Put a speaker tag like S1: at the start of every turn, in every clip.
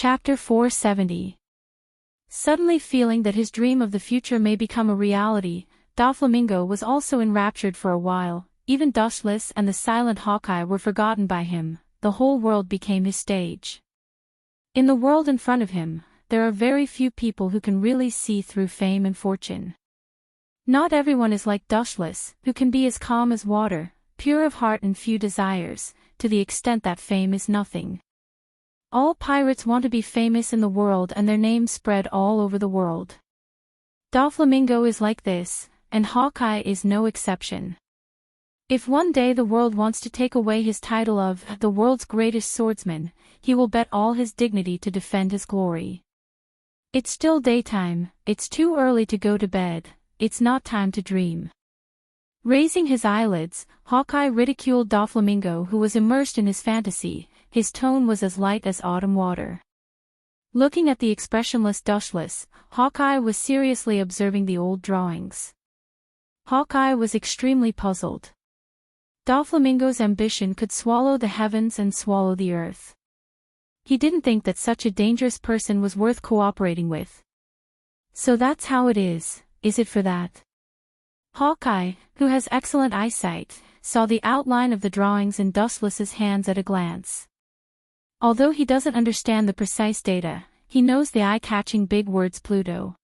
S1: Chapter 470. Suddenly feeling that his dream of the future may become a reality, Doflamingo was also enraptured for a while. Even Dustless and the silent Hawkeye were forgotten by him. The whole world became his stage. In the world in front of him, there are very few people who can really see through fame and fortune. Not everyone is like Dustless, who can be as calm as water, pure of heart and few desires, to the extent that fame is nothing. All pirates want to be famous in the world and their names spread all over the world. Doflamingo is like this, and Hawkeye is no exception. If one day the world wants to take away his title of the world's greatest swordsman, he will bet all his dignity to defend his glory. It's still daytime, it's too early to go to bed, it's not time to dream. Raising his eyelids, Hawkeye ridiculed Doflamingo, who was immersed in his fantasy. His tone was as light as autumn water. Looking at the expressionless Dustless, Hawkeye was seriously observing the old drawings. Hawkeye was extremely puzzled. Doflamingo's ambition could swallow the heavens and swallow the earth. He didn't think that such a dangerous person was worth cooperating with. So that's how it is it for that? Hawkeye, who has excellent eyesight, saw the outline of the drawings in Dustless's hands at a glance. Although he doesn't understand the precise data, he knows the eye-catching big words Pluto.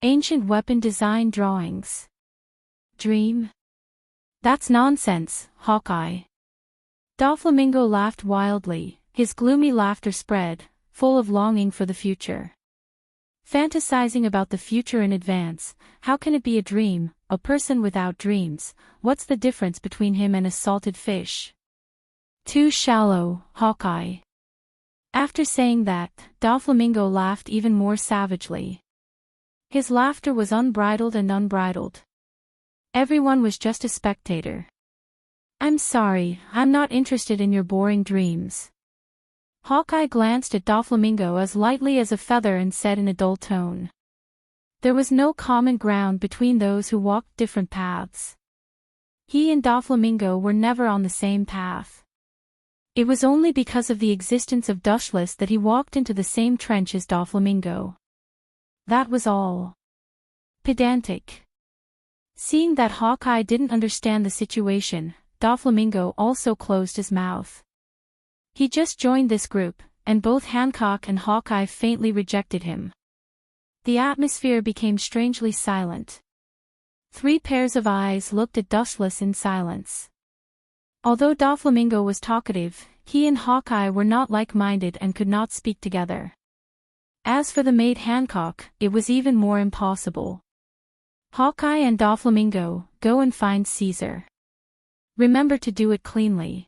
S1: Ancient weapon design drawings. Dream? That's nonsense, Hawkeye. Doflamingo laughed wildly, his gloomy laughter spread, full of longing for the future. Fantasizing about the future in advance, how can it be a dream, a person without dreams? What's the difference between him and a salted fish? Too shallow, Hawkeye. After saying that, Doflamingo laughed even more savagely. His laughter was unbridled and unbridled. Everyone was just a spectator. I'm sorry, I'm not interested in your boring dreams. Hawkeye glanced at Doflamingo as lightly as a feather and said in a dull tone. There was no common ground between those who walked different paths. He and Doflamingo were never on the same path. It was only because of the existence of Dustless that he walked into the same trench as Doflamingo. That was all. Pedantic. Seeing that Hawkeye didn't understand the situation, Doflamingo also closed his mouth. He just joined this group, and both Hancock and Hawkeye faintly rejected him. The atmosphere became strangely silent. 3 pairs of eyes looked at Dustless in silence. Although Doflamingo was talkative, he and Hawkeye were not like-minded and could not speak together. As for the maid Hancock, it was even more impossible. Hawkeye and Doflamingo, go and find Caesar. Remember to do it cleanly.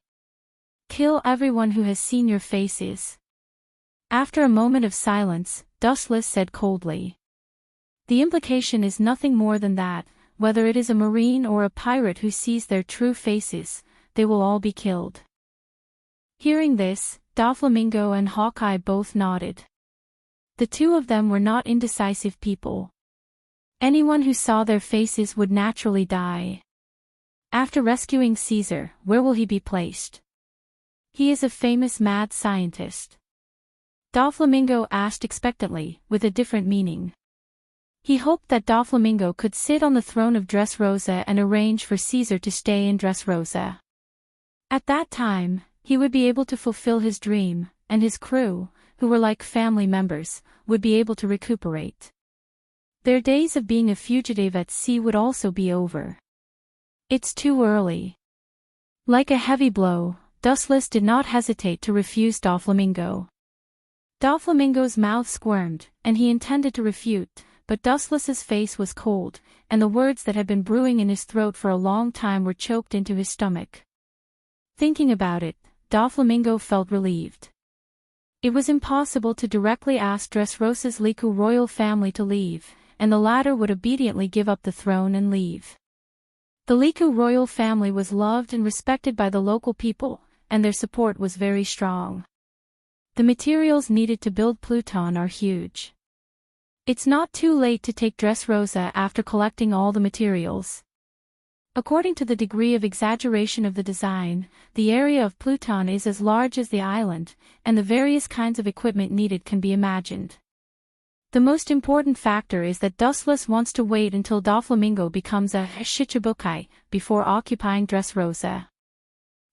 S1: Kill everyone who has seen your faces. After a moment of silence, Dustless said coldly. The implication is nothing more than that, whether it is a marine or a pirate who sees their true faces, they will all be killed. Hearing this, Doflamingo and Hawkeye both nodded. The two of them were not indecisive people. Anyone who saw their faces would naturally die. After rescuing Caesar, where will he be placed? He is a famous mad scientist. Doflamingo asked expectantly, with a different meaning. He hoped that Doflamingo could sit on the throne of Dressrosa and arrange for Caesar to stay in Dressrosa. At that time, he would be able to fulfill his dream, and his crew, who were like family members, would be able to recuperate. Their days of being a fugitive at sea would also be over. It's too early. Like a heavy blow, Dustless did not hesitate to refuse Doflamingo. Doflamingo's mouth squirmed, and he intended to refute, but Dustless's face was cold, and the words that had been brewing in his throat for a long time were choked into his stomach. Thinking about it, Doflamingo felt relieved. It was impossible to directly ask Dressrosa's Liku royal family to leave, and the latter would obediently give up the throne and leave. The Liku royal family was loved and respected by the local people, and their support was very strong. The materials needed to build Pluton are huge. It's not too late to take Dressrosa after collecting all the materials. According to the degree of exaggeration of the design, the area of Pluton is as large as the island, and the various kinds of equipment needed can be imagined. The most important factor is that Dustless wants to wait until Doflamingo becomes a Shichibukai before occupying Dressrosa.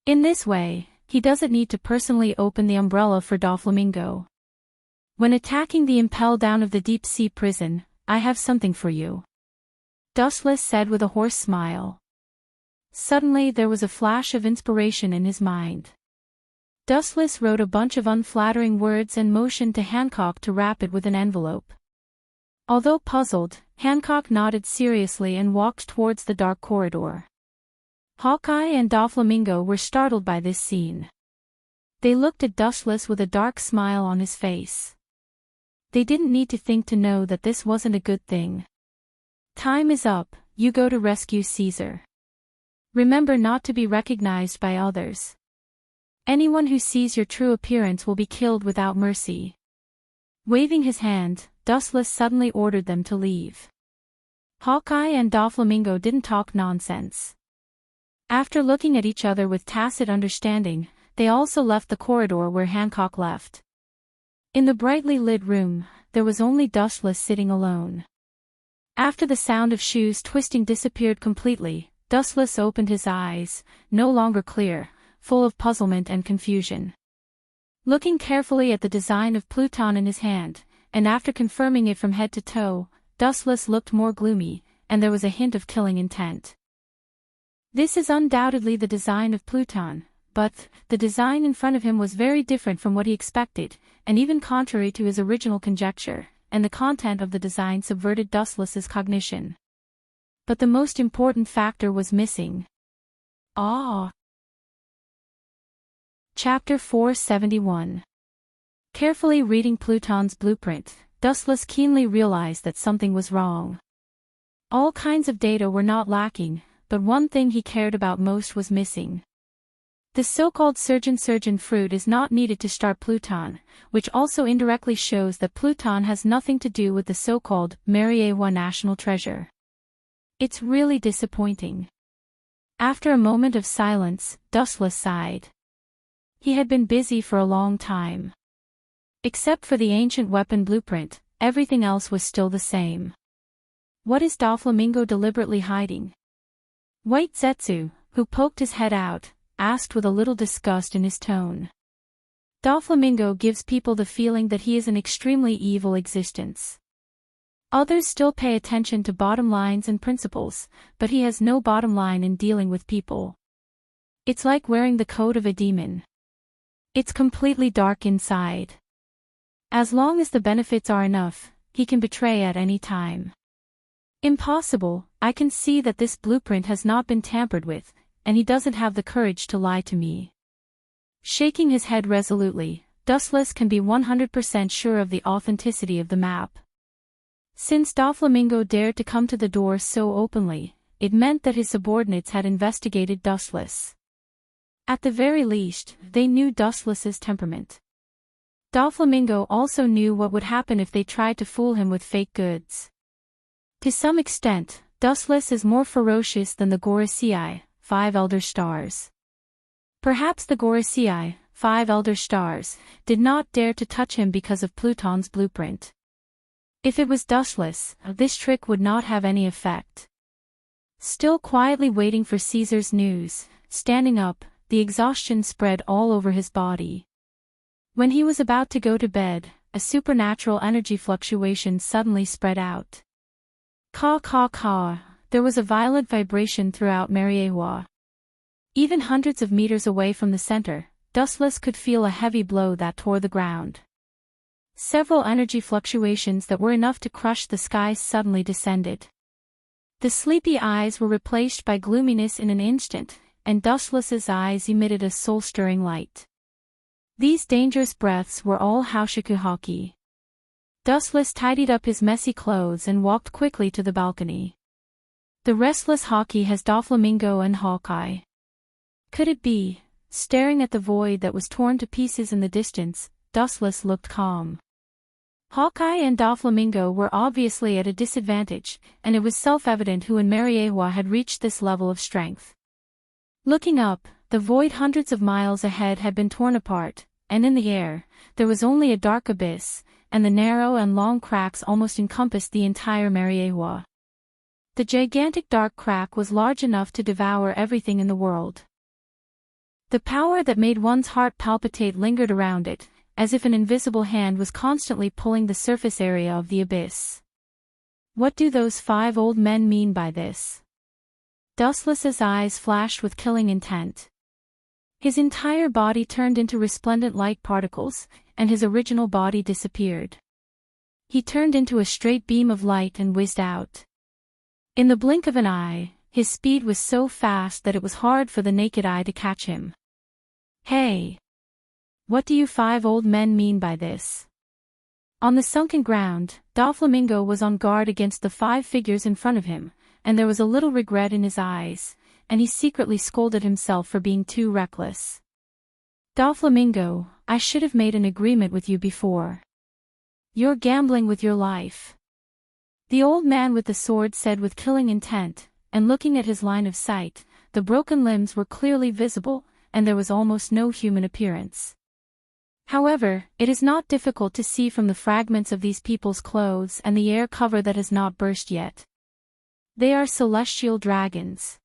S1: In this way, he doesn't need to personally open the umbrella for Doflamingo. When attacking the impel down of the deep-sea prison, I have something for you, Dustless said with a hoarse smile. Suddenly there was a flash of inspiration in his mind. Dustless wrote a bunch of unflattering words and motioned to Hancock to wrap it with an envelope. Although puzzled, Hancock nodded seriously and walked towards the dark corridor. Hawkeye and Doflamingo were startled by this scene. They looked at Dustless with a dark smile on his face. They didn't need to think to know that this wasn't a good thing. Time is up, you go to rescue Caesar. Remember not to be recognized by others. Anyone who sees your true appearance will be killed without mercy. Waving his hand, Dustless suddenly ordered them to leave. Hawkeye and Doflamingo didn't talk nonsense. After looking at each other with tacit understanding, they also left the corridor where Hancock left. In the brightly lit room, there was only Dustless sitting alone. After the sound of shoes twisting disappeared completely, Dustless opened his eyes, no longer clear, full of puzzlement and confusion. Looking carefully at the design of Pluton in his hand, and after confirming it from head to toe, Dustless looked more gloomy, and there was a hint of killing intent. This is undoubtedly the design of Pluton, but the design in front of him was very different from what he expected, and even contrary to his original conjecture, and the content of the design subverted Dustless's cognition. But the most important factor was missing. Chapter 471. Carefully reading Pluton's blueprint, Dustless keenly realized that something was wrong. All kinds of data were not lacking, but one thing he cared about most was missing. The so-called surgeon fruit is not needed to start Pluton, which also indirectly shows that Pluton has nothing to do with the so-called Mariewa national treasure. It's really disappointing. After a moment of silence, Dustless sighed. He had been busy for a long time. Except for the ancient weapon blueprint, everything else was still the same. What is Doflamingo deliberately hiding? White Zetsu, who poked his head out, asked with a little disgust in his tone. Doflamingo gives people the feeling that he is an extremely evil existence. Others still pay attention to bottom lines and principles, but he has no bottom line in dealing with people. It's like wearing the coat of a demon. It's completely dark inside. As long as the benefits are enough, he can betray at any time. Impossible, I can see that this blueprint has not been tampered with, and he doesn't have the courage to lie to me. Shaking his head resolutely, Dustless can be 100% sure of the authenticity of the map. Since Doflamingo dared to come to the door so openly, it meant that his subordinates had investigated Dustless. At the very least, they knew Dustless's temperament. Doflamingo also knew what would happen if they tried to fool him with fake goods. To some extent, Dustless is more ferocious than the Gorosei, 5 Elder Stars. Perhaps the Gorosei, 5 Elder Stars, did not dare to touch him because of Pluton's blueprint. If it was Dustless, this trick would not have any effect. Still quietly waiting for Caesar's news, standing up, the exhaustion spread all over his body. When he was about to go to bed, a supernatural energy fluctuation suddenly spread out. Caw caw caw, there was a violent vibration throughout Mariewa. Even hundreds of meters away from the center, Dustless could feel a heavy blow that tore the ground. Several energy fluctuations that were enough to crush the skies suddenly descended. The sleepy eyes were replaced by gloominess in an instant, and Dustless's eyes emitted a soul-stirring light. These dangerous breaths were all Haushaku-haki. Dustless tidied up his messy clothes and walked quickly to the balcony. The restless Haki has Doflamingo and Hawkeye. Could it be? Staring at the void that was torn to pieces in the distance, Dustless looked calm. Hawkeye and Doflamingo were obviously at a disadvantage, and it was self-evident who in Mariewa had reached this level of strength. Looking up, the void hundreds of miles ahead had been torn apart, and in the air, there was only a dark abyss, and the narrow and long cracks almost encompassed the entire Mariewa. The gigantic dark crack was large enough to devour everything in the world. The power that made one's heart palpitate lingered around it, as if an invisible hand was constantly pulling the surface area of the abyss. What do those 5 old men mean by this? Dustless's eyes flashed with killing intent. His entire body turned into resplendent light particles, and his original body disappeared. He turned into a straight beam of light and whizzed out. In the blink of an eye, his speed was so fast that it was hard for the naked eye to catch him. Hey! What do you 5 old men mean by this? On the sunken ground, Doflamingo was on guard against the 5 figures in front of him, and there was a little regret in his eyes, and he secretly scolded himself for being too reckless. Doflamingo, I should have made an agreement with you before. You're gambling with your life. The old man with the sword said with killing intent, and looking at his line of sight, the broken limbs were clearly visible, and there was almost no human appearance. However, it is not difficult to see from the fragments of these people's clothes and the air cover that has not burst yet. They are celestial dragons.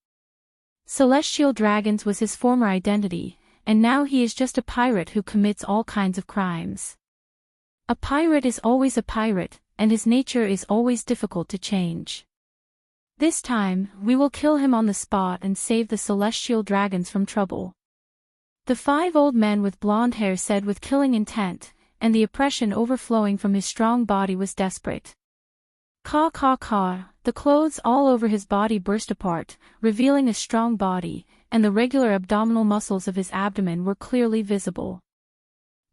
S1: Celestial dragons was his former identity, and now he is just a pirate who commits all kinds of crimes. A pirate is always a pirate, and his nature is always difficult to change. This time, we will kill him on the spot and save the celestial dragons from trouble. The 5 old men with blonde hair said with killing intent, and the oppression overflowing from his strong body was desperate. Caw caw caw, the clothes all over his body burst apart, revealing a strong body, and the regular abdominal muscles of his abdomen were clearly visible.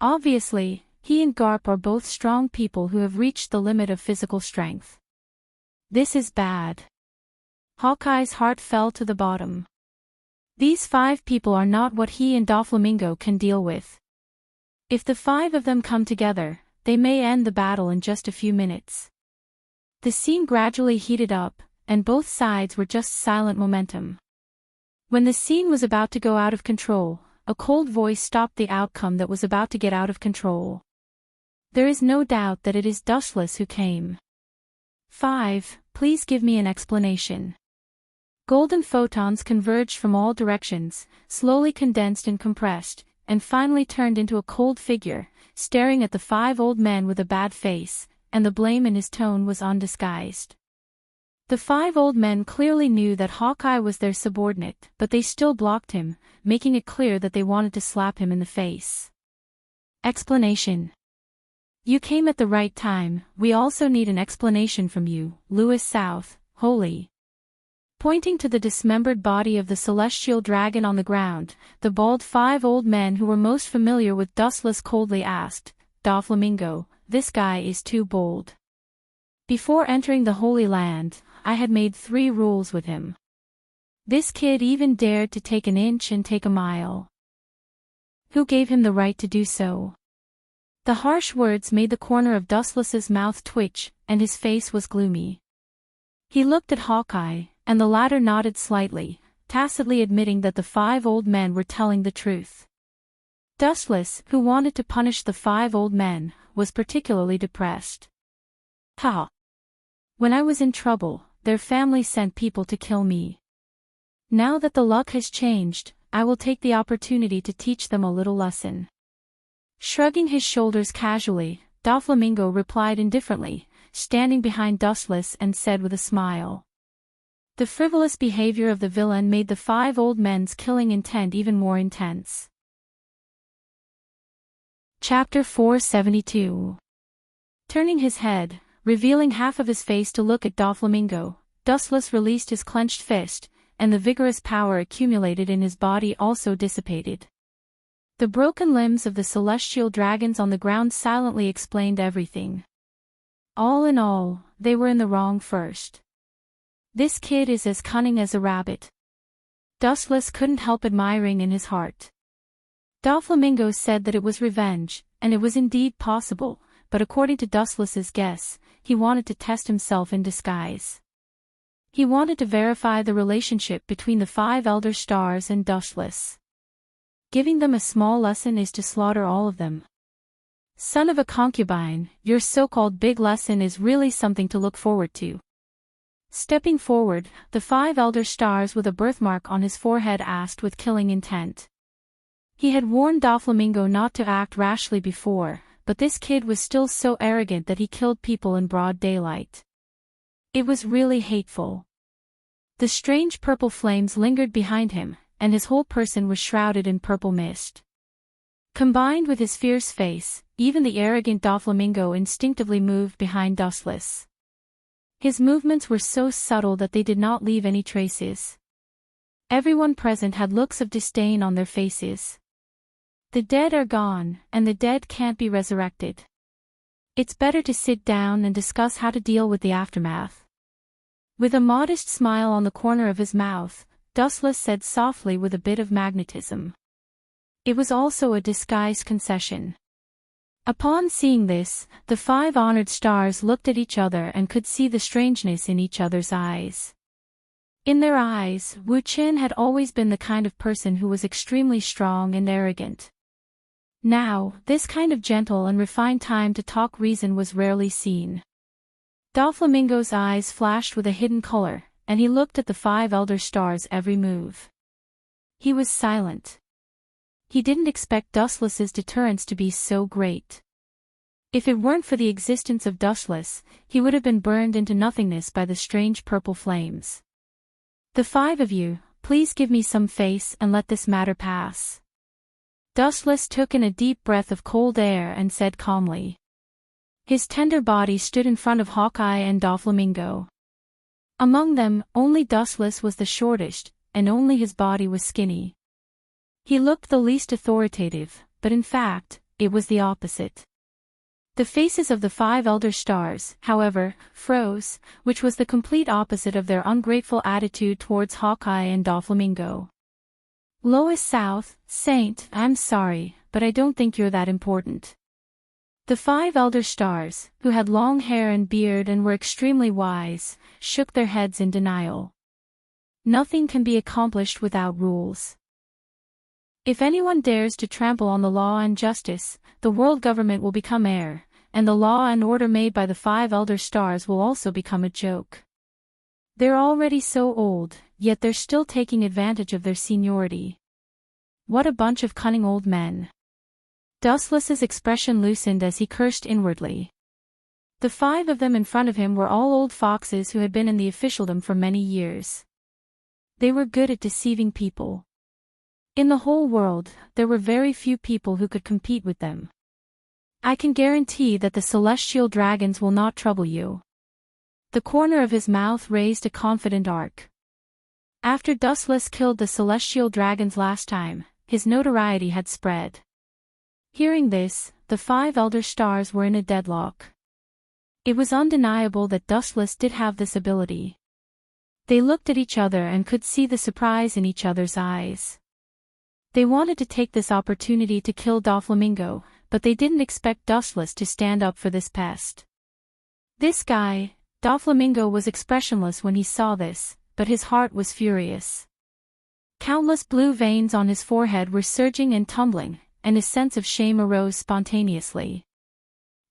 S1: Obviously, he and Garp are both strong people who have reached the limit of physical strength. This is bad. Hawkeye's heart fell to the bottom. These 5 people are not what he and Doflamingo can deal with. If the 5 of them come together, they may end the battle in just a few minutes. The scene gradually heated up, and both sides were just silent momentum. When the scene was about to go out of control, a cold voice stopped the outcome that was about to get out of control. There is no doubt that it is Dustless who came. 5, please give me an explanation. Golden photons converged from all directions, slowly condensed and compressed, and finally turned into a cold figure, staring at the 5 old men with a bad face, and the blame in his tone was undisguised. The 5 old men clearly knew that Hawkeye was their subordinate, but they still blocked him, making it clear that they wanted to slap him in the face. Explanation. You came at the right time, we also need an explanation from you, Louis South, Holy. Pointing to the dismembered body of the celestial dragon on the ground, the bald 5 old men who were most familiar with Dustless coldly asked, Doflamingo, this guy is too bold. Before entering the Holy Land, I had made 3 rules with him. This kid even dared to take an inch and take a mile. Who gave him the right to do so? The harsh words made the corner of Dustless's mouth twitch, and his face was gloomy. He looked at Hawkeye, and the latter nodded slightly, tacitly admitting that the 5 old men were telling the truth. Dustless, who wanted to punish the 5 old men, was particularly depressed. Ha! When I was in trouble, their family sent people to kill me. Now that the luck has changed, I will take the opportunity to teach them a little lesson. Shrugging his shoulders casually, Doflamingo replied indifferently, standing behind Dustless and said with a smile. The frivolous behavior of the villain made the 5 old men's killing intent even more intense. Chapter 472. Turning his head, revealing half of his face to look at Doflamingo, Dustless released his clenched fist, and the vigorous power accumulated in his body also dissipated. The broken limbs of the celestial dragons on the ground silently explained everything. All in all, they were in the wrong first. This kid is as cunning as a rabbit. Dustless couldn't help admiring in his heart. Doflamingo said that it was revenge, and it was indeed possible, but according to Dustless's guess, he wanted to test himself in disguise. He wanted to verify the relationship between the 5 elder stars and Dustless. Giving them a small lesson is to slaughter all of them. Son of a concubine, your so-called big lesson is really something to look forward to. Stepping forward, the 5 elder stars with a birthmark on his forehead asked with killing intent. He had warned Doflamingo not to act rashly before, but this kid was still so arrogant that he killed people in broad daylight. It was really hateful. The strange purple flames lingered behind him, and his whole person was shrouded in purple mist. Combined with his fierce face, even the arrogant Doflamingo instinctively moved behind Dustless. His movements were so subtle that they did not leave any traces. Everyone present had looks of disdain on their faces. The dead are gone, and the dead can't be resurrected. It's better to sit down and discuss how to deal with the aftermath. With a modest smile on the corner of his mouth, Dustless said softly with a bit of magnetism. It was also a disguised concession. Upon seeing this, the 5 honored stars looked at each other and could see the strangeness in each other's eyes. In their eyes, Wu Qin had always been the kind of person who was extremely strong and arrogant. Now, this kind of gentle and refined time to talk reason was rarely seen. Doflamingo's eyes flashed with a hidden color, and he looked at the 5 elder stars' every move. He was silent. He didn't expect Dustless's deterrence to be so great. If it weren't for the existence of Dustless, he would have been burned into nothingness by the strange purple flames. The 5 of you, please give me some face and let this matter pass. Dustless took in a deep breath of cold air and said calmly. His tender body stood in front of Hawkeye and Doflamingo. Among them, only Dustless was the shortest, and only his body was skinny. He looked the least authoritative, but in fact, it was the opposite. The faces of the 5 elder stars, however, froze, which was the complete opposite of their ungrateful attitude towards Hawkeye and Doflamingo. Lois South, Saint, I'm sorry, but I don't think you're that important. The 5 elder stars, who had long hair and beard and were extremely wise, shook their heads in denial. Nothing can be accomplished without rules. If anyone dares to trample on the law and justice, the world government will become air, and the law and order made by the 5 elder stars will also become a joke. They're already so old, yet they're still taking advantage of their seniority. What a bunch of cunning old men. Dustless's expression loosened as he cursed inwardly. The 5 of them in front of him were all old foxes who had been in the officialdom for many years. They were good at deceiving people. In the whole world, there were very few people who could compete with them. I can guarantee that the celestial dragons will not trouble you. The corner of his mouth raised a confident arc. After Dustless killed the celestial dragons last time, his notoriety had spread. Hearing this, the 5 elder stars were in a deadlock. It was undeniable that Dustless did have this ability. They looked at each other and could see the surprise in each other's eyes. They wanted to take this opportunity to kill Doflamingo, but they didn't expect Dustless to stand up for this pest. This guy, Doflamingo, was expressionless when he saw this, but his heart was furious. Countless blue veins on his forehead were surging and tumbling, and a sense of shame arose spontaneously.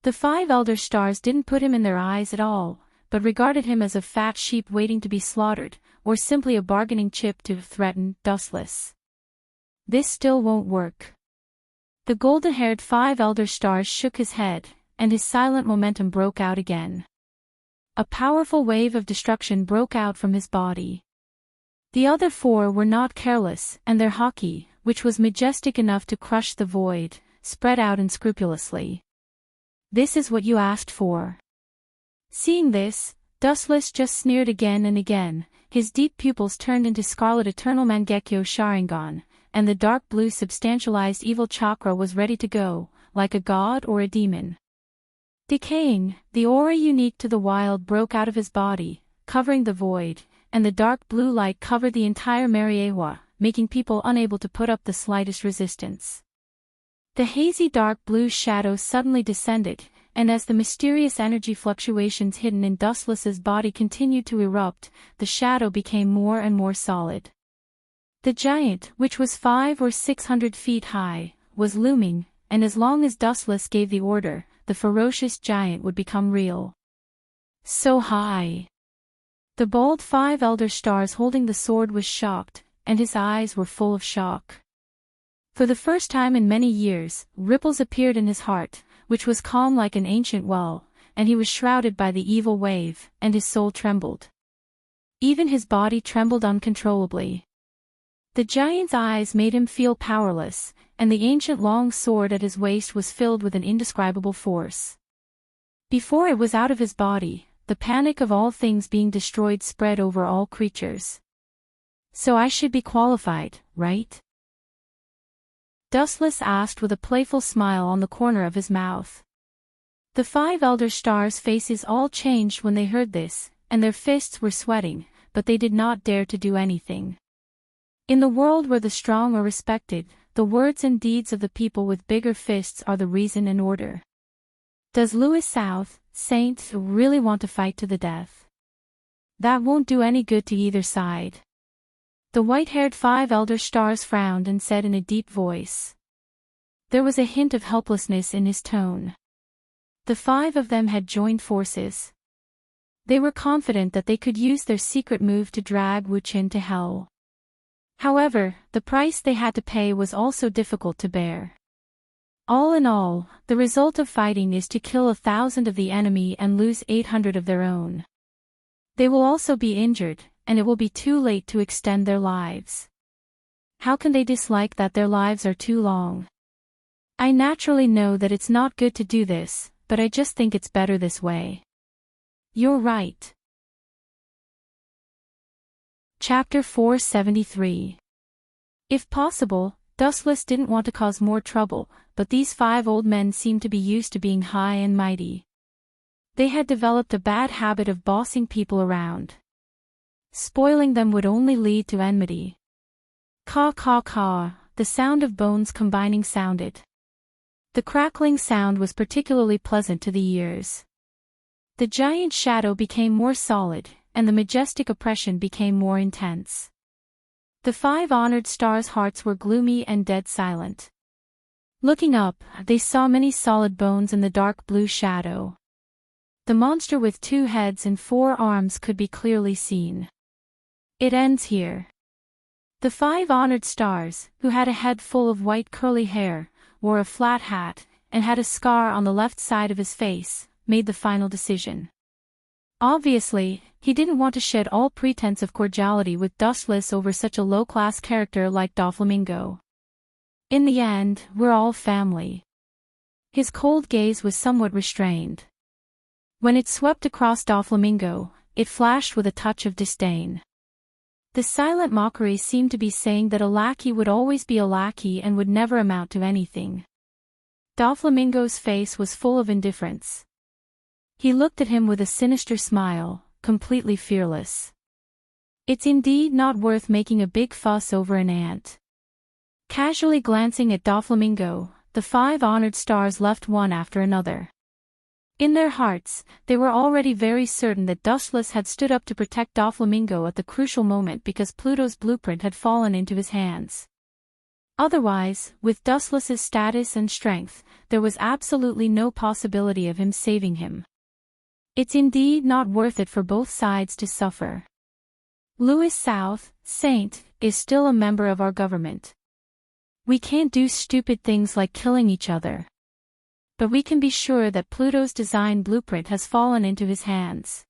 S1: The 5 elder stars didn't put him in their eyes at all, but regarded him as a fat sheep waiting to be slaughtered, or simply a bargaining chip to threaten Dustless. This still won't work. The golden-haired 5 elder stars shook his head, and his silent momentum broke out again. A powerful wave of destruction broke out from his body. The other 4 were not careless, and their haki, which was majestic enough to crush the void, spread out unscrupulously. This is what you asked for. Seeing this, Dustless just sneered again and again, his deep pupils turned into scarlet eternal Mangekyo Sharingan, and the dark blue substantialized evil chakra was ready to go, like a god or a demon. Decaying, the aura unique to the wild broke out of his body, covering the void, and the dark blue light covered the entire Mariewa, making people unable to put up the slightest resistance. The hazy dark blue shadow suddenly descended, and as the mysterious energy fluctuations hidden in Dustless's body continued to erupt, the shadow became more and more solid. The giant, which was 500 or 600 feet high, was looming, and as long as Dustless gave the order, the ferocious giant would become real. So high! The bald 5 elder stars holding the sword was shocked, and his eyes were full of shock. For the first time in many years, ripples appeared in his heart, which was calm like an ancient well, and he was shrouded by the evil wave, and his soul trembled. Even his body trembled uncontrollably. The giant's eyes made him feel powerless, and the ancient long sword at his waist was filled with an indescribable force. Before it was out of his body, the panic of all things being destroyed spread over all creatures. So I should be qualified, right? Dustless asked with a playful smile on the corner of his mouth. The 5 elder stars' faces all changed when they heard this, and their fists were sweating, but they did not dare to do anything. In the world where the strong are respected, the words and deeds of the people with bigger fists are the reason and order. Does Louis South, Saint, really want to fight to the death? That won't do any good to either side. The white-haired 5 elder stars frowned and said in a deep voice. There was a hint of helplessness in his tone. The 5 of them had joined forces. They were confident that they could use their secret move to drag Wu Qin to hell. However, the price they had to pay was also difficult to bear. All in all, the result of fighting is to kill 1,000 of the enemy and lose 800 of their own. They will also be injured, and it will be too late to extend their lives. How can they dislike that their lives are too long? I naturally know that it's not good to do this, but I just think it's better this way. You're right. Chapter 473. If possible, Dustless didn't want to cause more trouble, but these 5 old men seemed to be used to being high and mighty. They had developed a bad habit of bossing people around. Spoiling them would only lead to enmity. Caw caw caw, the sound of bones combining sounded. The crackling sound was particularly pleasant to the ears. The giant shadow became more solid, and the majestic oppression became more intense. The 5 honored stars' hearts were gloomy and dead silent. Looking up, they saw many solid bones in the dark blue shadow. The monster with 2 heads and 4 arms could be clearly seen. It ends here. The 5 honored stars, who had a head full of white curly hair, wore a flat hat, and had a scar on the left side of his face, made the final decision. Obviously, he didn't want to shed all pretense of cordiality with Dustless over such a low-class character like Doflamingo. In the end, we're all family. His cold gaze was somewhat restrained. When it swept across Doflamingo, it flashed with a touch of disdain. The silent mockery seemed to be saying that a lackey would always be a lackey and would never amount to anything. Doflamingo's face was full of indifference. He looked at him with a sinister smile, completely fearless. It's indeed not worth making a big fuss over an ant. Casually glancing at Doflamingo, the 5 honored stars left one after another. In their hearts, they were already very certain that Dustless had stood up to protect Doflamingo at the crucial moment because Pluto's blueprint had fallen into his hands. Otherwise, with Dustless's status and strength, there was absolutely no possibility of him saving him. It's indeed not worth it for both sides to suffer. Louis South, Saint, is still a member of our government. We can't do stupid things like killing each other. But we can be sure that Pluto's design blueprint has fallen into his hands.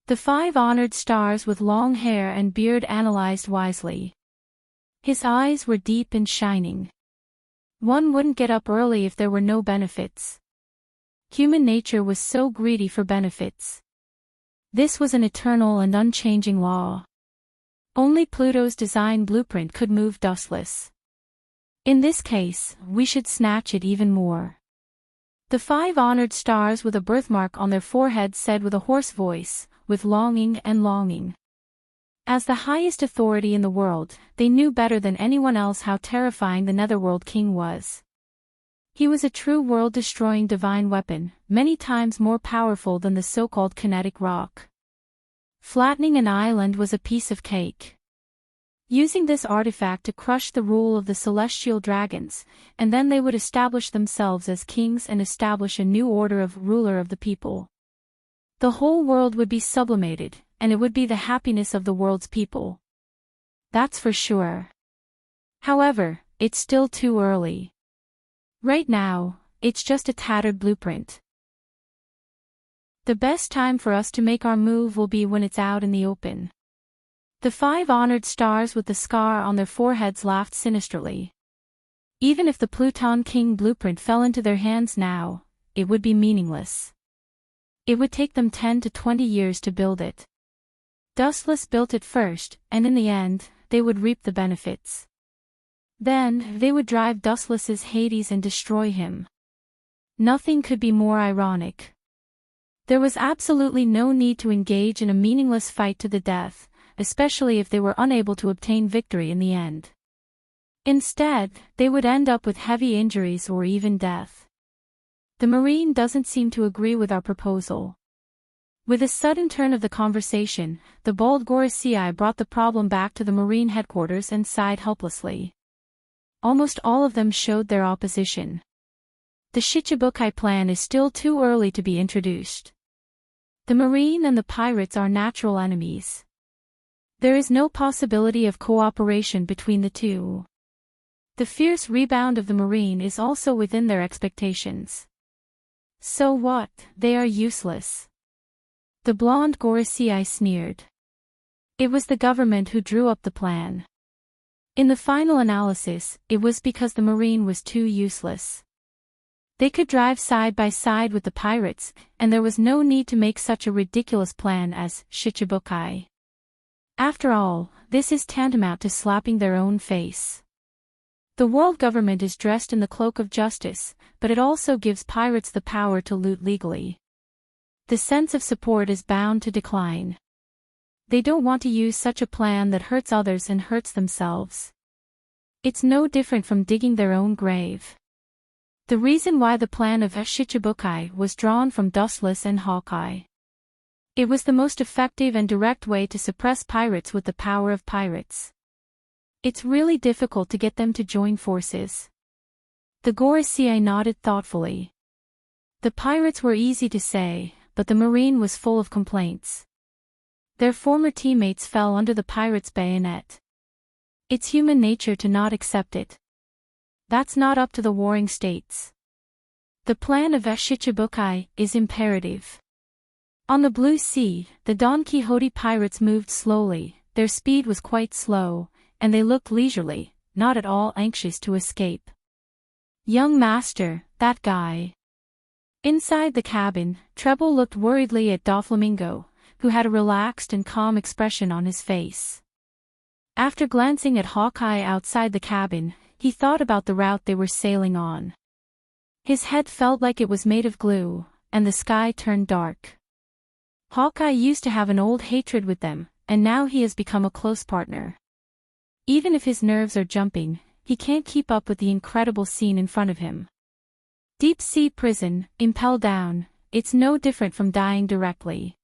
S1: The 5 honored stars with long hair and beard analyzed wisely. His eyes were deep and shining. One wouldn't get up early if there were no benefits. Human nature was so greedy for benefits. This was an eternal and unchanging law. Only Pluto's design blueprint could move Dustless. In this case, we should snatch it even more. The 5 honored stars with a birthmark on their foreheads said with a hoarse voice, with longing and longing. As the highest authority in the world, they knew better than anyone else how terrifying the Netherworld King was. He was a true world-destroying divine weapon, many times more powerful than the so-called kinetic rock. Flattening an island was a piece of cake. Using this artifact to crush the rule of the celestial dragons, and then they would establish themselves as kings and establish a new order of ruler of the people. The whole world would be sublimated, and it would be the happiness of the world's people. That's for sure. However, it's still too early. Right now, it's just a tattered blueprint. The best time for us to make our move will be when it's out in the open. The 5 honored stars with the scar on their foreheads laughed sinisterly. Even if the Pluton King blueprint fell into their hands now, it would be meaningless. It would take them 10 to 20 years to build it. Dustless built it first, and in the end, they would reap the benefits. Then, they would drive Dustless's Hades and destroy him. Nothing could be more ironic. There was absolutely no need to engage in a meaningless fight to the death, especially if they were unable to obtain victory in the end. Instead, they would end up with heavy injuries or even death. The Marine doesn't seem to agree with our proposal. With a sudden turn of the conversation, the bold Gorosei brought the problem back to the Marine headquarters and sighed helplessly. Almost all of them showed their opposition. The Shichibukai plan is still too early to be introduced. The Marine and the pirates are natural enemies. There is no possibility of cooperation between the two. The fierce rebound of the Marine is also within their expectations. So what, they are useless. The blonde Gorosei sneered. It was the government who drew up the plan. In the final analysis, it was because the Marine was too useless. They could drive side by side with the pirates, and there was no need to make such a ridiculous plan as Shichibukai. After all, this is tantamount to slapping their own face. The world government is dressed in the cloak of justice, but it also gives pirates the power to loot legally. The sense of support is bound to decline. They don't want to use such a plan that hurts others and hurts themselves. It's no different from digging their own grave. The reason why the plan of Shichibukai was drawn from Dustless and Hawkeye. It was the most effective and direct way to suppress pirates with the power of pirates. It's really difficult to get them to join forces. The Gorosei nodded thoughtfully. The pirates were easy to say, but the Marine was full of complaints. Their former teammates fell under the pirates' bayonet. It's human nature to not accept it. That's not up to the warring states. The plan of Shichibukai is imperative. On the Blue Sea, the Don Quixote pirates moved slowly, their speed was quite slow, and they looked leisurely, not at all anxious to escape. Young master, that guy. Inside the cabin, Treble looked worriedly at Doflamingo, who had a relaxed and calm expression on his face. After glancing at Hawkeye outside the cabin, he thought about the route they were sailing on. His head felt like it was made of glue, and the sky turned dark. Hawkeye used to have an old hatred with them, and now he has become a close partner. Even if his nerves are jumping, he can't keep up with the incredible scene in front of him. Deep sea prison, impel down, it's no different from dying directly.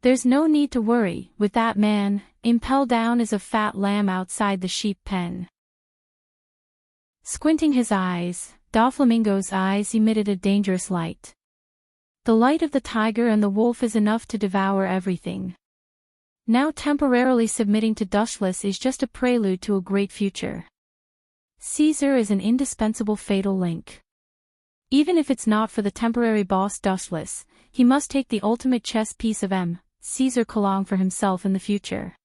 S1: There's no need to worry, with that man, impel down is a fat lamb outside the sheep pen. Squinting his eyes, Doflamingo's eyes emitted a dangerous light. The light of the tiger and the wolf is enough to devour everything. Now temporarily submitting to Dustless is just a prelude to a great future. Caesar is an indispensable fatal link. Even if it's not for the temporary boss Dustless, he must take the ultimate chess piece of Caesar Kalong for himself in the future.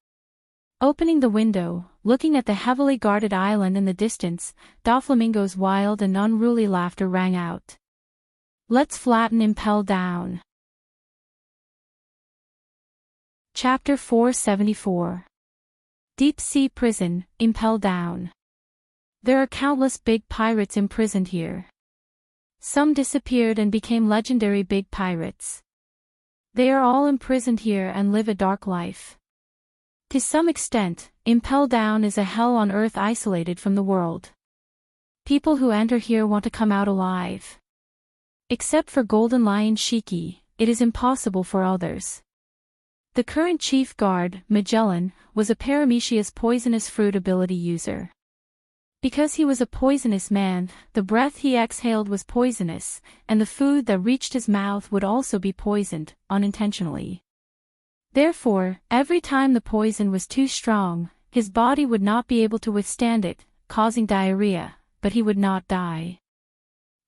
S1: Opening the window, looking at the heavily guarded island in the distance, Doflamingo's wild and unruly laughter rang out. Let's flatten impel down. Chapter 474. Deep Sea Prison, Impel Down. There are countless big pirates imprisoned here. Some disappeared and became legendary big pirates. They are all imprisoned here and live a dark life. To some extent, Impel Down is a hell on earth isolated from the world. People who enter here want to come out alive. Except for Golden Lion Shiki, it is impossible for others. The current chief guard, Magellan, was a paramecious poisonous fruit ability user. Because he was a poisonous man, the breath he exhaled was poisonous, and the food that reached his mouth would also be poisoned, unintentionally. Therefore, every time the poison was too strong, his body would not be able to withstand it, causing diarrhea, but he would not die.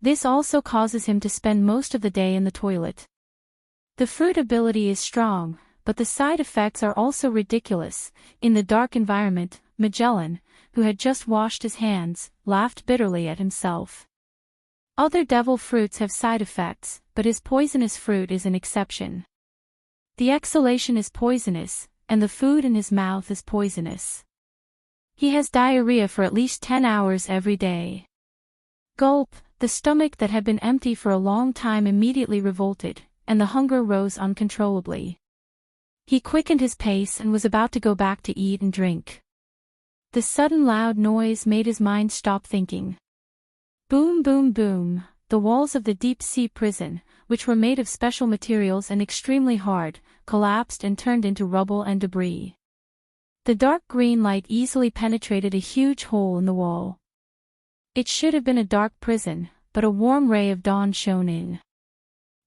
S1: This also causes him to spend most of the day in the toilet. The fruit ability is strong, but the side effects are also ridiculous. In the dark environment, Magellan, who had just washed his hands, laughed bitterly at himself. Other devil fruits have side effects, but his poisonous fruit is an exception. The exhalation is poisonous, and the food in his mouth is poisonous. He has diarrhea for at least 10 hours every day. Gulp, the stomach that had been empty for a long time immediately revolted, and the hunger rose uncontrollably. He quickened his pace and was about to go back to eat and drink. The sudden loud noise made his mind stop thinking. Boom, boom, boom, the walls of the deep-sea prison, which were made of special materials and extremely hard, collapsed and turned into rubble and debris. The dark green light easily penetrated a huge hole in the wall. It should have been a dark prison, but a warm ray of dawn shone in.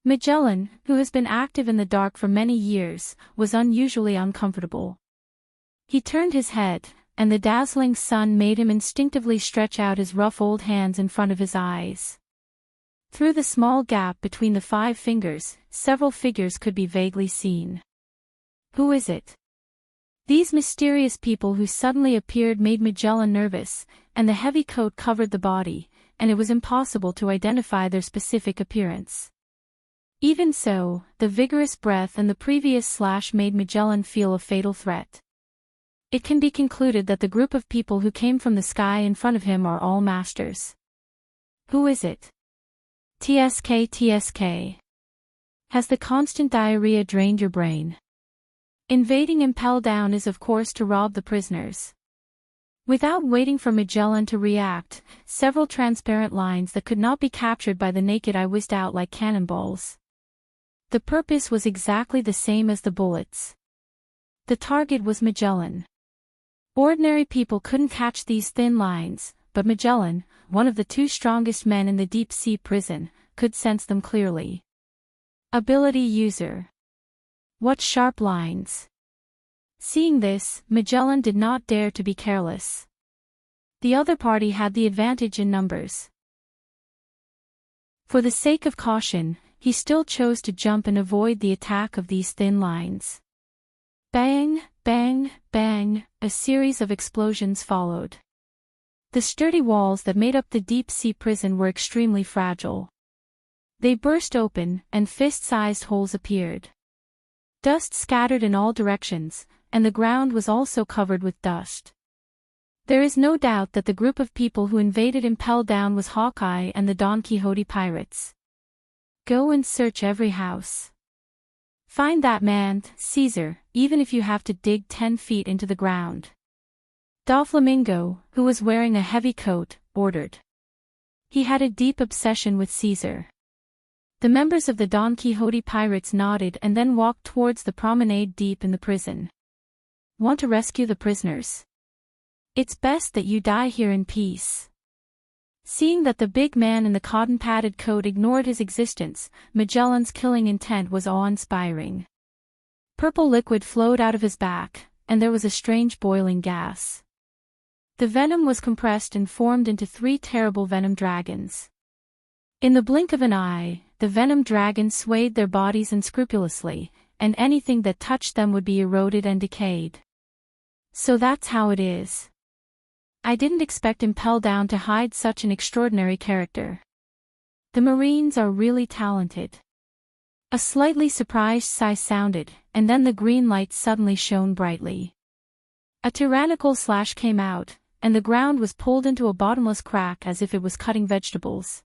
S1: Magellan, who has been active in the dark for many years, was unusually uncomfortable. He turned his head, and the dazzling sun made him instinctively stretch out his rough old hands in front of his eyes. Through the small gap between the 5 fingers, several figures could be vaguely seen. Who is it? These mysterious people who suddenly appeared made Magellan nervous, and the heavy coat covered the body, and it was impossible to identify their specific appearance. Even so, the vigorous breath and the previous slash made Magellan feel a fatal threat. It can be concluded that the group of people who came from the sky in front of him are all masters. Who is it? TSK. Has the constant diarrhea drained your brain? Invading Impel Down is of course to rob the prisoners. Without waiting for Magellan to react, several transparent lines that could not be captured by the naked eye whizzed out like cannonballs. The purpose was exactly the same as the bullets. The target was Magellan. Ordinary people couldn't catch these thin lines, but Magellan, one of the 2 strongest men in the deep-sea prison, could sense them clearly. Ability user. What sharp lines! Seeing this, Magellan did not dare to be careless. The other party had the advantage in numbers. For the sake of caution, he still chose to jump and avoid the attack of these thin lines. Bang, bang, bang, a series of explosions followed. The sturdy walls that made up the deep-sea prison were extremely fragile. They burst open, and fist-sized holes appeared. Dust scattered in all directions, and the ground was also covered with dust. There is no doubt that the group of people who invaded Impel Down was Hawkeye and the Don Quixote pirates. Go and search every house. Find that man, Caesar, even if you have to dig 10 feet into the ground. Doflamingo, who was wearing a heavy coat, ordered. He had a deep obsession with Caesar. The members of the Don Quixote pirates nodded and then walked towards the promenade deep in the prison. Want to rescue the prisoners? It's best that you die here in peace. Seeing that the big man in the cotton-padded coat ignored his existence, Magellan's killing intent was awe-inspiring. Purple liquid flowed out of his back, and there was a strange boiling gas. The venom was compressed and formed into 3 terrible venom dragons. In the blink of an eye, the venom dragons swayed their bodies unscrupulously, and anything that touched them would be eroded and decayed. So that's how it is. I didn't expect Impel Down to hide such an extraordinary character. The Marines are really talented. A slightly surprised sigh sounded, and then the green light suddenly shone brightly. A tyrannical slash came out, and the ground was pulled into a bottomless crack as if it was cutting vegetables.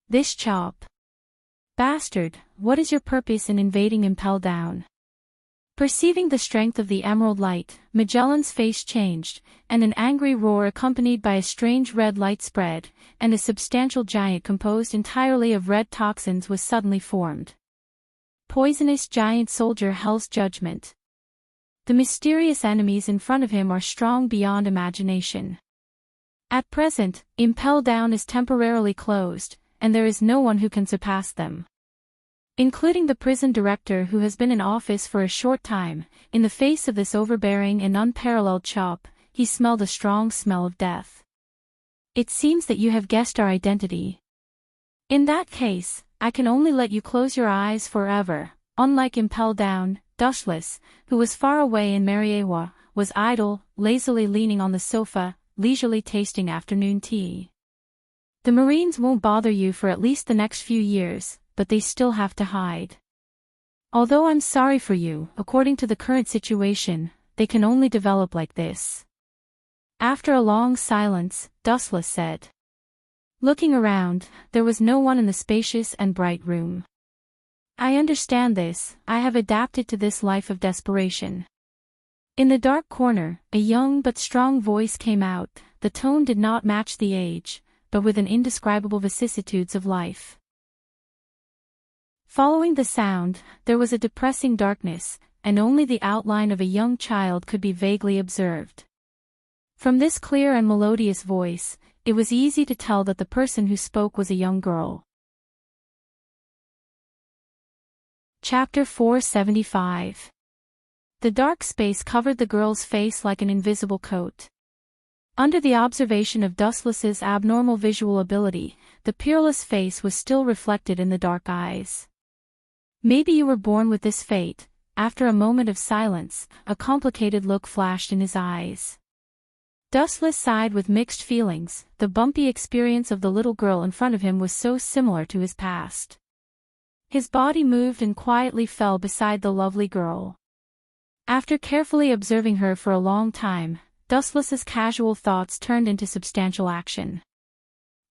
S1: This chop. Bastard, what is your purpose in invading Impel Down? Perceiving the strength of the emerald light, Magellan's face changed, and an angry roar accompanied by a strange red light spread, and a substantial giant composed entirely of red toxins was suddenly formed. Poisonous giant soldier Hell's Judgment. The mysterious enemies in front of him are strong beyond imagination. At present, Impel Down is temporarily closed, and there is no one who can surpass them. Including the prison director who has been in office for a short time. In the face of this overbearing and unparalleled chop, he smelled a strong smell of death. It seems that you have guessed our identity. In that case, I can only let you close your eyes forever. Unlike Impel Down, Dushless, who was far away in Mariewa, was idle, lazily leaning on the sofa, leisurely tasting afternoon tea. The Marines won't bother you for at least the next few years, but they still have to hide. Although I'm sorry for you, according to the current situation, they can only develop like this. After a long silence, Dustless said. Looking around, there was no one in the spacious and bright room. I understand this, I have adapted to this life of desperation. In the dark corner, a young but strong voice came out. The tone did not match the age, but with an indescribable vicissitudes of life. Following the sound, there was a depressing darkness, and only the outline of a young child could be vaguely observed. From this clear and melodious voice, it was easy to tell that the person who spoke was a young girl. Chapter 475. The dark space covered the girl's face like an invisible coat. Under the observation of Dustless's abnormal visual ability, the peerless face was still reflected in the dark eyes. Maybe you were born with this fate. After a moment of silence, a complicated look flashed in his eyes. Dustless sighed with mixed feelings. The bumpy experience of the little girl in front of him was so similar to his past. His body moved and quietly fell beside the lovely girl. After carefully observing her for a long time, Dustless's casual thoughts turned into substantial action.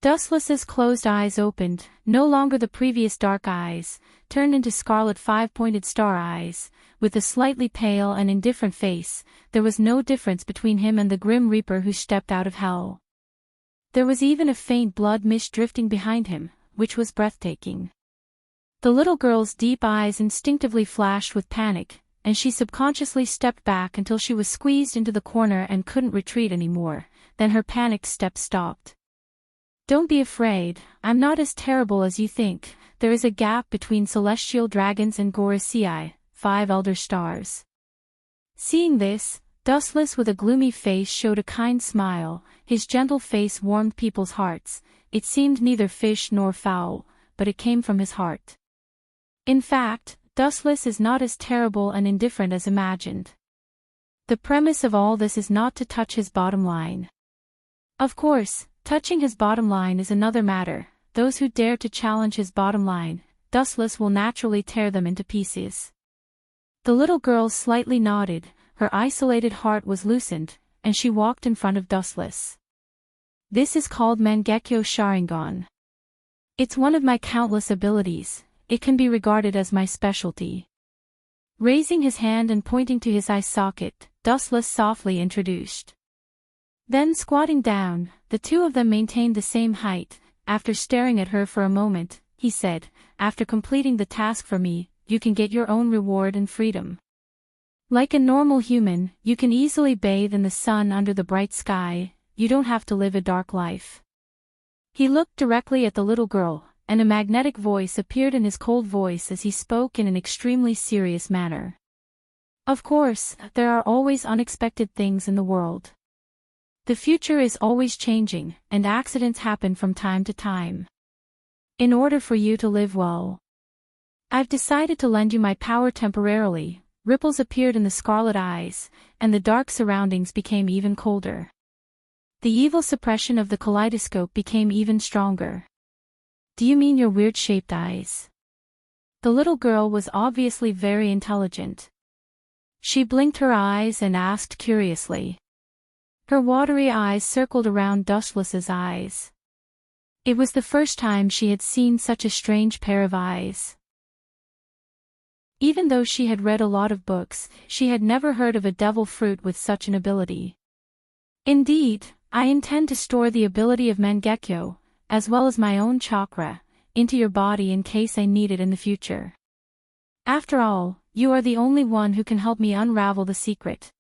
S1: Dustless's closed eyes opened, no longer the previous dark eyes, turned into scarlet five-pointed star eyes. With a slightly pale and indifferent face, there was no difference between him and the Grim Reaper who stepped out of hell. There was even a faint blood mist drifting behind him, which was breathtaking. The little girl's deep eyes instinctively flashed with panic, and she subconsciously stepped back until she was squeezed into the corner and couldn't retreat anymore. Then her panicked steps stopped. Don't be afraid, I'm not as terrible as you think. There is a gap between celestial dragons and Gorosei, 5 elder stars. Seeing this, Dustless with a gloomy face showed a kind smile. His gentle face warmed people's hearts. It seemed neither fish nor fowl, but it came from his heart. In fact, Dustless is not as terrible and indifferent as imagined. The premise of all this is not to touch his bottom line. Of course, touching his bottom line is another matter. Those who dare to challenge his bottom line, Dustless will naturally tear them into pieces. The little girl slightly nodded, her isolated heart was loosened, and she walked in front of Dustless. This is called Mangekyo Sharingan. It's one of my countless abilities. It can be regarded as my specialty. Raising his hand and pointing to his eye socket, Dustless softly introduced. Then squatting down, the two of them maintained the same height. After staring at her for a moment, he said, after completing the task for me, you can get your own reward and freedom. Like a normal human, you can easily bathe in the sun under the bright sky. You don't have to live a dark life. He looked directly at the little girl, and a magnetic voice appeared in his cold voice as he spoke in an extremely serious manner. Of course, there are always unexpected things in the world. The future is always changing, and accidents happen from time to time. In order for you to live well, I've decided to lend you my power temporarily. Ripples appeared in the scarlet eyes, and the dark surroundings became even colder. The evil suppression of the kaleidoscope became even stronger. Do you mean your weird-shaped eyes? The little girl was obviously very intelligent. She blinked her eyes and asked curiously. Her watery eyes circled around Dustless's eyes. It was the first time she had seen such a strange pair of eyes. Even though she had read a lot of books, she had never heard of a devil fruit with such an ability. Indeed, I intend to store the ability of Mangekyo, as well as my own chakra, into your body in case I need it in the future. After all, you are the only one who can help me unravel the secret.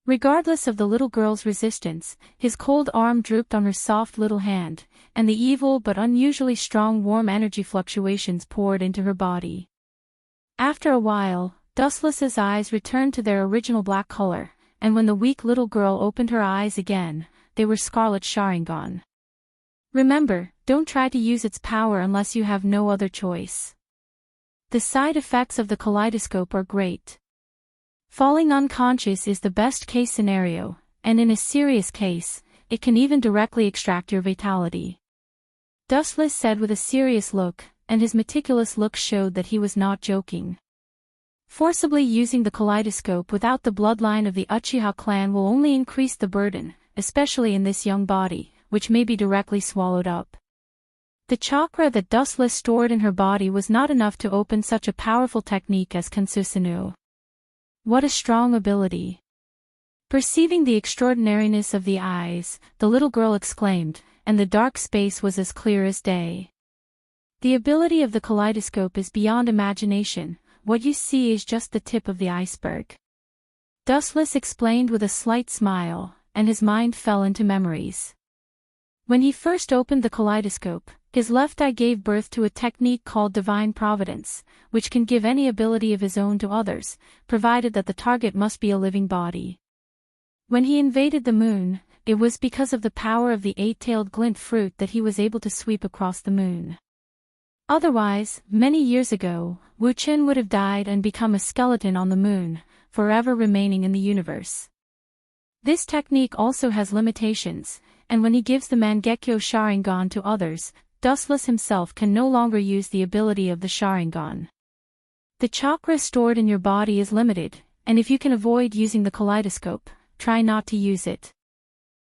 S1: Regardless of the little girl's resistance, his cold arm drooped on her soft little hand, and the evil but unusually strong warm energy fluctuations poured into her body. After a while, Dustless's eyes returned to their original black color, and when the weak little girl opened her eyes again, they were scarlet Sharingan. Remember, don't try to use its power unless you have no other choice. The side effects of the kaleidoscope are great. Falling unconscious is the best case scenario, and in a serious case, it can even directly extract your vitality. Dustless said with a serious look, and his meticulous look showed that he was not joking. Forcibly using the kaleidoscope without the bloodline of the Uchiha clan will only increase the burden, especially in this young body, which may be directly swallowed up. The chakra that Dustless stored in her body was not enough to open such a powerful technique as Kansusunu. What a strong ability! Perceiving the extraordinariness of the eyes, the little girl exclaimed, and the dark space was as clear as day. The ability of the kaleidoscope is beyond imagination, what you see is just the tip of the iceberg. Dustless explained with a slight smile, and his mind fell into memories. When he first opened the kaleidoscope, his left eye gave birth to a technique called Divine Providence, which can give any ability of his own to others, provided that the target must be a living body. When he invaded the moon, it was because of the power of the eight-tailed glint fruit that he was able to sweep across the moon. Otherwise, many years ago, Wu Qin would have died and become a skeleton on the moon, forever remaining in the universe. This technique also has limitations, and when he gives the Mangekyo Sharingan to others, Dustless himself can no longer use the ability of the Sharingan. The chakra stored in your body is limited, and if you can avoid using the kaleidoscope, try not to use it.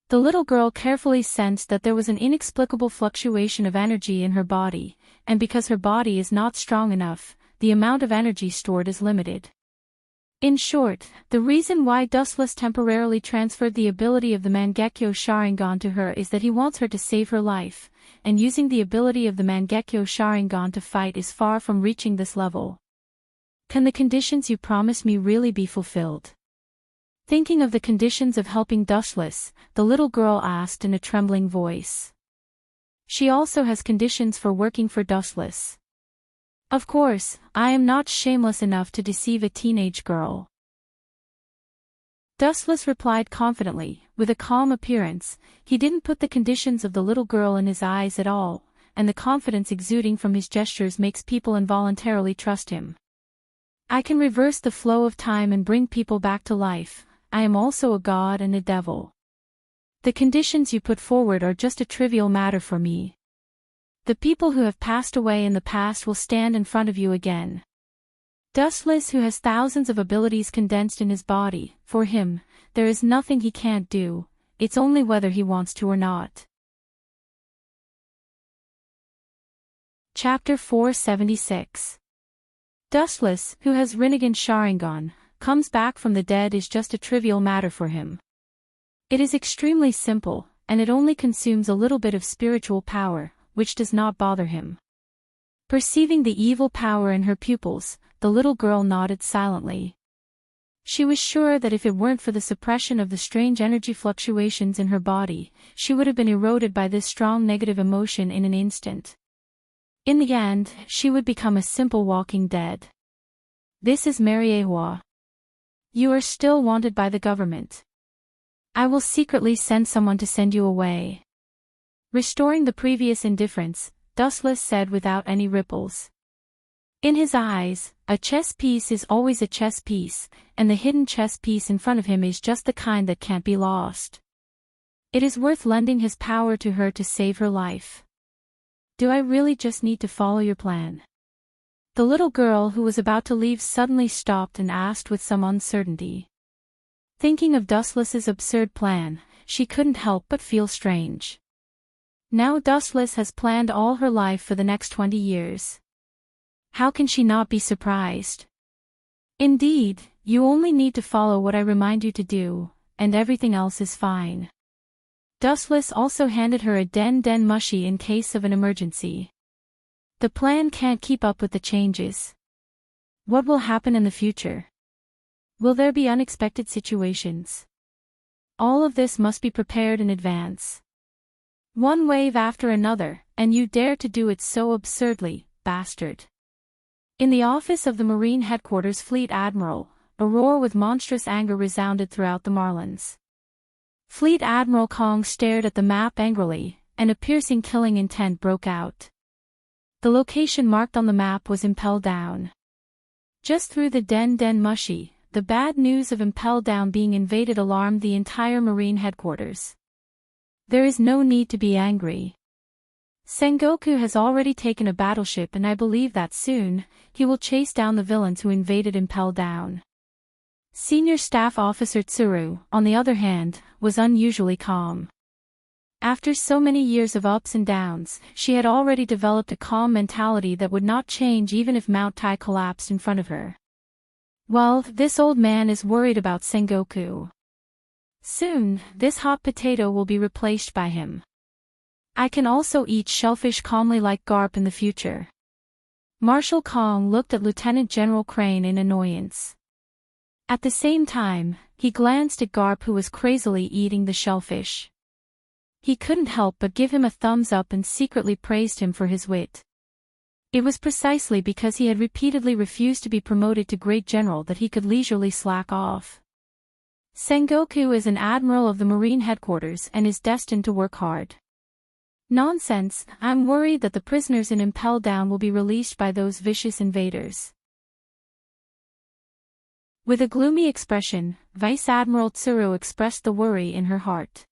S1: The little girl carefully sensed that there was an inexplicable fluctuation of energy in her body, and because her body is not strong enough, the amount of energy stored is limited. In short, the reason why Dustless temporarily transferred the ability of the Mangekyo Sharingan to her is that he wants her to save her life, and using the ability of the Mangekyo Sharingan to fight is far from reaching this level. Can the conditions you promised me really be fulfilled? Thinking of the conditions of helping Dustless, the little girl asked in a trembling voice. She also has conditions for working for Dustless. Of course, I am not shameless enough to deceive a teenage girl. Dustless replied confidently, with a calm appearance. He didn't put the conditions of the little girl in his eyes at all, and the confidence exuding from his gestures makes people involuntarily trust him. I can reverse the flow of time and bring people back to life. I am also a god and a devil. The conditions you put forward are just a trivial matter for me. The people who have passed away in the past will stand in front of you again. Dustless, who has thousands of abilities condensed in his body, for him, there is nothing he can't do, it's only whether he wants to or not. Chapter 476. Dustless, who has Rinnegan Sharingan, comes back from the dead is just a trivial matter for him. It is extremely simple, and it only consumes a little bit of spiritual power, which does not bother him. Perceiving the evil power in her pupils, the little girl nodded silently. She was sure that if it weren't for the suppression of the strange energy fluctuations in her body, she would have been eroded by this strong negative emotion in an instant. In the end, she would become a simple walking dead. This is Mariehua. You are still wanted by the government. I will secretly send someone to send you away. Restoring the previous indifference, Dustless said without any ripples. In his eyes, a chess piece is always a chess piece, and the hidden chess piece in front of him is just the kind that can't be lost. It is worth lending his power to her to save her life. Do I really just need to follow your plan? The little girl who was about to leave suddenly stopped and asked with some uncertainty. Thinking of Dustless's absurd plan, she couldn't help but feel strange. Now Dustless has planned all her life for the next 20 years. How can she not be surprised? Indeed, you only need to follow what I remind you to do, and everything else is fine. Dustless also handed her a den mushy in case of an emergency. The plan can't keep up with the changes. What will happen in the future? Will there be unexpected situations? All of this must be prepared in advance. One wave after another, and you dare to do it so absurdly, bastard. In the office of the Marine Headquarters Fleet Admiral, a roar with monstrous anger resounded throughout the Marlins. Fleet Admiral Kong stared at the map angrily, and a piercing killing intent broke out. The location marked on the map was Impel Down. Just through the den mushy, the bad news of Impel Down being invaded alarmed the entire Marine Headquarters. There is no need to be angry. Sengoku has already taken a battleship, and I believe that soon, he will chase down the villains who invaded Impel Down. Senior Staff Officer Tsuru, on the other hand, was unusually calm. After so many years of ups and downs, she had already developed a calm mentality that would not change even if Mount Tai collapsed in front of her. Well, this old man is worried about Sengoku. Soon, this hot potato will be replaced by him. I can also eat shellfish calmly like Garp in the future. Marshal Kong looked at Lieutenant General Crane in annoyance. At the same time, he glanced at Garp, who was crazily eating the shellfish. He couldn't help but give him a thumbs up and secretly praised him for his wit. It was precisely because he had repeatedly refused to be promoted to Great General that he could leisurely slack off. Sengoku is an admiral of the Marine Headquarters and is destined to work hard. Nonsense, I'm worried that the prisoners in Impel Down will be released by those vicious invaders. With a gloomy expression, Vice Admiral Tsuru expressed the worry in her heart.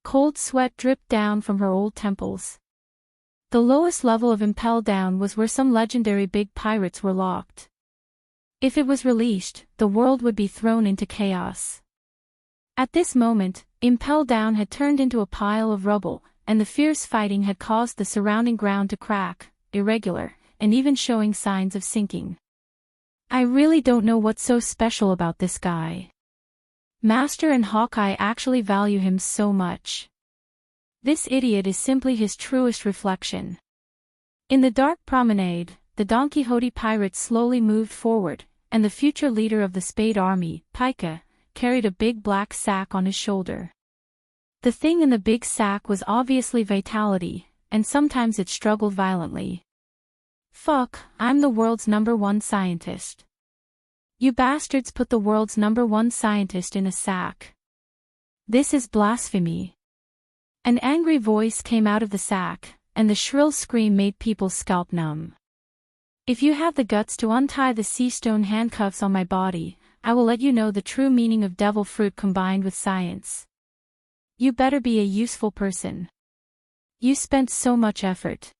S1: Cold sweat dripped down from her old temples. The lowest level of Impel Down was where some legendary big pirates were locked. If it was released, the world would be thrown into chaos. At this moment, Impel Down had turned into a pile of rubble, and the fierce fighting had caused the surrounding ground to crack, irregular, and even showing signs of sinking. I really don't know what's so special about this guy. Master and Hawkeye actually value him so much. This idiot is simply his truest reflection. In the dark promenade, the Don Quixote pirates slowly moved forward, and the future leader of the Spade Army, Pika, carried a big black sack on his shoulder. The thing in the big sack was obviously vitality, and sometimes it struggled violently. Fuck, I'm the world's #1 scientist. You bastards put the world's #1 scientist in a sack. This is blasphemy. An angry voice came out of the sack, and the shrill scream made people's scalp numb. If you have the guts to untie the sea stone handcuffs on my body, I will let you know the true meaning of devil fruit combined with science. You better be a useful person. You spent so much effort.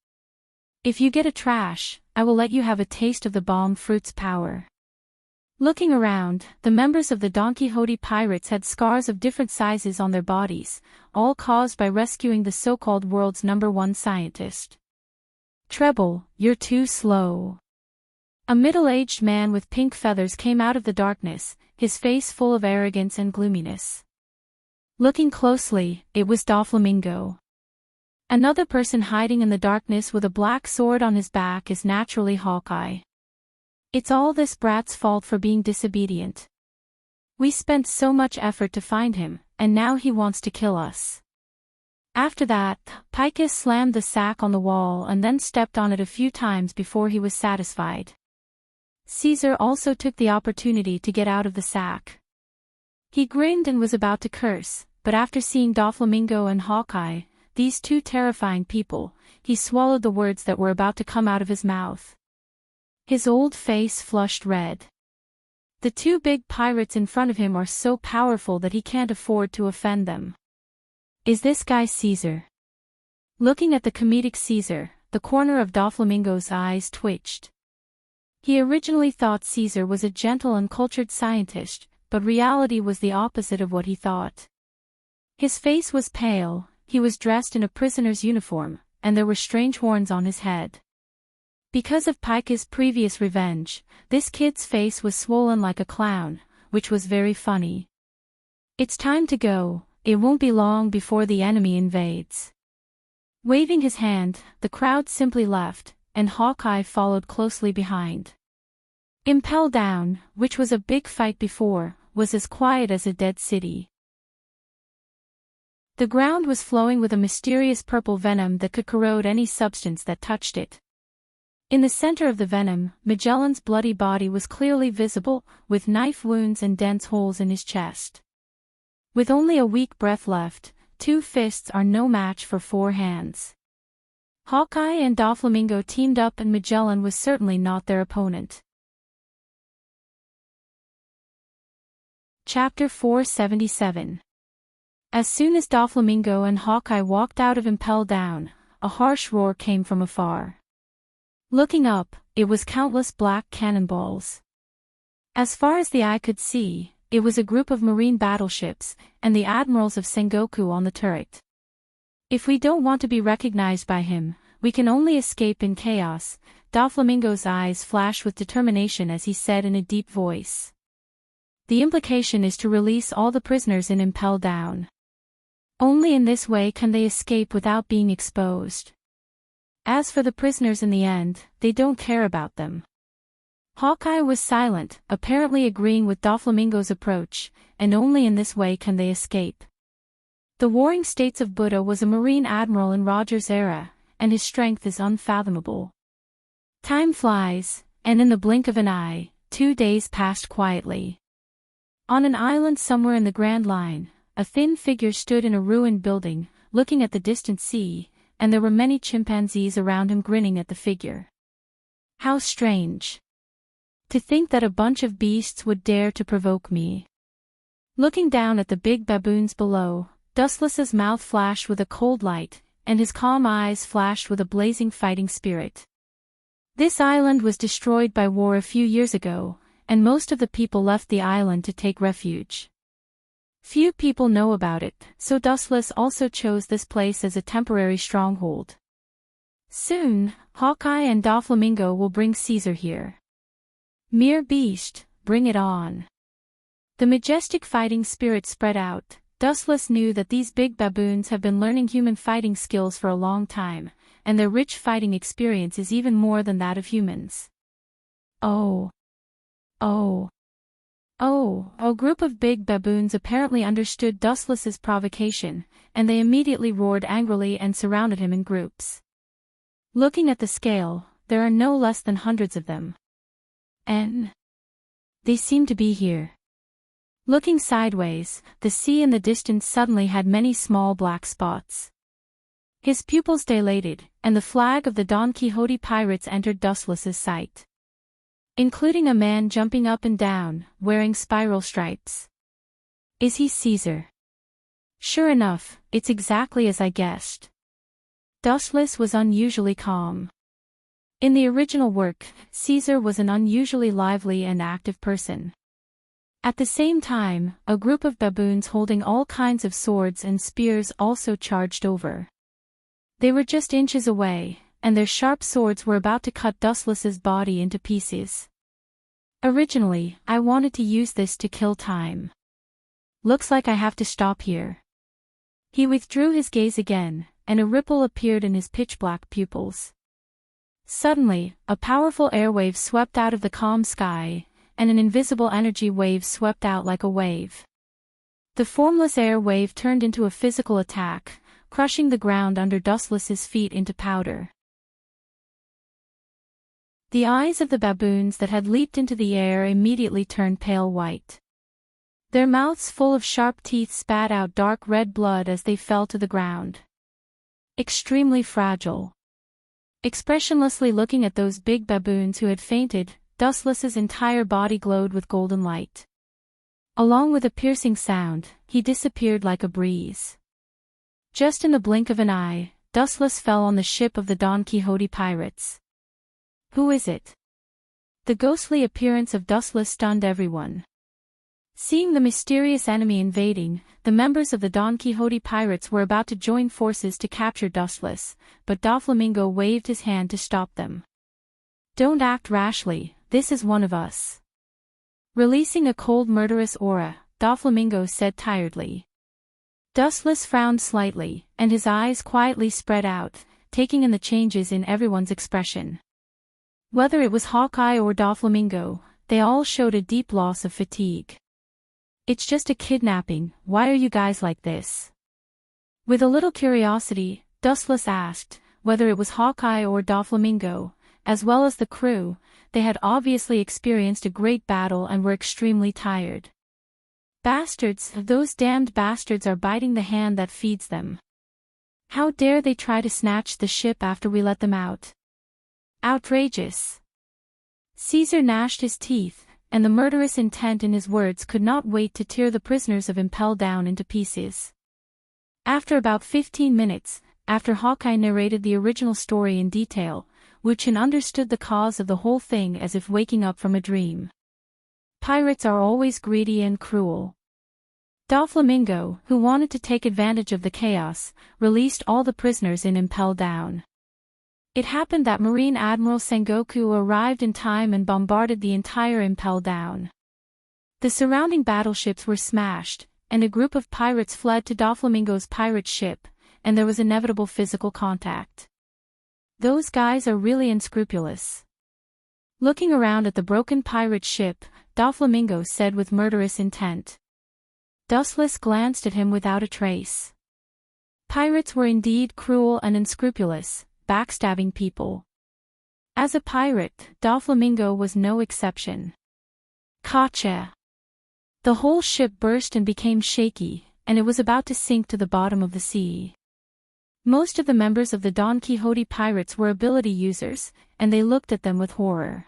S1: If you get a trash, I will let you have a taste of the bomb fruit's power. Looking around, the members of the Don Quixote pirates had scars of different sizes on their bodies, all caused by rescuing the so-called world's #1 scientist. Treble, you're too slow. A middle-aged man with pink feathers came out of the darkness, his face full of arrogance and gloominess. Looking closely, it was Doflamingo. Another person hiding in the darkness with a black sword on his back is naturally Hawkeye. It's all this brat's fault for being disobedient. We spent so much effort to find him, and now he wants to kill us. After that, Pika slammed the sack on the wall and then stepped on it a few times before he was satisfied. Caesar also took the opportunity to get out of the sack. He grinned and was about to curse, but after seeing Doflamingo and Hawkeye, these two terrifying people, he swallowed the words that were about to come out of his mouth. His old face flushed red. The two big pirates in front of him are so powerful that he can't afford to offend them. Is this guy Caesar? Looking at the comedic Caesar, the corner of Doflamingo's eyes twitched. He originally thought Caesar was a gentle and cultured scientist, but reality was the opposite of what he thought. His face was pale, he was dressed in a prisoner's uniform, and there were strange horns on his head. Because of Pika's previous revenge, this kid's face was swollen like a clown, which was very funny. It's time to go, it won't be long before the enemy invades. Waving his hand, the crowd simply left, and Hawkeye followed closely behind. Impel Down, which was a big fight before, was as quiet as a dead city. The ground was flowing with a mysterious purple venom that could corrode any substance that touched it. In the center of the venom, Magellan's bloody body was clearly visible, with knife wounds and dense holes in his chest. With only a weak breath left, 2 fists are no match for 4 hands. Hawkeye and Doflamingo teamed up and Magellan was certainly not their opponent. Chapter 477. As soon as Doflamingo and Hawkeye walked out of Impel Down, a harsh roar came from afar. Looking up, it was countless black cannonballs. As far as the eye could see, it was a group of marine battleships, and the admirals of Sengoku on the turret. If we don't want to be recognized by him, we can only escape in chaos. Doflamingo's eyes flashed with determination as he said in a deep voice. The implication is to release all the prisoners in Impel Down. Only in this way can they escape without being exposed. As for the prisoners in the end, they don't care about them. Hawkeye was silent, apparently agreeing with Doflamingo's approach, and only in this way can they escape. The Warring States of Buddha was a marine admiral in Roger's era, and his strength is unfathomable. Time flies, and in the blink of an eye, 2 days passed quietly. On an island somewhere in the Grand Line, a thin figure stood in a ruined building, looking at the distant sea, and there were many chimpanzees around him grinning at the figure. How strange. To think that a bunch of beasts would dare to provoke me. Looking down at the big baboons below, Dustless's mouth flashed with a cold light, and his calm eyes flashed with a blazing fighting spirit. This island was destroyed by war a few years ago, and most of the people left the island to take refuge. Few people know about it, so Dustless also chose this place as a temporary stronghold. Soon, Hawkeye and Doflamingo will bring Caesar here. Mere beast, bring it on. The majestic fighting spirit spread out. Dustless knew that these big baboons have been learning human fighting skills for a long time, and their rich fighting experience is even more than that of humans. Oh. A group of big baboons apparently understood Dustless's provocation, and they immediately roared angrily and surrounded him in groups. Looking at the scale, there are no less than hundreds of them. And they seem to be here. Looking sideways, the sea in the distance suddenly had many small black spots. His pupils dilated, and the flag of the Don Quixote pirates entered Dustless's sight. Including a man jumping up and down, wearing spiral stripes. Is he Caesar? Sure enough, it's exactly as I guessed. Dustless was unusually calm. In the original work, Caesar was an unusually lively and active person. At the same time, a group of baboons holding all kinds of swords and spears also charged over. They were just inches away, and their sharp swords were about to cut Dustless's body into pieces. Originally, I wanted to use this to kill time. Looks like I have to stop here. He withdrew his gaze again, and a ripple appeared in his pitch-black pupils. Suddenly, a powerful airwave swept out of the calm sky, and an invisible energy wave swept out like a wave. The formless air wave turned into a physical attack, crushing the ground under Dustless's feet into powder. The eyes of the baboons that had leaped into the air immediately turned pale white. Their mouths full of sharp teeth spat out dark red blood as they fell to the ground. Extremely fragile. Expressionlessly looking at those big baboons who had fainted, Dustless's entire body glowed with golden light. Along with a piercing sound, he disappeared like a breeze. Just in the blink of an eye, Dustless fell on the ship of the Don Quixote pirates. Who is it? The ghostly appearance of Dustless stunned everyone. Seeing the mysterious enemy invading, the members of the Don Quixote pirates were about to join forces to capture Dustless, but Doflamingo waved his hand to stop them. Don't act rashly, this is one of us. Releasing a cold murderous aura, Doflamingo said tiredly. Dustless frowned slightly, and his eyes quietly spread out, taking in the changes in everyone's expression. Whether it was Hawkeye or Doflamingo, they all showed a deep loss of fatigue. It's just a kidnapping, why are you guys like this? With a little curiosity, Dustless asked, whether it was Hawkeye or Doflamingo, as well as the crew, they had obviously experienced a great battle and were extremely tired. Bastards, those damned bastards are biting the hand that feeds them. How dare they try to snatch the ship after we let them out? Outrageous. Caesar gnashed his teeth, and the murderous intent in his words could not wait to tear the prisoners of Impel down into pieces. After about 15 minutes, after Hawkeye narrated the original story in detail, Wuchen understood the cause of the whole thing as if waking up from a dream. Pirates are always greedy and cruel. Doflamingo, who wanted to take advantage of the chaos, released all the prisoners in Impel Down. It happened that Marine Admiral Sengoku arrived in time and bombarded the entire Impel Down. The surrounding battleships were smashed, and a group of pirates fled to Doflamingo's pirate ship, and there was inevitable physical contact. Those guys are really unscrupulous. Looking around at the broken pirate ship, Doflamingo said with murderous intent. Dustless glanced at him without a trace. Pirates were indeed cruel and unscrupulous, backstabbing people. As a pirate, Doflamingo was no exception. Gotcha! The whole ship burst and became shaky, and it was about to sink to the bottom of the sea. Most of the members of the Don Quixote pirates were ability users, and they looked at them with horror.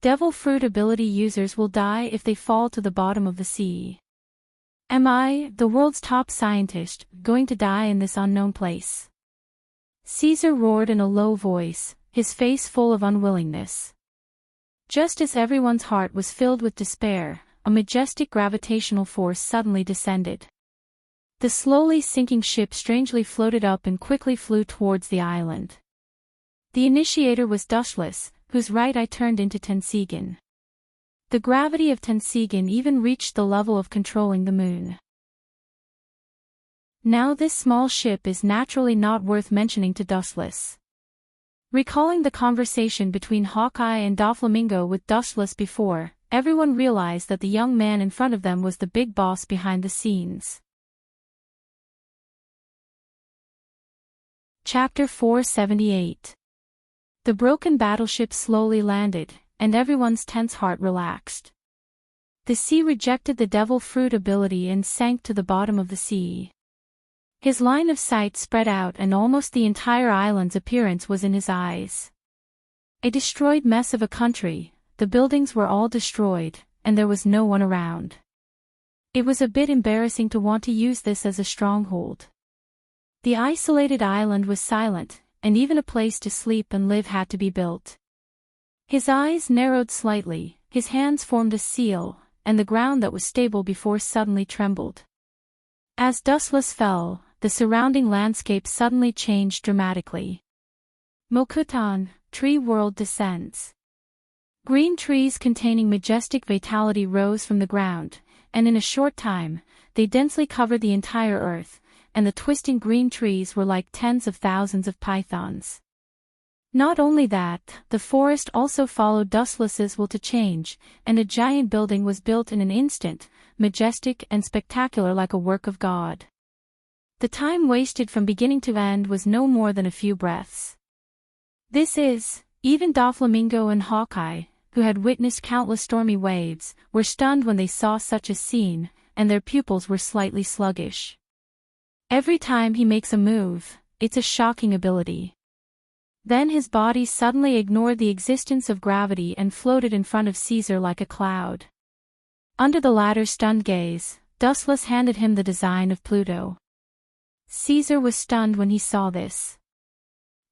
S1: Devil fruit ability users will die if they fall to the bottom of the sea. Am I, the world's top scientist, going to die in this unknown place? Caesar roared in a low voice, his face full of unwillingness. Just as everyone's heart was filled with despair, a majestic gravitational force suddenly descended. The slowly sinking ship strangely floated up and quickly flew towards the island. The initiator was Dustless, whose right eye turned into Tensigan. The gravity of Tensigan even reached the level of controlling the moon. Now this small ship is naturally not worth mentioning to Dustless. Recalling the conversation between Hawkeye and Doflamingo with Dustless before, everyone realized that the young man in front of them was the big boss behind the scenes. Chapter 478. The broken battleship slowly landed, and everyone's tense heart relaxed. The sea rejected the devil fruit ability and sank to the bottom of the sea. His line of sight spread out and almost the entire island's appearance was in his eyes. A destroyed mess of a country, the buildings were all destroyed, and there was no one around. It was a bit embarrassing to want to use this as a stronghold. The isolated island was silent, and even a place to sleep and live had to be built. His eyes narrowed slightly, his hands formed a seal, and the ground that was stable before suddenly trembled. As Dustless fell, the surrounding landscape suddenly changed dramatically. Mokutan, tree world descends. Green trees containing majestic vitality rose from the ground, and in a short time, they densely covered the entire earth, and the twisting green trees were like tens of thousands of pythons. Not only that, the forest also followed Dustless's will to change, and a giant building was built in an instant, majestic and spectacular like a work of God. The time wasted from beginning to end was no more than a few breaths. Even Doflamingo and Hawkeye, who had witnessed countless stormy waves, were stunned when they saw such a scene, and their pupils were slightly sluggish. Every time he makes a move, it's a shocking ability. Then his body suddenly ignored the existence of gravity and floated in front of Caesar like a cloud. Under the latter's stunned gaze, Dustless handed him the design of Pluto. Caesar was stunned when he saw this.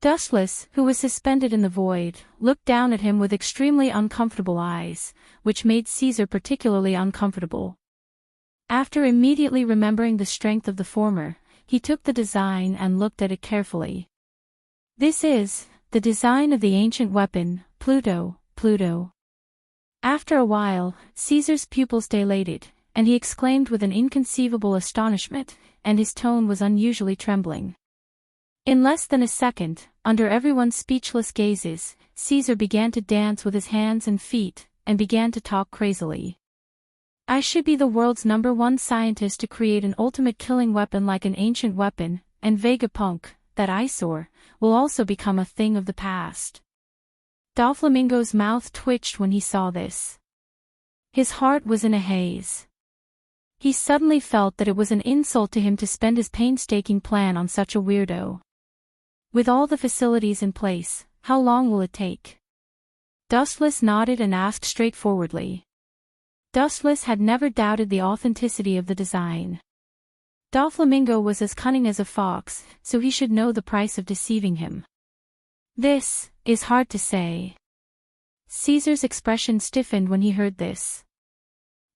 S1: Dustless, who was suspended in the void, looked down at him with extremely uncomfortable eyes, which made Caesar particularly uncomfortable. After immediately remembering the strength of the former, he took the design and looked at it carefully. This is the design of the ancient weapon, Pluto, Pluto. After a while, Caesar's pupils dilated, and he exclaimed with an inconceivable astonishment, and his tone was unusually trembling. In less than a second, under everyone's speechless gazes, Caesar began to dance with his hands and feet, and began to talk crazily. I should be the world's #1 scientist to create an ultimate killing weapon like an ancient weapon, and Vegapunk, that eyesore, will also become a thing of the past. Doflamingo's mouth twitched when he saw this. His heart was in a haze. He suddenly felt that it was an insult to him to spend his painstaking plan on such a weirdo. With all the facilities in place, how long will it take? Dustless nodded and asked straightforwardly. Dustless had never doubted the authenticity of the design. Doflamingo was as cunning as a fox, so he should know the price of deceiving him. This is hard to say. Caesar's expression stiffened when he heard this.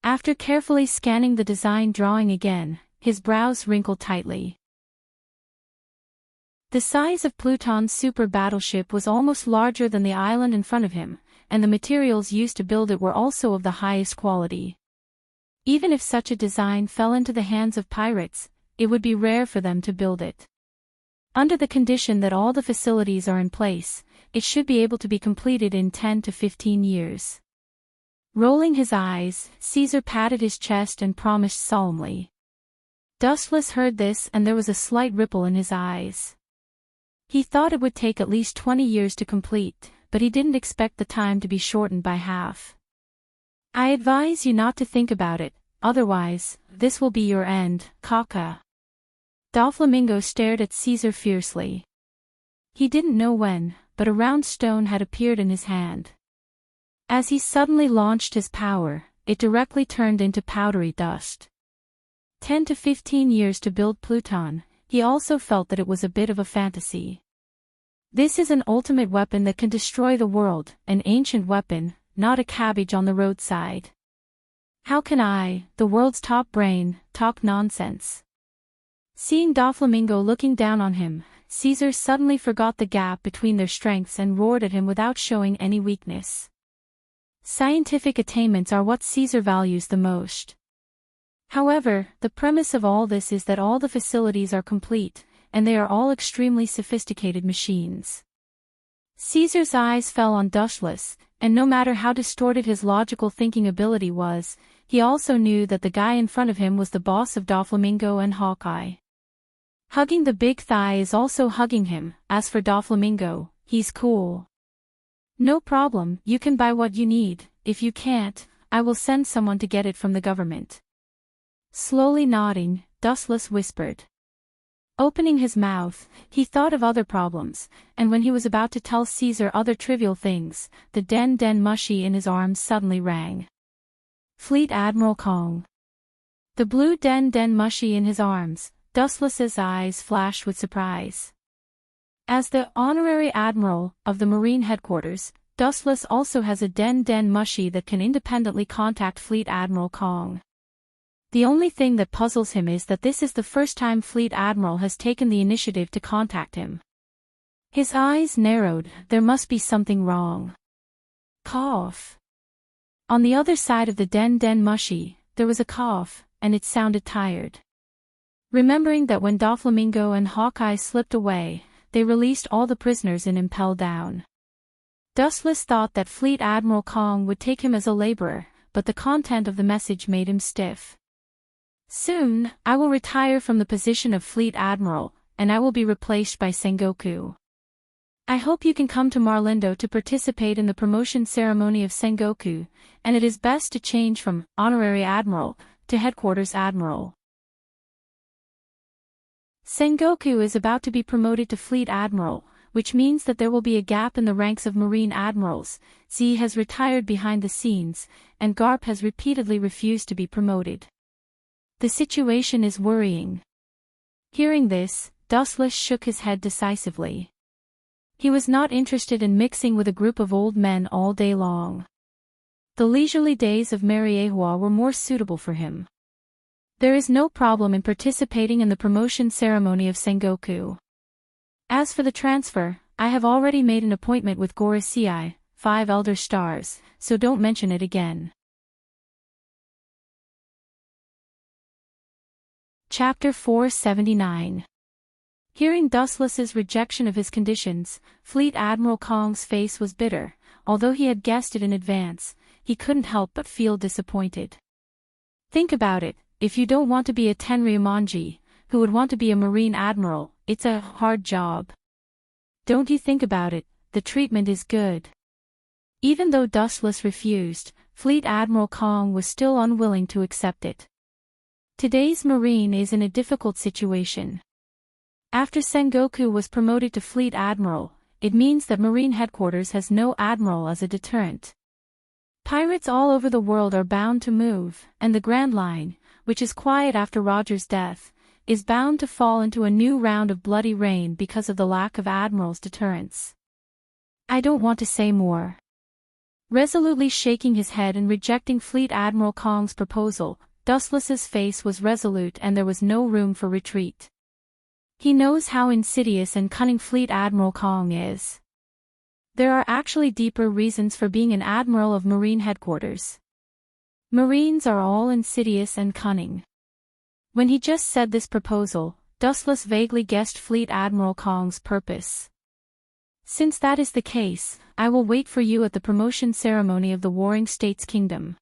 S1: After carefully scanning the design drawing again, his brows wrinkled tightly. The size of Pluton's super battleship was almost larger than the island in front of him, and the materials used to build it were also of the highest quality. Even if such a design fell into the hands of pirates, it would be rare for them to build it. Under the condition that all the facilities are in place, it should be able to be completed in 10 to 15 years. Rolling his eyes, Caesar patted his chest and promised solemnly. Dustless heard this and there was a slight ripple in his eyes. He thought it would take at least 20 years to complete, but he didn't expect the time to be shortened by half. I advise you not to think about it, otherwise, this will be your end, Kaka. Doflamingo stared at Caesar fiercely. He didn't know when, but a round stone had appeared in his hand. As he suddenly launched his power, it directly turned into powdery dust. 10 to 15 years to build Pluton, he also felt that it was a bit of a fantasy. This is an ultimate weapon that can destroy the world, an ancient weapon, not a cabbage on the roadside. How can I, the world's top brain, talk nonsense? Seeing Doflamingo looking down on him, Caesar suddenly forgot the gap between their strengths and roared at him without showing any weakness. Scientific attainments are what Caesar values the most. However, the premise of all this is that all the facilities are complete, and they are all extremely sophisticated machines. Caesar's eyes fell on Dustless, and no matter how distorted his logical thinking ability was, he also knew that the guy in front of him was the boss of Doflamingo and Hawkeye. Hugging the big thigh is also hugging him. As for Doflamingo, he's cool. No problem, you can buy what you need. If you can't, I will send someone to get it from the government. Slowly nodding, Dustless whispered. Opening his mouth, he thought of other problems, and when he was about to tell Caesar other trivial things, the den mushy in his arms suddenly rang. Fleet Admiral Kong. The blue den mushy in his arms, Dustless's eyes flashed with surprise. As the honorary admiral of the Marine headquarters, Dustless also has a den mushy that can independently contact Fleet Admiral Kong. The only thing that puzzles him is that this is the first time Fleet Admiral has taken the initiative to contact him. His eyes narrowed, there must be something wrong. Cough. On the other side of the den mushy, there was a cough, and it sounded tired. Remembering that when Doflamingo and Hawkeye slipped away, they released all the prisoners in Impel Down. Dustless thought that Fleet Admiral Kong would take him as a laborer, but the content of the message made him stiff. Soon, I will retire from the position of Fleet Admiral, and I will be replaced by Sengoku. I hope you can come to Marlindo to participate in the promotion ceremony of Sengoku, and it is best to change from Honorary Admiral to Headquarters Admiral. Sengoku is about to be promoted to Fleet Admiral, which means that there will be a gap in the ranks of Marine Admirals. Z has retired behind the scenes, and Garp has repeatedly refused to be promoted. The situation is worrying. Hearing this, Dustless shook his head decisively. He was not interested in mixing with a group of old men all day long. The leisurely days of Mariehua were more suitable for him. There is no problem in participating in the promotion ceremony of Sengoku. As for the transfer, I have already made an appointment with Gorosei, 5 elder stars, so don't mention it again. Chapter 479. Hearing Dustless's rejection of his conditions, Fleet Admiral Kong's face was bitter. Although he had guessed it in advance, he couldn't help but feel disappointed. Think about it, if you don't want to be a Tenryumanji, who would want to be a Marine Admiral? It's a hard job. Don't you think about it, the treatment is good. Even though Dustless refused, Fleet Admiral Kong was still unwilling to accept it. Today's Marine is in a difficult situation. After Sengoku was promoted to Fleet Admiral, it means that Marine Headquarters has no admiral as a deterrent. Pirates all over the world are bound to move, and the Grand Line, which is quiet after Roger's death, is bound to fall into a new round of bloody rain because of the lack of admiral's deterrence. I don't want to say more. Resolutely shaking his head and rejecting Fleet Admiral Kong's proposal, Dustless's face was resolute and there was no room for retreat. He knows how insidious and cunning Fleet Admiral Kong is. There are actually deeper reasons for being an admiral of Marine Headquarters. Marines are all insidious and cunning. When he just said this proposal, Dustless vaguely guessed Fleet Admiral Kong's purpose. Since that is the case, I will wait for you at the promotion ceremony of the Warring States Kingdom.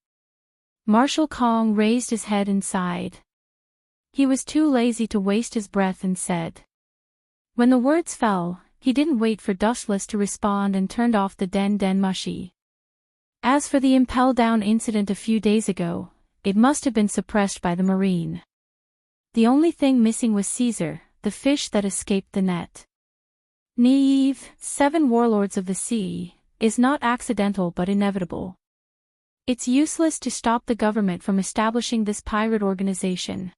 S1: Marshal Kong raised his head and sighed. He was too lazy to waste his breath and said. When the words fell, he didn't wait for Dustless to respond and turned off the Den Den Mushi. As for the impel down incident a few days ago, it must have been suppressed by the Marine. The only thing missing was Caesar, the fish that escaped the net. Naive, 7 warlords of the sea, is not accidental but inevitable. It's useless to stop the government from establishing this pirate organization.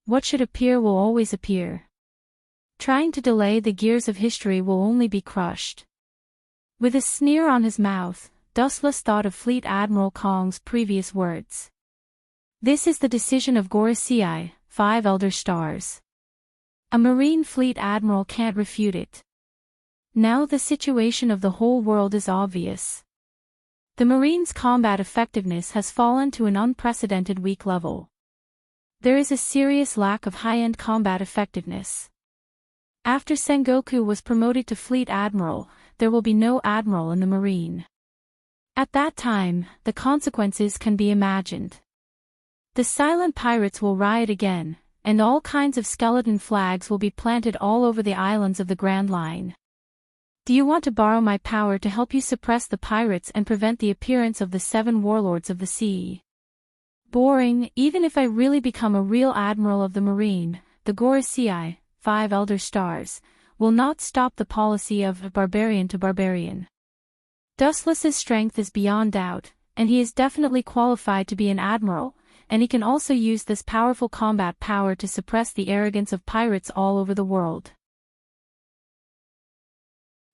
S1: What should appear will always appear. Trying to delay the gears of history will only be crushed. With a sneer on his mouth, Dustless thought of Fleet Admiral Kong's previous words. This is the decision of Gorosei, 5 elder stars. A Marine Fleet Admiral can't refute it. Now the situation of the whole world is obvious. The Marines' combat effectiveness has fallen to an unprecedented weak level. There is a serious lack of high-end combat effectiveness. After Sengoku was promoted to Fleet Admiral, there will be no admiral in the Marine. At that time, the consequences can be imagined. The silent pirates will riot again, and all kinds of skeleton flags will be planted all over the islands of the Grand Line. Do you want to borrow my power to help you suppress the pirates and prevent the appearance of the 7 warlords of the sea? Boring. Even if I really become a real admiral of the Marine, the Gorosei, 5 elder stars, will not stop the policy of barbarian to barbarian. Dustless's strength is beyond doubt, and he is definitely qualified to be an admiral, and he can also use this powerful combat power to suppress the arrogance of pirates all over the world.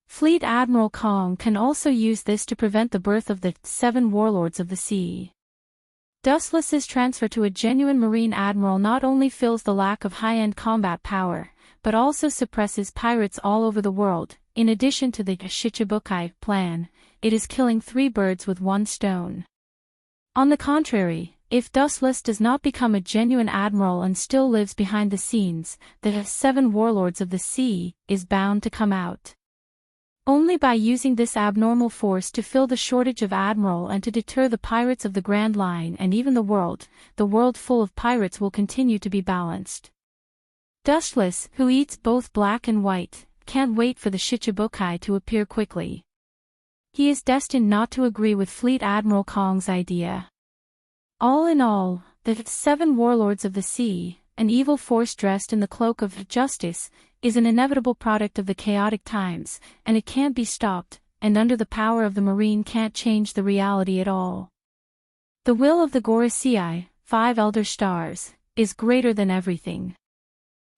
S1: Fleet Admiral Kong can also use this to prevent the birth of the 7 warlords of the sea. Dustless's transfer to a genuine Marine Admiral not only fills the lack of high-end combat power, but also suppresses pirates all over the world. In addition to the Shichibukai plan, it is killing 3 birds with 1 stone. On the contrary, if Dustless does not become a genuine admiral and still lives behind the scenes, the 7 warlords of the sea is bound to come out. Only by using this abnormal force to fill the shortage of admiral and to deter the pirates of the Grand Line and even the world full of pirates will continue to be balanced. Dustless, who eats both black and white, can't wait for the Shichibukai to appear quickly. He is destined not to agree with Fleet Admiral Kong's idea. All in all, the 7 warlords of the sea, an evil force dressed in the cloak of justice, is an inevitable product of the chaotic times, and it can't be stopped, and under the power of the Marine can't change the reality at all. The will of the Gorosei, 5 elder stars, is greater than everything.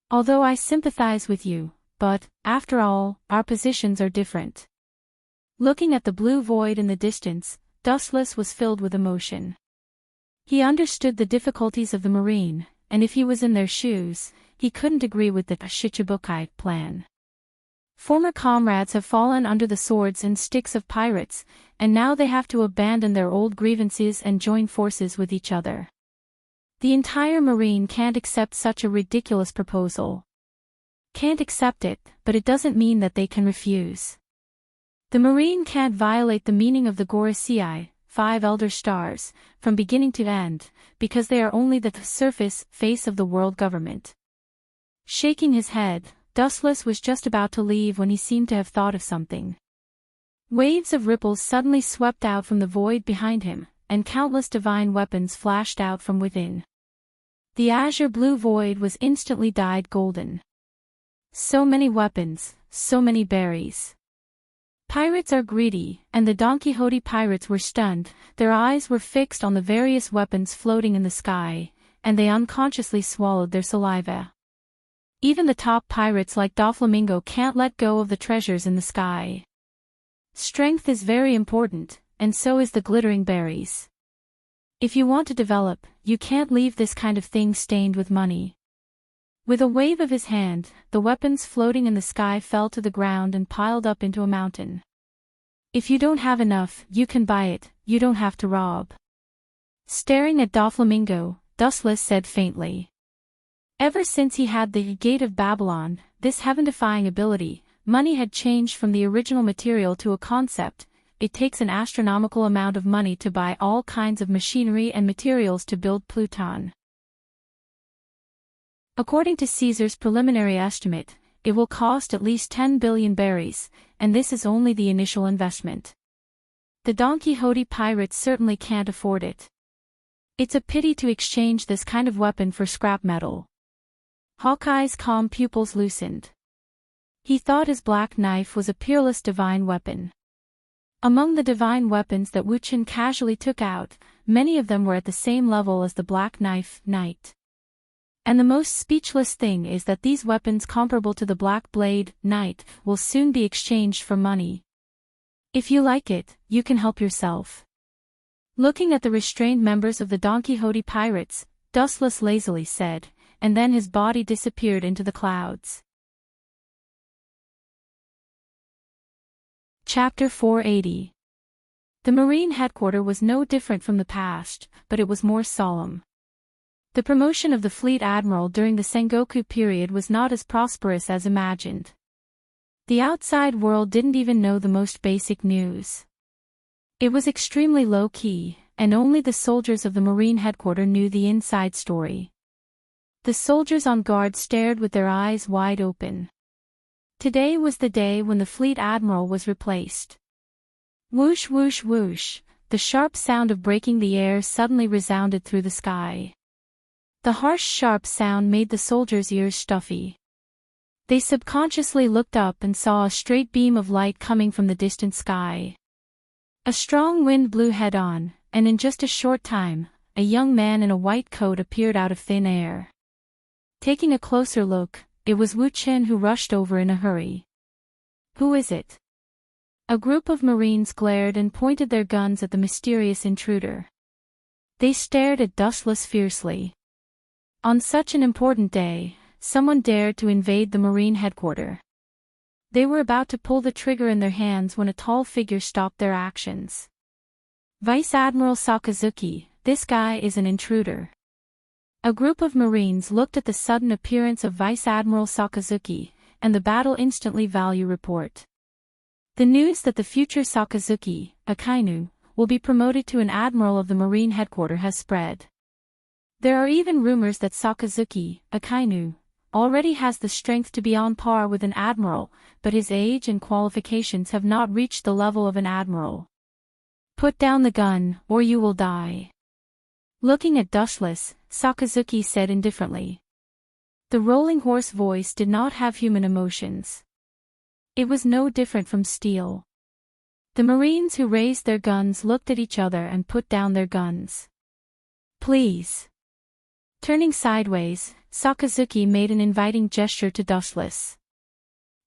S1: Although I sympathize with you, but, after all, our positions are different. Looking at the blue void in the distance, Dustless was filled with emotion. He understood the difficulties of the Marine, and if he was in their shoes, he couldn't agree with the Shichibukai plan. Former comrades have fallen under the swords and sticks of pirates, and now they have to abandon their old grievances and join forces with each other. The entire Marine can't accept such a ridiculous proposal. Can't accept it, but it doesn't mean that they can refuse. The Marine can't violate the meaning of the Gorosei, 5 elder stars, from beginning to end, because they are only the surface face of the world government. Shaking his head, Dustless was just about to leave when he seemed to have thought of something. Waves of ripples suddenly swept out from the void behind him, and countless divine weapons flashed out from within. The azure-blue void was instantly dyed golden. So many weapons, so many berries. Pirates are greedy, and the Don Quixote pirates were stunned. Their eyes were fixed on the various weapons floating in the sky, and they unconsciously swallowed their saliva. Even the top pirates like Doflamingo can't let go of the treasures in the sky. Strength is very important, and so is the glittering berries. If you want to develop, you can't leave this kind of thing stained with money. With a wave of his hand, the weapons floating in the sky fell to the ground and piled up into a mountain. If you don't have enough, you can buy it, you don't have to rob. Staring at Doflamingo, Dustless said faintly. Ever since he had the Gate of Babylon, this heaven-defying ability, money had changed from the original material to a concept. It takes an astronomical amount of money to buy all kinds of machinery and materials to build Pluton. According to Caesar's preliminary estimate, it will cost at least 10 billion berries, and this is only the initial investment. The Don Quixote pirates certainly can't afford it. It's a pity to exchange this kind of weapon for scrap metal. Hawkeye's calm pupils loosened. He thought his black knife was a peerless divine weapon. Among the divine weapons that Wu Chen casually took out, many of them were at the same level as the black knife, knight. And the most speechless thing is that these weapons comparable to the black blade, knight, will soon be exchanged for money. If you like it, you can help yourself. Looking at the restrained members of the Don Quixote pirates, Dustless lazily said, and then his body disappeared into the clouds. Chapter 480. The Marine headquarters was no different from the past, but it was more solemn. The promotion of the fleet admiral during the Sengoku period was not as prosperous as imagined. The outside world didn't even know the most basic news. It was extremely low-key, and only the soldiers of the Marine headquarters knew the inside story. The soldiers on guard stared with their eyes wide open. Today was the day when the fleet admiral was replaced. Whoosh whoosh whoosh, the sharp sound of breaking the air suddenly resounded through the sky. The harsh sharp sound made the soldiers' ears stuffy. They subconsciously looked up and saw a straight beam of light coming from the distant sky. A strong wind blew head-on, and in just a short time, a young man in a white coat appeared out of thin air. Taking a closer look, it was Wu Chen who rushed over in a hurry. Who is it? A group of Marines glared and pointed their guns at the mysterious intruder. They stared at Dustless fiercely. On such an important day, someone dared to invade the Marine headquarters. They were about to pull the trigger in their hands when a tall figure stopped their actions. Vice Admiral Sakazuki, this guy is an intruder. A group of Marines looked at the sudden appearance of Vice Admiral Sakazuki, and the battle instantly value report. The news that the future Sakazuki, Akainu, will be promoted to an admiral of the Marine headquarters has spread. There are even rumors that Sakazuki, Akainu, already has the strength to be on par with an admiral, but his age and qualifications have not reached the level of an admiral. Put down the gun, or you will die. Looking at Dustless, Sakazuki said indifferently. The rolling hoarse voice did not have human emotions. It was no different from steel. The Marines who raised their guns looked at each other and put down their guns. Please. Turning sideways, Sakazuki made an inviting gesture to Dustless.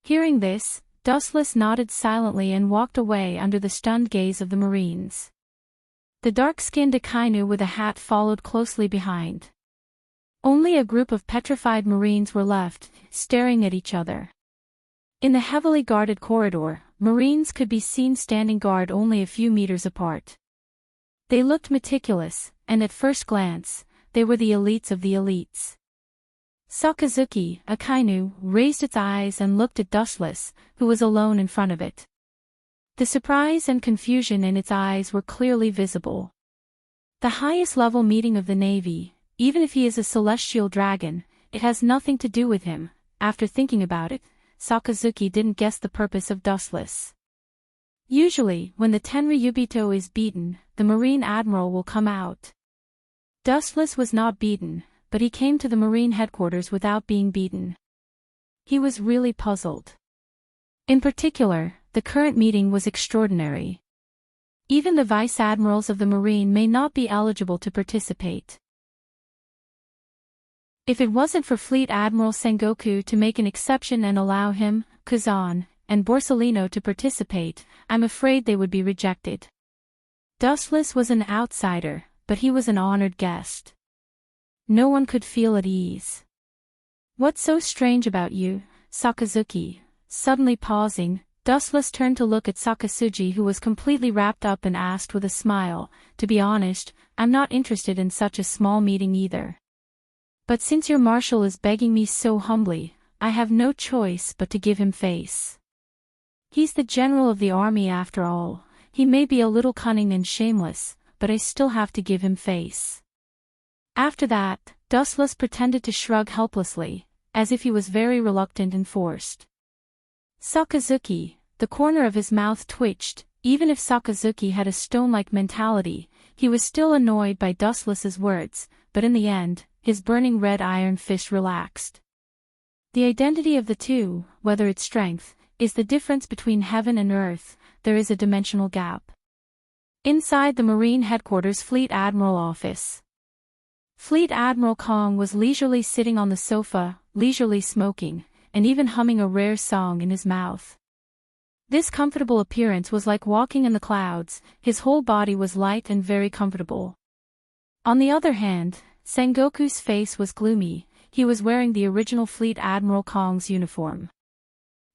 S1: Hearing this, Dustless nodded silently and walked away under the stunned gaze of the Marines. The dark-skinned Akainu with a hat followed closely behind. Only a group of petrified Marines were left, staring at each other. In the heavily guarded corridor, Marines could be seen standing guard only a few meters apart. They looked meticulous, and at first glance, they were the elites of the elites. Sakazuki, a kainu, raised its eyes and looked at Dustless, who was alone in front of it. The surprise and confusion in its eyes were clearly visible. The highest level meeting of the Navy, even if he is a celestial dragon, it has nothing to do with him. After thinking about it, Sakazuki didn't guess the purpose of Dustless. Usually, when the Tenryubito is beaten, the Marine Admiral will come out. Dustless was not beaten, but he came to the Marine headquarters without being beaten. He was really puzzled. In particular, the current meeting was extraordinary. Even the Vice Admirals of the Marine may not be eligible to participate. If it wasn't for Fleet Admiral Sengoku to make an exception and allow him, Kazan, and Borsellino to participate, I'm afraid they would be rejected. Dustless was an outsider, but he was an honored guest. No one could feel at ease. What's so strange about you, Sakazuki? Suddenly pausing, Dustless turned to look at Sakasuji, who was completely wrapped up, and asked with a smile, "To be honest, I'm not interested in such a small meeting either. But since your marshal is begging me so humbly, I have no choice but to give him face. He's the general of the army after all. He may be a little cunning and shameless, but I still have to give him face." After that, Dustless pretended to shrug helplessly, as if he was very reluctant and forced. Sakazuki, the corner of his mouth twitched. Even if Sakazuki had a stone-like mentality, he was still annoyed by Dustless's words, but in the end, his burning red iron fist relaxed. The identity of the two, whether its strength, is the difference between heaven and earth. There is a dimensional gap. Inside the Marine Headquarters Fleet Admiral office, Fleet Admiral Kong was leisurely sitting on the sofa, leisurely smoking, and even humming a rare song in his mouth. This comfortable appearance was like walking in the clouds. His whole body was light and very comfortable. On the other hand, Sengoku's face was gloomy. He was wearing the original Fleet Admiral Kong's uniform.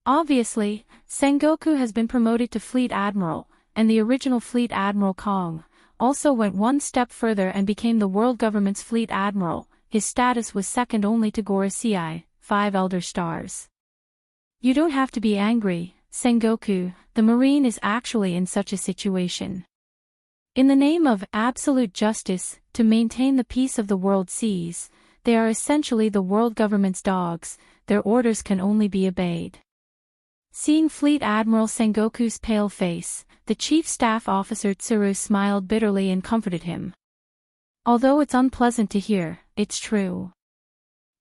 S1: Obviously, Sengoku has been promoted to Fleet Admiral, and the original Fleet Admiral Kong also went one step further and became the world government's Fleet Admiral. His status was second only to Gorosei, 5 Elder Stars. You don't have to be angry, Sengoku. The Marine is actually in such a situation. In the name of absolute justice, to maintain the peace of the world seas, they are essentially the world government's dogs. Their orders can only be obeyed. Seeing Fleet Admiral Sengoku's pale face, the Chief Staff Officer Tsuru smiled bitterly and comforted him. Although it's unpleasant to hear, it's true.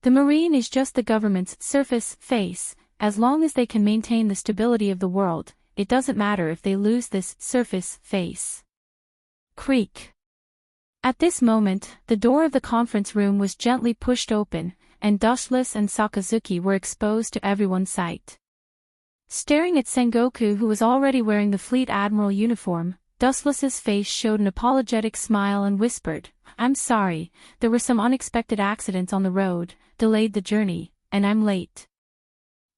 S1: The Marine is just the government's surface face. As long as they can maintain the stability of the world, it doesn't matter if they lose this surface face. Creak. At this moment, the door of the conference room was gently pushed open, and Dustless and Sakazuki were exposed to everyone's sight. Staring at Sengoku, who was already wearing the Fleet Admiral uniform, Dustless's face showed an apologetic smile and whispered, "I'm sorry, there were some unexpected accidents on the road, delayed the journey, and I'm late."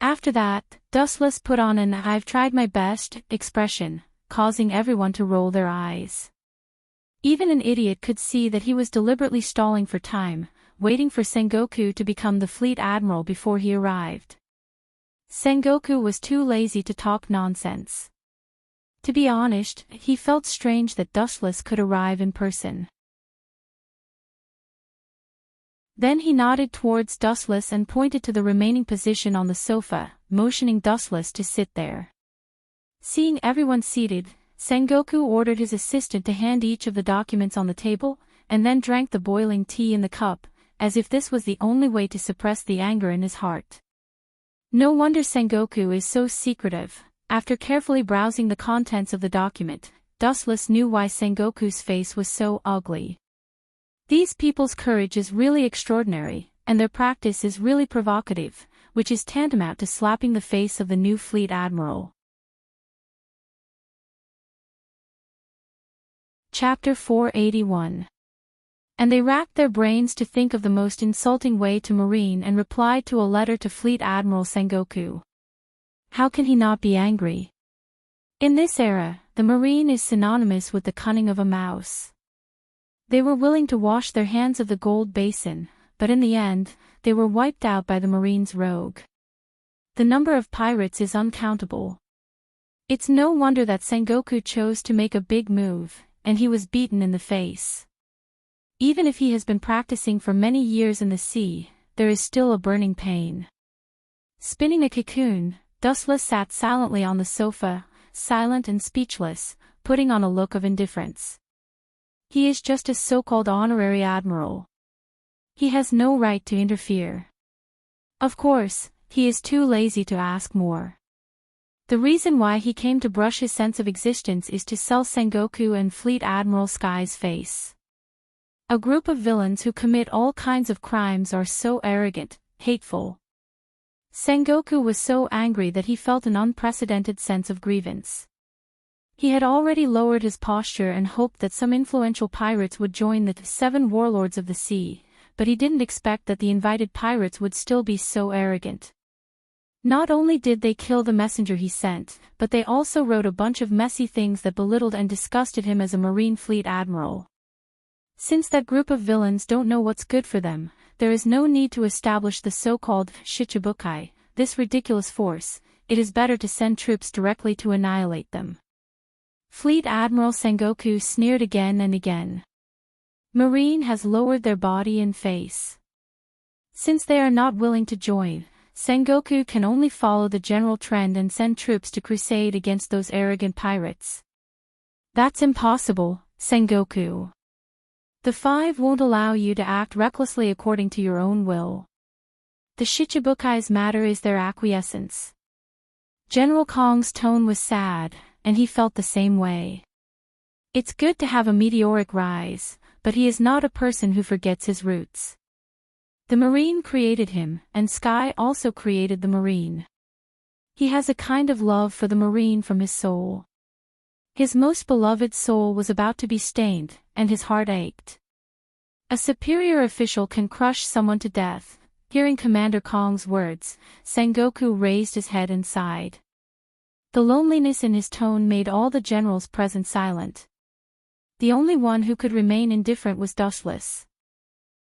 S1: After that, Dustless put on an "I've tried my best" expression, causing everyone to roll their eyes. Even an idiot could see that he was deliberately stalling for time, waiting for Sengoku to become the Fleet Admiral before he arrived. Sengoku was too lazy to talk nonsense. To be honest, he felt strange that Dustless could arrive in person. Then he nodded towards Dustless and pointed to the remaining position on the sofa, motioning Dustless to sit there. Seeing everyone seated, Sengoku ordered his assistant to hand each of the documents on the table, and then drank the boiling tea in the cup, as if this was the only way to suppress the anger in his heart. No wonder Sengoku is so secretive. After carefully browsing the contents of the document, Dustless knew why Sengoku's face was so ugly. These people's courage is really extraordinary, and their practice is really provocative, which is tantamount to slapping the face of the new Fleet Admiral. Chapter 481. And they racked their brains to think of the most insulting way to Marine and replied to a letter to Fleet Admiral Sengoku. How can he not be angry? In this era, the marine is synonymous with the cunning of a mouse. They were willing to wash their hands of the gold basin, but in the end, they were wiped out by the marine's rogue. The number of pirates is uncountable. It's no wonder that Sengoku chose to make a big move, and he was beaten in the face. Even if he has been practicing for many years in the sea, there is still a burning pain. Spinning a cocoon, Dustless sat silently on the sofa, silent and speechless, putting on a look of indifference. He is just a so-called honorary admiral. He has no right to interfere. Of course, he is too lazy to ask more. The reason why he came to brush his sense of existence is to sell Sengoku and Fleet Admiral Sky's face. A group of villains who commit all kinds of crimes are so arrogant, hateful. Sengoku was so angry that he felt an unprecedented sense of grievance. He had already lowered his posture and hoped that some influential pirates would join the 7 warlords of the sea, but he didn't expect that the invited pirates would still be so arrogant. Not only did they kill the messenger he sent, but they also wrote a bunch of messy things that belittled and disgusted him as a marine fleet admiral. Since that group of villains don't know what's good for them, there is no need to establish the so-called Shichibukai, this ridiculous force. It is better to send troops directly to annihilate them. Fleet Admiral Sengoku sneered again and again. Marine has lowered their body and face. Since they are not willing to join, Sengoku can only follow the general trend and send troops to crusade against those arrogant pirates. That's impossible, Sengoku. The 5 won't allow you to act recklessly according to your own will. The Shichibukai's matter is their acquiescence. General Kong's tone was sad, and he felt the same way. It's good to have a meteoric rise, but he is not a person who forgets his roots. The Marine created him, and Sky also created the Marine. He has a kind of love for the Marine from his soul. His most beloved soul was about to be stained, and his heart ached. A superior official can crush someone to death. Hearing Commander Kong's words, Sengoku raised his head and sighed. The loneliness in his tone made all the generals present silent. The only one who could remain indifferent was Dustless.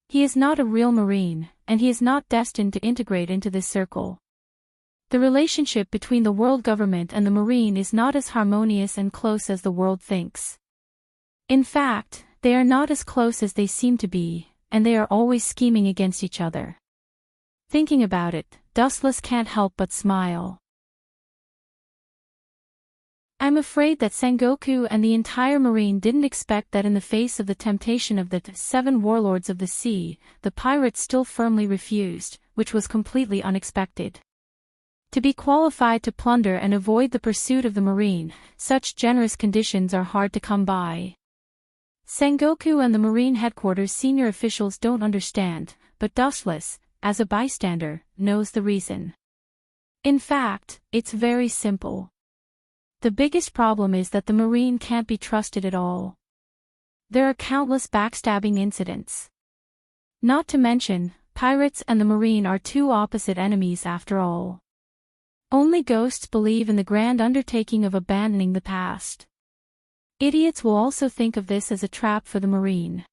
S1: He is not a real Marine, and he is not destined to integrate into this circle. The relationship between the world government and the Marine is not as harmonious and close as the world thinks. In fact, they are not as close as they seem to be, and they are always scheming against each other. Thinking about it, Dustless can't help but smile. I'm afraid that Sengoku and the entire Marine didn't expect that in the face of the temptation of the 7 warlords of the sea, the pirates still firmly refused, which was completely unexpected. To be qualified to plunder and avoid the pursuit of the Marine, such generous conditions are hard to come by. Sengoku and the Marine headquarters senior officials don't understand, but Dustless, as a bystander, knows the reason. In fact, it's very simple. The biggest problem is that the Marine can't be trusted at all. There are countless backstabbing incidents. Not to mention, pirates and the Marine are 2 opposite enemies after all. Only ghosts believe in the grand undertaking of abandoning the past. Idiots will also think of this as a trap for the Marine.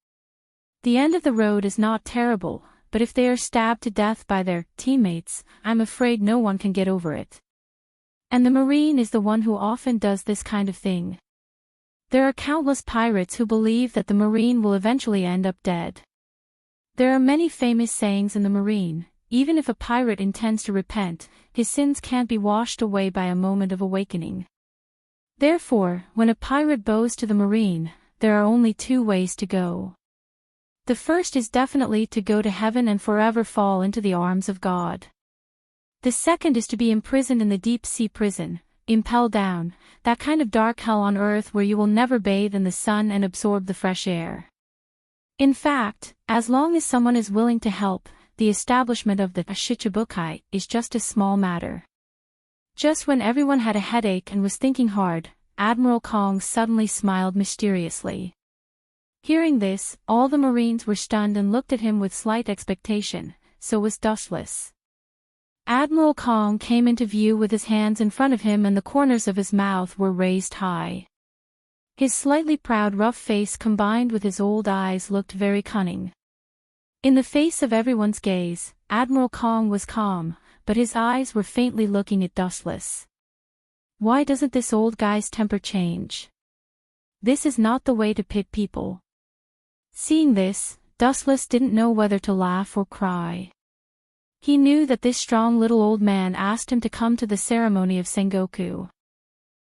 S1: The end of the road is not terrible, but if they are stabbed to death by their teammates, I'm afraid no one can get over it. And the Marine is the one who often does this kind of thing. There are countless pirates who believe that the Marine will eventually end up dead. There are many famous sayings in the Marine. Even if a pirate intends to repent, his sins can't be washed away by a moment of awakening. Therefore, when a pirate bows to the Marine, there are only 2 ways to go. The first is definitely to go to heaven and forever fall into the arms of God. The second is to be imprisoned in the deep-sea prison, impelled down, that kind of dark hell on earth where you will never bathe in the sun and absorb the fresh air. In fact, as long as someone is willing to help, the establishment of the Shichibukai is just a small matter. Just when everyone had a headache and was thinking hard, Admiral Kong suddenly smiled mysteriously. Hearing this, all the Marines were stunned and looked at him with slight expectation, so was Dustless. Admiral Kong came into view with his hands in front of him and the corners of his mouth were raised high. His slightly proud rough face combined with his old eyes looked very cunning. In the face of everyone's gaze, Admiral Kong was calm, but his eyes were faintly looking at Dustless. Why doesn't this old guy's temper change? This is not the way to pit people. Seeing this, Dustless didn't know whether to laugh or cry. He knew that this strong little old man asked him to come to the ceremony of Sengoku.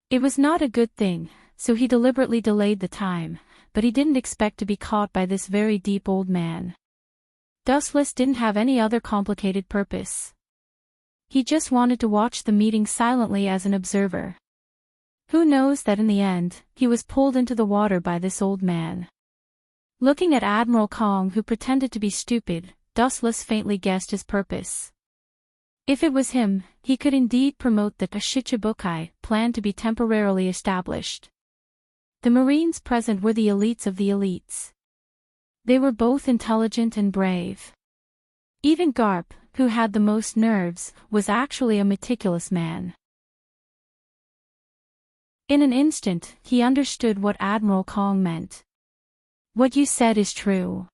S1: It was not a good thing, so he deliberately delayed the time, but he didn't expect to be caught by this very deep old man. Dustless didn't have any other complicated purpose. He just wanted to watch the meeting silently as an observer. Who knows that in the end, he was pulled into the water by this old man. Looking at Admiral Kong who pretended to be stupid, Dustless faintly guessed his purpose. If it was him, he could indeed promote the Shichibukai plan to be temporarily established. The Marines present were the elites of the elites. They were both intelligent and brave. Even Garp, who had the most nerves, was actually a meticulous man. In an instant, he understood what Admiral Kong meant. What you said is true.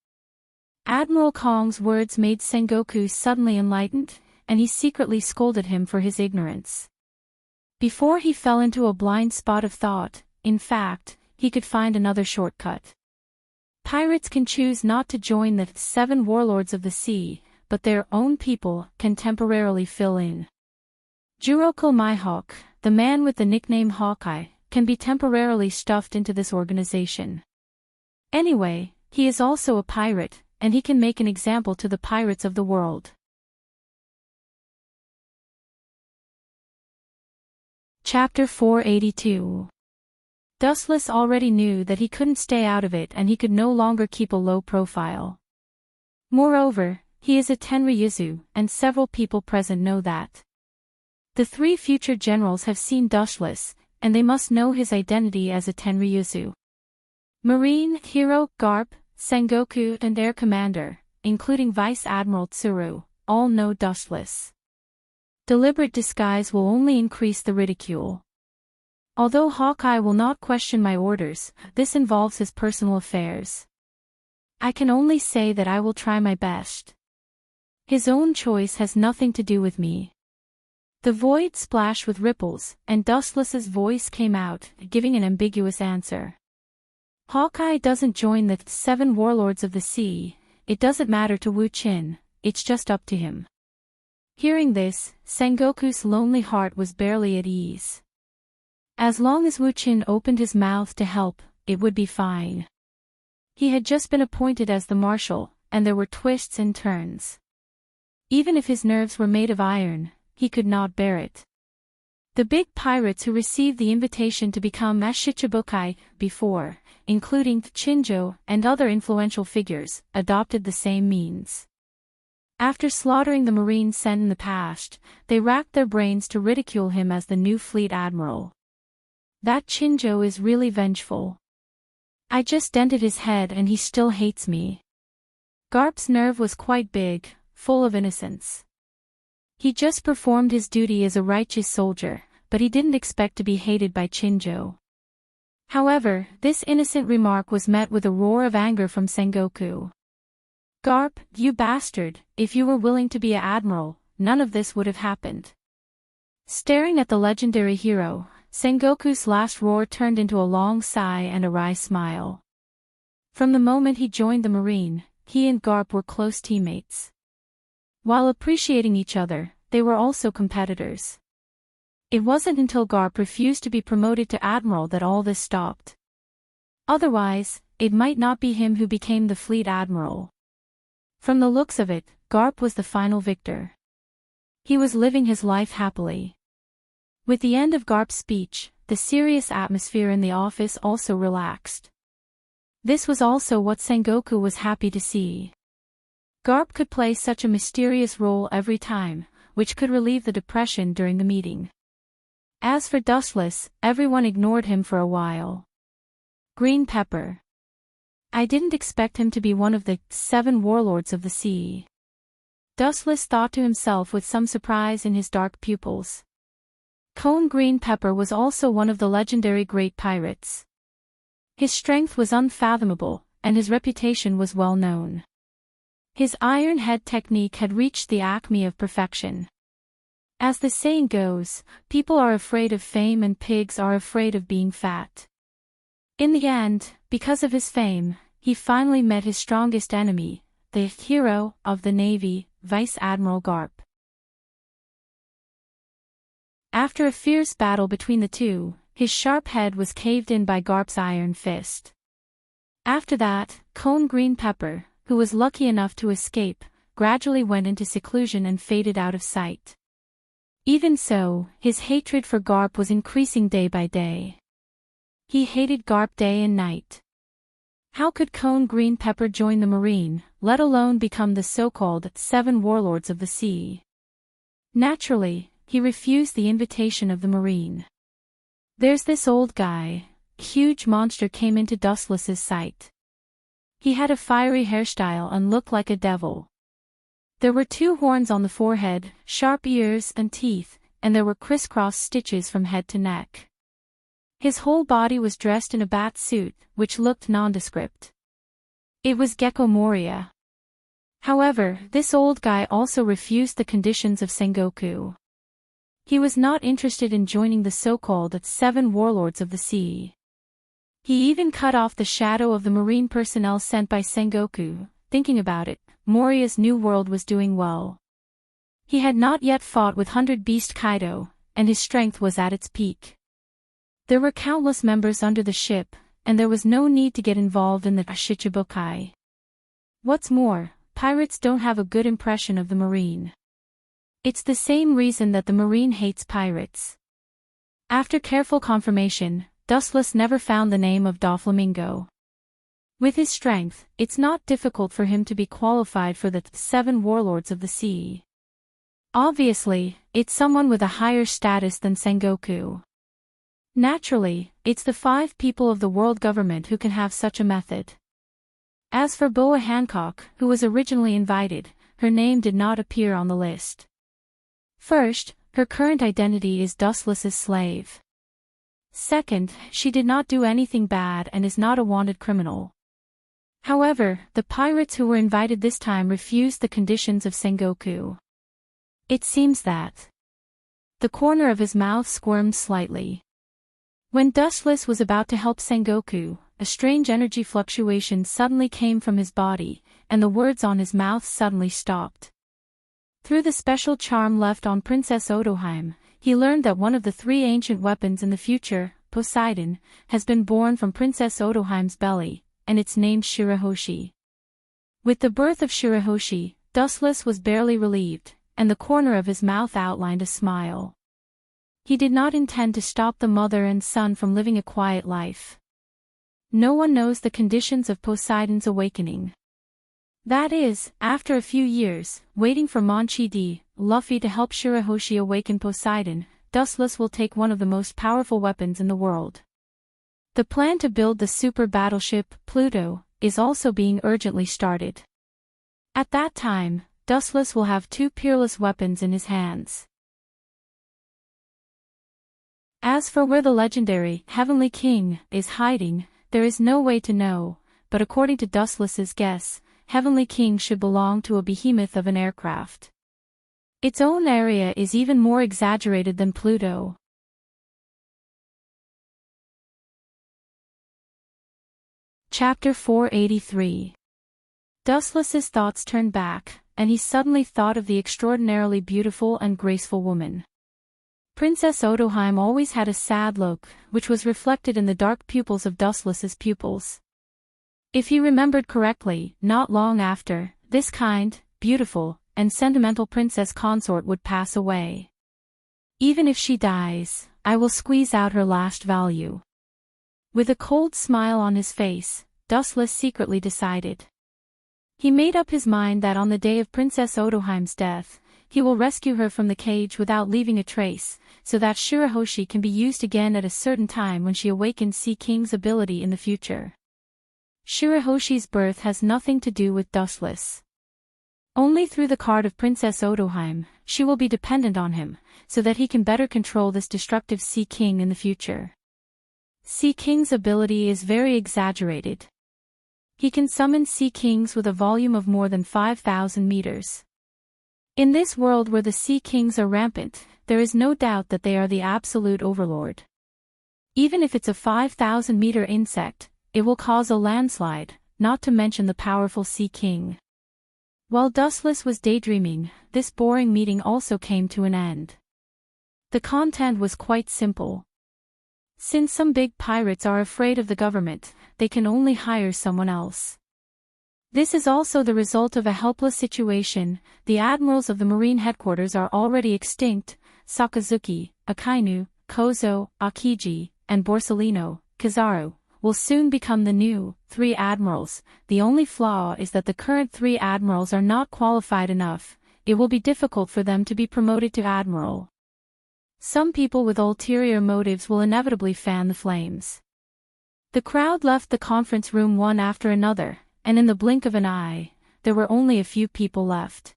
S1: Admiral Kong's words made Sengoku suddenly enlightened, and he secretly scolded him for his ignorance. Before he fell into a blind spot of thought, in fact, he could find another shortcut. Pirates can choose not to join the 7 warlords of the sea, but their own people can temporarily fill in. Juroko Mihawk, the man with the nickname Hawkeye, can be temporarily stuffed into this organization. Anyway, he is also a pirate, and he can make an example to the pirates of the world. Chapter 482. Dustless already knew that he couldn't stay out of it and he could no longer keep a low profile. Moreover, he is a Tenryuzu, and several people present know that. The 3 future generals have seen Dustless, and they must know his identity as a Tenryuzu. Marine, Hero, Garp, Sengoku and Air Commander, including Vice Admiral Tsuru, all know Dustless. Deliberate disguise will only increase the ridicule. Although Hawkeye will not question my orders, this involves his personal affairs. I can only say that I will try my best. His own choice has nothing to do with me. The void splashed with ripples, and Dustless's voice came out, giving an ambiguous answer. Hawkeye doesn't join the 7 warlords of the sea, it doesn't matter to Wu Qin, it's just up to him. Hearing this, Sengoku's lonely heart was barely at ease. As long as Wu Qin opened his mouth to help, it would be fine. He had just been appointed as the marshal, and there were twists and turns. Even if his nerves were made of iron, he could not bear it. The big pirates who received the invitation to become Shichibukai before, including Chinjo and other influential figures, adopted the same means. After slaughtering the Marines sent in the past, they racked their brains to ridicule him as the new fleet admiral. That Chinjo is really vengeful. I just dented his head and he still hates me. Garp's nerve was quite big, full of innocence. He just performed his duty as a righteous soldier, but he didn't expect to be hated by Chinjo. However, this innocent remark was met with a roar of anger from Sengoku. Garp, you bastard, if you were willing to be an admiral, none of this would have happened. Staring at the legendary hero, Sengoku's last roar turned into a long sigh and a wry smile. From the moment he joined the Marine, he and Garp were close teammates. While appreciating each other, they were also competitors. It wasn't until Garp refused to be promoted to admiral that all this stopped. Otherwise, it might not be him who became the fleet admiral. From the looks of it, Garp was the final victor. He was living his life happily. With the end of Garp's speech, the serious atmosphere in the office also relaxed. This was also what Sengoku was happy to see. Garp could play such a mysterious role every time, which could relieve the depression during the meeting. As for Dustless, everyone ignored him for a while. Green Pepper. I didn't expect him to be one of the 7 warlords of the sea. Dustless thought to himself with some surprise in his dark pupils. Cone Green Pepper was also one of the legendary great pirates. His strength was unfathomable, and his reputation was well known. His iron head technique had reached the acme of perfection. As the saying goes, people are afraid of fame and pigs are afraid of being fat. In the end, because of his fame, he finally met his strongest enemy, the hero of the Navy, Vice Admiral Garp. After a fierce battle between the two, his sharp head was caved in by Garp's iron fist. After that, Cone Green Pepper, who was lucky enough to escape, gradually went into seclusion and faded out of sight. Even so, his hatred for Garp was increasing day by day. He hated Garp day and night. How could Cone Green Pepper join the Marine, let alone become the so-called 7 warlords of the sea? Naturally, he refused the invitation of the Marine. There's this old guy. A huge monster came into Dustless's sight. He had a fiery hairstyle and looked like a devil. There were 2 horns on the forehead, sharp ears and teeth, and there were crisscross stitches from head to neck. His whole body was dressed in a bat suit, which looked nondescript. It was Gecko Moria. However, this old guy also refused the conditions of Sengoku. He was not interested in joining the so-called 7 warlords of the sea. He even cut off the shadow of the marine personnel sent by Sengoku. Thinking about it, Moria's new world was doing well. He had not yet fought with 100 Beast Kaido, and his strength was at its peak. There were countless members under the ship, and there was no need to get involved in the Shichibukai. What's more, pirates don't have a good impression of the Marine. It's the same reason that the Marine hates pirates. After careful confirmation, Dustless never found the name of Doflamingo. With his strength, it's not difficult for him to be qualified for the 7 warlords of the sea. Obviously, it's someone with a higher status than Sengoku. Naturally, it's the 5 people of the world government who can have such a method. As for Boa Hancock, who was originally invited, her name did not appear on the list. First, her current identity is Dustless's slave. Second, she did not do anything bad and is not a wanted criminal. However, the pirates who were invited this time refused the conditions of Sengoku. It seems that the corner of his mouth squirmed slightly. When Dustless was about to help Sengoku, a strange energy fluctuation suddenly came from his body, and the words on his mouth suddenly stopped. Through the special charm left on Princess Otoheim, he learned that one of the 3 ancient weapons in the future, Poseidon, has been born from Princess Otoheim's belly, and it's named Shirahoshi. With the birth of Shirahoshi, Dustless was barely relieved, and the corner of his mouth outlined a smile. He did not intend to stop the mother and son from living a quiet life. No one knows the conditions of Poseidon's awakening. That is, after a few years, waiting for Monchi D. Luffy to help Shirahoshi awaken Poseidon, Dustless will take one of the most powerful weapons in the world. The plan to build the super battleship, Pluto, is also being urgently started. At that time, Dustless will have 2 peerless weapons in his hands. As for where the legendary Heavenly King is hiding, there is no way to know, but according to Dustless's guess, Heavenly King should belong to a behemoth of an aircraft. Its own area is even more exaggerated than Pluto. Chapter 483. Dustless's thoughts turned back, and he suddenly thought of the extraordinarily beautiful and graceful woman. Princess Otoheim always had a sad look, which was reflected in the dark pupils of Dustless's pupils. If he remembered correctly, not long after, this kind, beautiful, and sentimental princess consort would pass away. Even if she dies, I will squeeze out her last value. With a cold smile on his face, Dustless secretly decided. He made up his mind that on the day of Princess Otoheim's death, he will rescue her from the cage without leaving a trace, so that Shirahoshi can be used again at a certain time when she awakens Sea King's ability in the future. Shirahoshi's birth has nothing to do with Dustless. Only through the card of Princess Odoheim, she will be dependent on him, so that he can better control this destructive Sea King in the future. Sea King's ability is very exaggerated. He can summon Sea Kings with a volume of more than 5,000 meters. In this world where the Sea Kings are rampant, there is no doubt that they are the absolute overlord. Even if it's a 5,000-meter insect, it will cause a landslide, not to mention the powerful Sea King. While Dustless was daydreaming, this boring meeting also came to an end. The content was quite simple. Since some big pirates are afraid of the government, they can only hire someone else. This is also the result of a helpless situation. The admirals of the marine headquarters are already extinct. Sakazuki, Akainu, Kozo, Akiji, and Borsellino, Kizaru, will soon become the new 3 admirals. The only flaw is that the current 3 admirals are not qualified enough. It will be difficult for them to be promoted to admiral. Some people with ulterior motives will inevitably fan the flames. The crowd left the conference room one after another, and in the blink of an eye, there were only a few people left.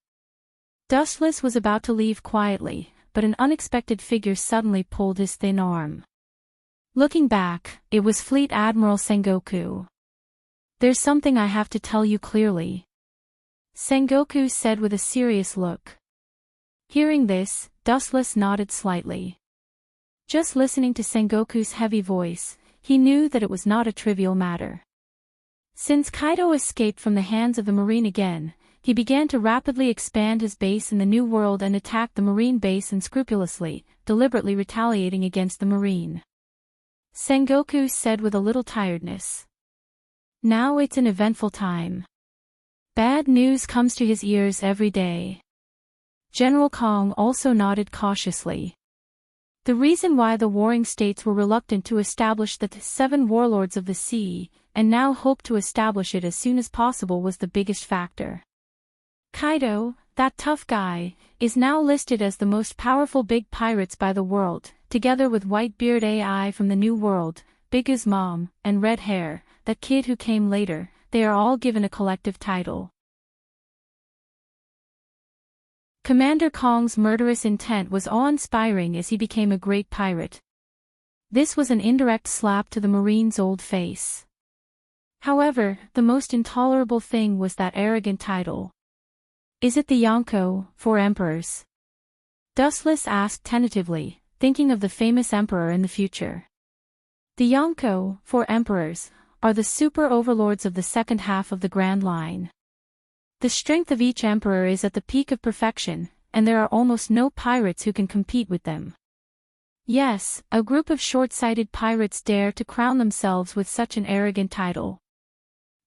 S1: Dustless was about to leave quietly, but an unexpected figure suddenly pulled his thin arm. Looking back, it was Fleet Admiral Sengoku. "There's something I have to tell you clearly," Sengoku said with a serious look. Hearing this, Dustless nodded slightly. Just listening to Sengoku's heavy voice, he knew that it was not a trivial matter. Since Kaido escaped from the hands of the Marine again, he began to rapidly expand his base in the New World and attacked the Marine base unscrupulously, deliberately retaliating against the Marine. Sengoku said with a little tiredness. Now it's an eventful time. Bad news comes to his ears every day. General Kong also nodded cautiously. The reason why the warring states were reluctant to establish the 7 warlords of the sea, and now hoped to establish it as soon as possible, was the biggest factor. Kaido, that tough guy, is now listed as the most powerful big pirates by the world, together with Whitebeard AI from the New World, Big As Mom, and Red Hair, that kid who came later. They are all given a collective title. Commander Kong's murderous intent was awe-inspiring as he became a great pirate. This was an indirect slap to the Marine's old face. However, the most intolerable thing was that arrogant title. "Is it the Yonko, 4 emperors?" Dustless asked tentatively, thinking of the famous emperor in the future. The Yonko, 4 emperors, are the super overlords of the second half of the Grand Line. The strength of each emperor is at the peak of perfection, and there are almost no pirates who can compete with them. Yes, a group of short-sighted pirates dare to crown themselves with such an arrogant title.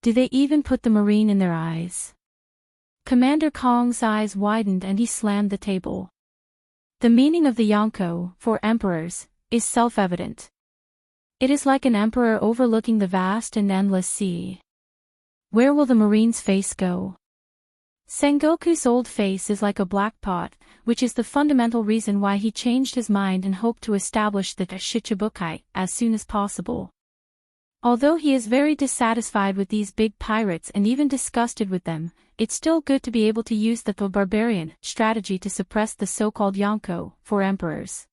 S1: Do they even put the Marine in their eyes? Commander Kong's eyes widened and he slammed the table. The meaning of the Yonko, 4 emperors, is self-evident. It is like an emperor overlooking the vast and endless sea. Where will the Marine's face go? Sengoku's old face is like a black pot, which is the fundamental reason why he changed his mind and hoped to establish the Shichibukai as soon as possible. Although he is very dissatisfied with these big pirates and even disgusted with them, it's still good to be able to use the barbarian strategy to suppress the so-called Yonko, 4 emperors.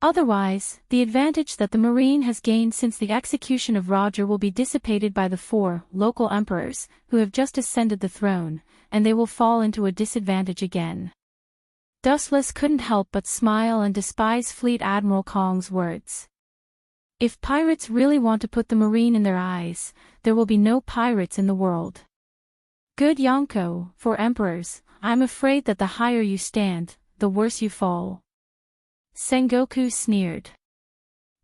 S1: Otherwise, the advantage that the Marine has gained since the execution of Roger will be dissipated by the 4 local emperors, who have just ascended the throne, and they will fall into a disadvantage again. Dustless couldn't help but smile and despise Fleet Admiral Kong's words. If pirates really want to put the Marine in their eyes, there will be no pirates in the world. Good Yonko, 4 emperors, I'm afraid that the higher you stand, the worse you fall. Sengoku sneered.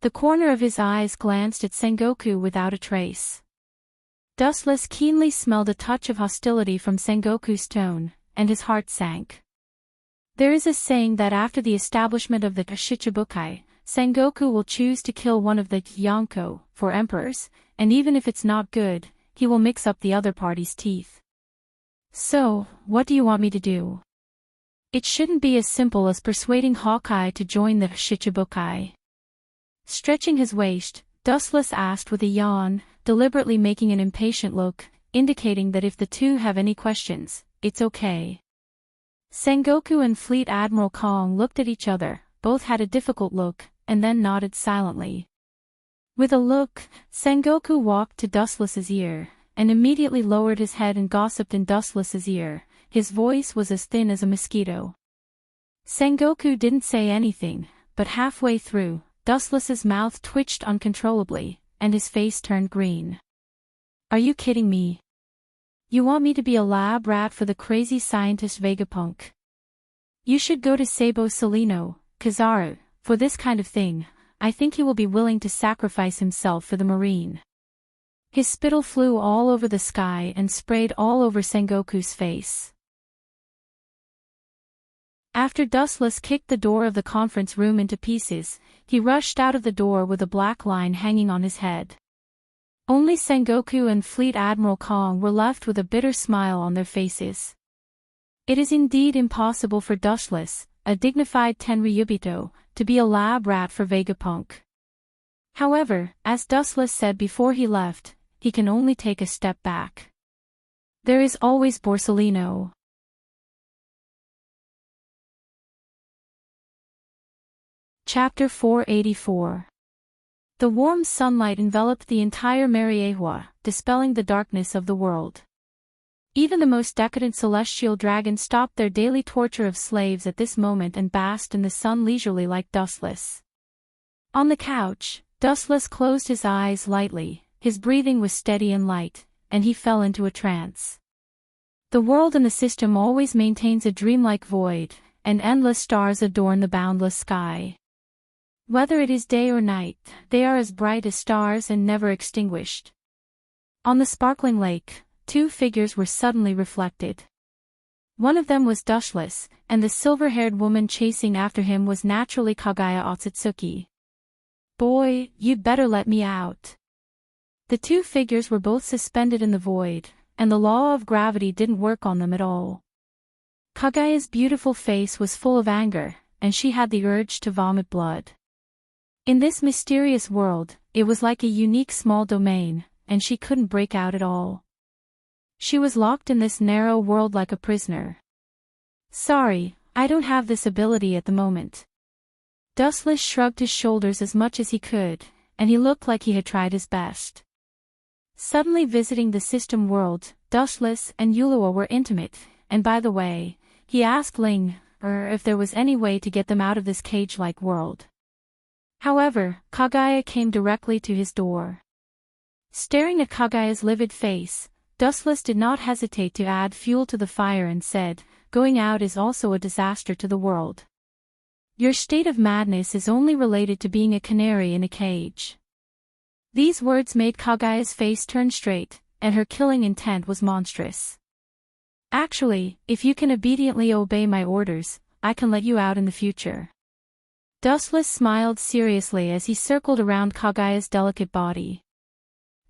S1: The corner of his eyes glanced at Sengoku without a trace. Dustless keenly smelled a touch of hostility from Sengoku's tone, and his heart sank. There is a saying that after the establishment of the Shichibukai, Sengoku will choose to kill one of the Yonko, 4 emperors, and even if it's not good, he will mix up the other party's teeth. So, what do you want me to do? It shouldn't be as simple as persuading Hawkeye to join the Shichibukai. Stretching his waist, Dustless asked with a yawn, deliberately making an impatient look, indicating that if the two have any questions, it's okay. Sengoku and Fleet Admiral Kong looked at each other, both had a difficult look, and then nodded silently. With a look, Sengoku walked to Dustless's ear, and immediately lowered his head and gossiped in Dustless's ear. His voice was as thin as a mosquito. Sengoku didn't say anything, but halfway through, Dustless's mouth twitched uncontrollably, and his face turned green. Are you kidding me? You want me to be a lab rat for the crazy scientist Vegapunk? You should go to Sabo Salino, Kizaru, for this kind of thing. I think he will be willing to sacrifice himself for the marine. His spittle flew all over the sky and sprayed all over Sengoku's face. After Dustless kicked the door of the conference room into pieces, he rushed out of the door with a black line hanging on his head. Only Sengoku and Fleet Admiral Kong were left with a bitter smile on their faces. It is indeed impossible for Dustless, a dignified Tenryubito, to be a lab rat for Vegapunk. However, as Dustless said before he left, he can only take a step back. There is always Borsalino. Chapter 484. The warm sunlight enveloped the entire Mariehua, dispelling the darkness of the world. Even the most decadent celestial dragons stopped their daily torture of slaves at this moment and basked in the sun leisurely like Dustless. On the couch, Dustless closed his eyes lightly, his breathing was steady and light, and he fell into a trance. The world and the system always maintains a dreamlike void, and endless stars adorn the boundless sky. Whether it is day or night, they are as bright as stars and never extinguished. On the sparkling lake, two figures were suddenly reflected. One of them was Dustless, and the silver-haired woman chasing after him was naturally Kagaya Otsutsuki. Boy, you'd better let me out. The two figures were both suspended in the void, and the law of gravity didn't work on them at all. Kagaya's beautiful face was full of anger, and she had the urge to vomit blood. In this mysterious world, it was like a unique small domain, and she couldn't break out at all. She was locked in this narrow world like a prisoner. Sorry, I don't have this ability at the moment. Dustless shrugged his shoulders as much as he could, and he looked like he had tried his best. Suddenly visiting the system world, Dustless and Ulua were intimate, and by the way, he asked Ling, if there was any way to get them out of this cage-like world. However, Kagaya came directly to his door. Staring at Kagaya's livid face, Dustless did not hesitate to add fuel to the fire and said, going out is also a disaster to the world. Your state of madness is only related to being a canary in a cage. These words made Kagaya's face turn straight, and her killing intent was monstrous. Actually, if you can obediently obey my orders, I can let you out in the future. Dustless smiled seriously as he circled around Kagaya's delicate body.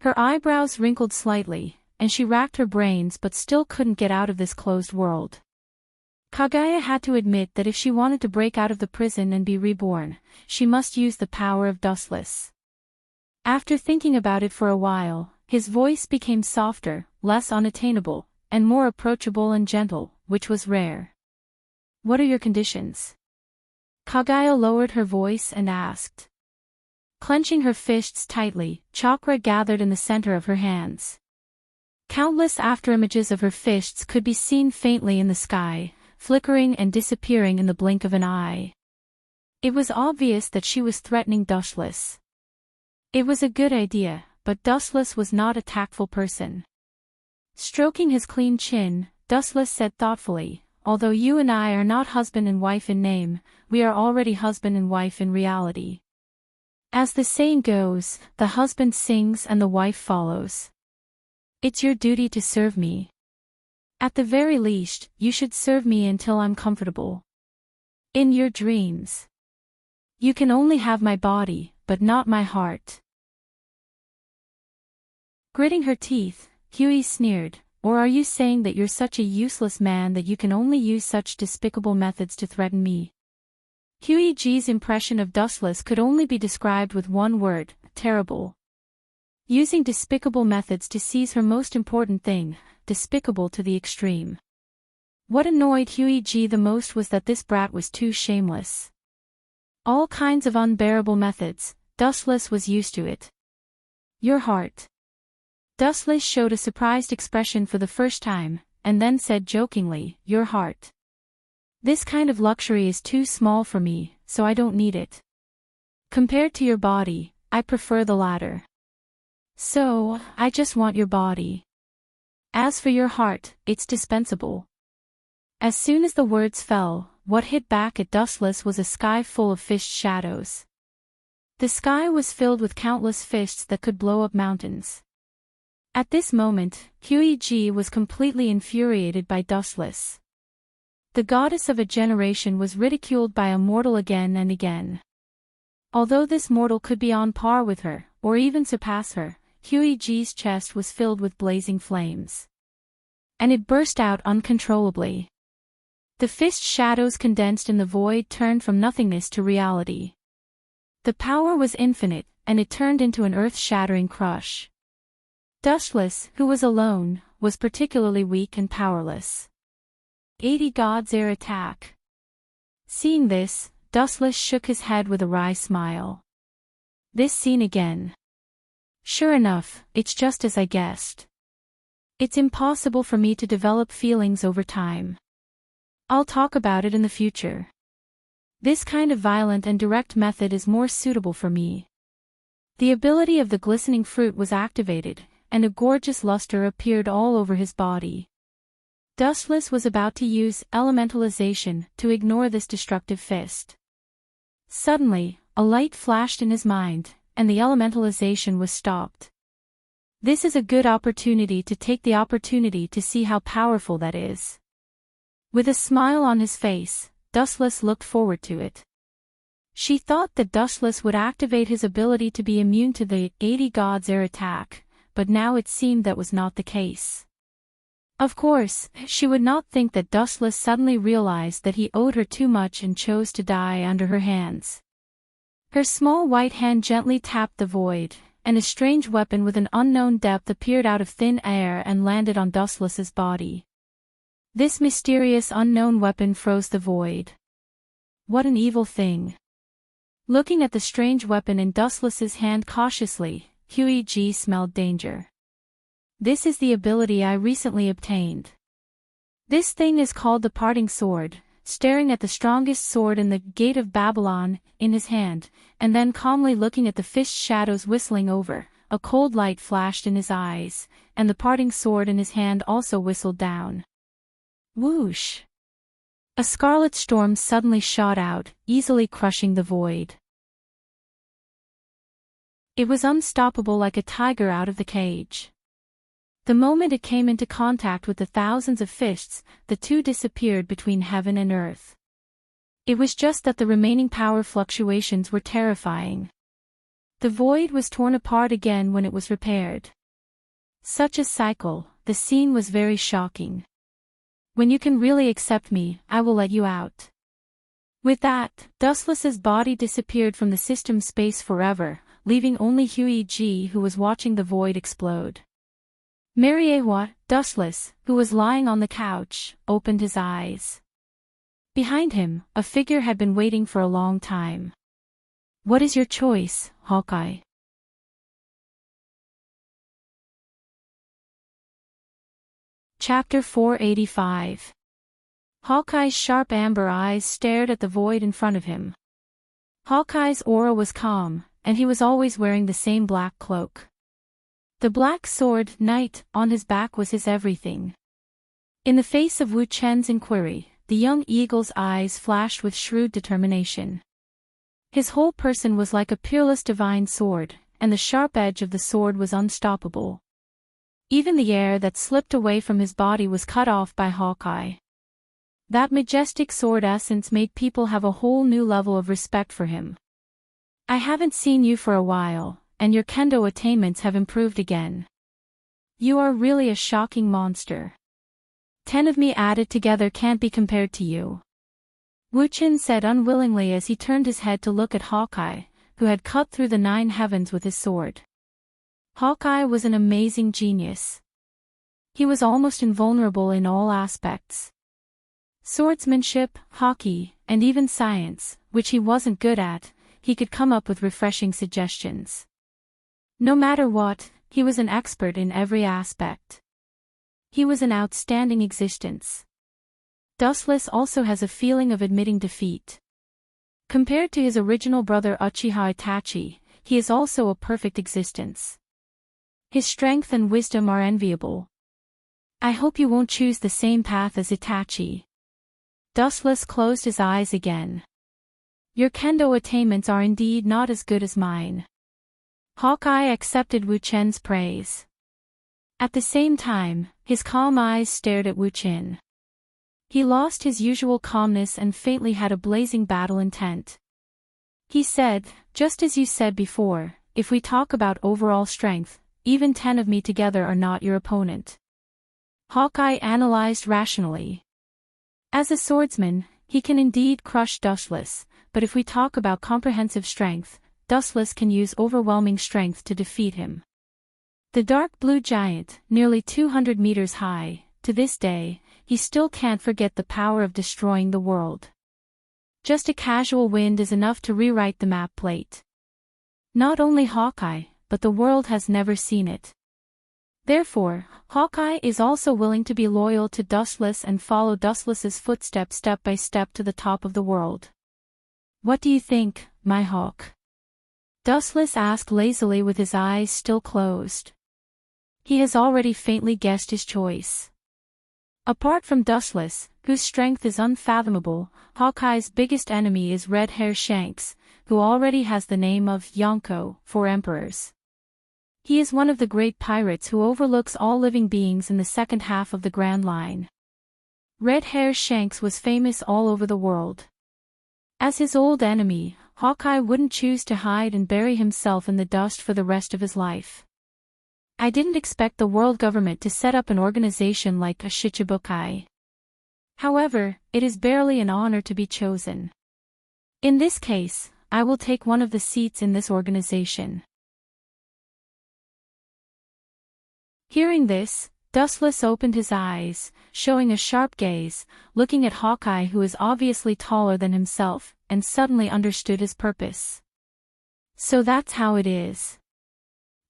S1: Her eyebrows wrinkled slightly, and she racked her brains but still couldn't get out of this closed world. Kagaya had to admit that if she wanted to break out of the prison and be reborn, she must use the power of Dustless. After thinking about it for a while, his voice became softer, less unattainable, and more approachable and gentle, which was rare. What are your conditions? Kagaya lowered her voice and asked. Clenching her fists tightly, chakra gathered in the center of her hands. Countless afterimages of her fists could be seen faintly in the sky, flickering and disappearing in the blink of an eye. It was obvious that she was threatening Dustless. It was a good idea, but Dustless was not a tactful person. Stroking his clean chin, Dustless said thoughtfully, although you and I are not husband and wife in name, we are already husband and wife in reality. As the saying goes, the husband sings and the wife follows. It's your duty to serve me. At the very least, you should serve me until I'm comfortable. In your dreams. You can only have my body, but not my heart. Gritting her teeth, Huey sneered, or are you saying that you're such a useless man that you can only use such despicable methods to threaten me? Huey G's impression of Dustless could only be described with one word, terrible. Using despicable methods to seize her most important thing, despicable to the extreme. What annoyed Huiji the most was that this brat was too shameless. All kinds of unbearable methods, Dustless was used to it. Your heart. Dustless showed a surprised expression for the first time, and then said jokingly, your heart. This kind of luxury is too small for me, so I don't need it. Compared to your body, I prefer the latter. So, I just want your body. As for your heart, it's dispensable. As soon as the words fell, what hit back at Dustless was a sky full of fished shadows. The sky was filled with countless fists that could blow up mountains. At this moment, Huiji was completely infuriated by Dustless. The goddess of a generation was ridiculed by a mortal again and again. Although this mortal could be on par with her, or even surpass her, Huiji's chest was filled with blazing flames. And it burst out uncontrollably. The fist shadows condensed in the void turned from nothingness to reality. The power was infinite, and it turned into an earth-shattering crush. Dustless, who was alone, was particularly weak and powerless. 80 gods air attack. Seeing this, Dustless shook his head with a wry smile. This scene again. Sure enough, it's just as I guessed. It's impossible for me to develop feelings over time. I'll talk about it in the future. This kind of violent and direct method is more suitable for me. The ability of the glistening fruit was activated, and a gorgeous luster appeared all over his body. Dustless was about to use elementalization to ignore this destructive fist. Suddenly, a light flashed in his mind, and the elementalization was stopped. This is a good opportunity to take the opportunity to see how powerful that is. With a smile on his face, Dustless looked forward to it. She thought that Dustless would activate his ability to be immune to the 80 gods air attack, but now it seemed that was not the case. Of course, she would not think that Dustless suddenly realized that he owed her too much and chose to die under her hands. Her small white hand gently tapped the void, and a strange weapon with an unknown depth appeared out of thin air and landed on Dustless's body. This mysterious unknown weapon froze the void. What an evil thing. Looking at the strange weapon in Dustless's hand cautiously, Huiji smelled danger. This is the ability I recently obtained. This thing is called the Parting Sword, staring at the strongest sword in the Gate of Babylon, in his hand, and then calmly looking at the fist shadows whistling over, a cold light flashed in his eyes, and the parting sword in his hand also whistled down. Whoosh! A scarlet storm suddenly shot out, easily crushing the void. It was unstoppable like a tiger out of the cage. The moment it came into contact with the thousands of fists, the two disappeared between heaven and earth. It was just that the remaining power fluctuations were terrifying. The void was torn apart again when it was repaired. Such a cycle, the scene was very shocking. When you can really accept me, I will let you out. With that, Dustless's body disappeared from the system space forever, leaving only Huiji who was watching the void explode. Mariewa, Dustless, who was lying on the couch, opened his eyes. Behind him, a figure had been waiting for a long time. What is your choice, Hawkeye? Chapter 485. Hawkeye's sharp amber eyes stared at the void in front of him. Hawkeye's aura was calm, and he was always wearing the same black cloak. The black sword, Knight, on his back was his everything. In the face of Wu Chen's inquiry, the young eagle's eyes flashed with shrewd determination. His whole person was like a peerless divine sword, and the sharp edge of the sword was unstoppable. Even the air that slipped away from his body was cut off by Hawkeye. That majestic sword essence made people have a whole new level of respect for him. I haven't seen you for a while, and your kendo attainments have improved again. You are really a shocking monster. 10 of me added together can't be compared to you. Wu Chen said unwillingly as he turned his head to look at Hawkeye, who had cut through the 9 heavens with his sword. Hawkeye was an amazing genius. He was almost invulnerable in all aspects. Swordsmanship, hockey, and even science, which he wasn't good at, he could come up with refreshing suggestions. No matter what, he was an expert in every aspect. He was an outstanding existence. Dustless also has a feeling of admitting defeat. Compared to his original brother Uchiha Itachi, he is also a perfect existence. His strength and wisdom are enviable. I hope you won't choose the same path as Itachi. Dustless closed his eyes again. Your kendo attainments are indeed not as good as mine. Hawkeye accepted Wu Chen's praise. At the same time, his calm eyes stared at Wu Chen. He lost his usual calmness and faintly had a blazing battle intent. He said, just as you said before, if we talk about overall strength, even 10 of me together are not your opponent. Hawkeye analyzed rationally. As a swordsman, he can indeed crush Dustless, but if we talk about comprehensive strength, Dustless can use overwhelming strength to defeat him. The dark blue giant, nearly 200 meters high, to this day, he still can't forget the power of destroying the world. Just a casual wind is enough to rewrite the map plate. Not only Hawkeye, but the world has never seen it. Therefore, Hawkeye is also willing to be loyal to Dustless and follow Dustless's footsteps step by step to the top of the world. What do you think, my hawk? Dustless asked lazily with his eyes still closed. He has already faintly guessed his choice. Apart from Dustless, whose strength is unfathomable, Hawkeye's biggest enemy is Red Hair Shanks, who already has the name of Yonko for emperors. He is one of the great pirates who overlooks all living beings in the second half of the Grand Line. Red Hair Shanks was famous all over the world. As his old enemy, Hawkeye wouldn't choose to hide and bury himself in the dust for the rest of his life. I didn't expect the world government to set up an organization like a Shichibukai. However, it is barely an honor to be chosen. In this case, I will take one of the seats in this organization. Hearing this, Dustless opened his eyes, showing a sharp gaze, looking at Hawkeye who is obviously taller than himself, and suddenly understood his purpose. So that's how it is.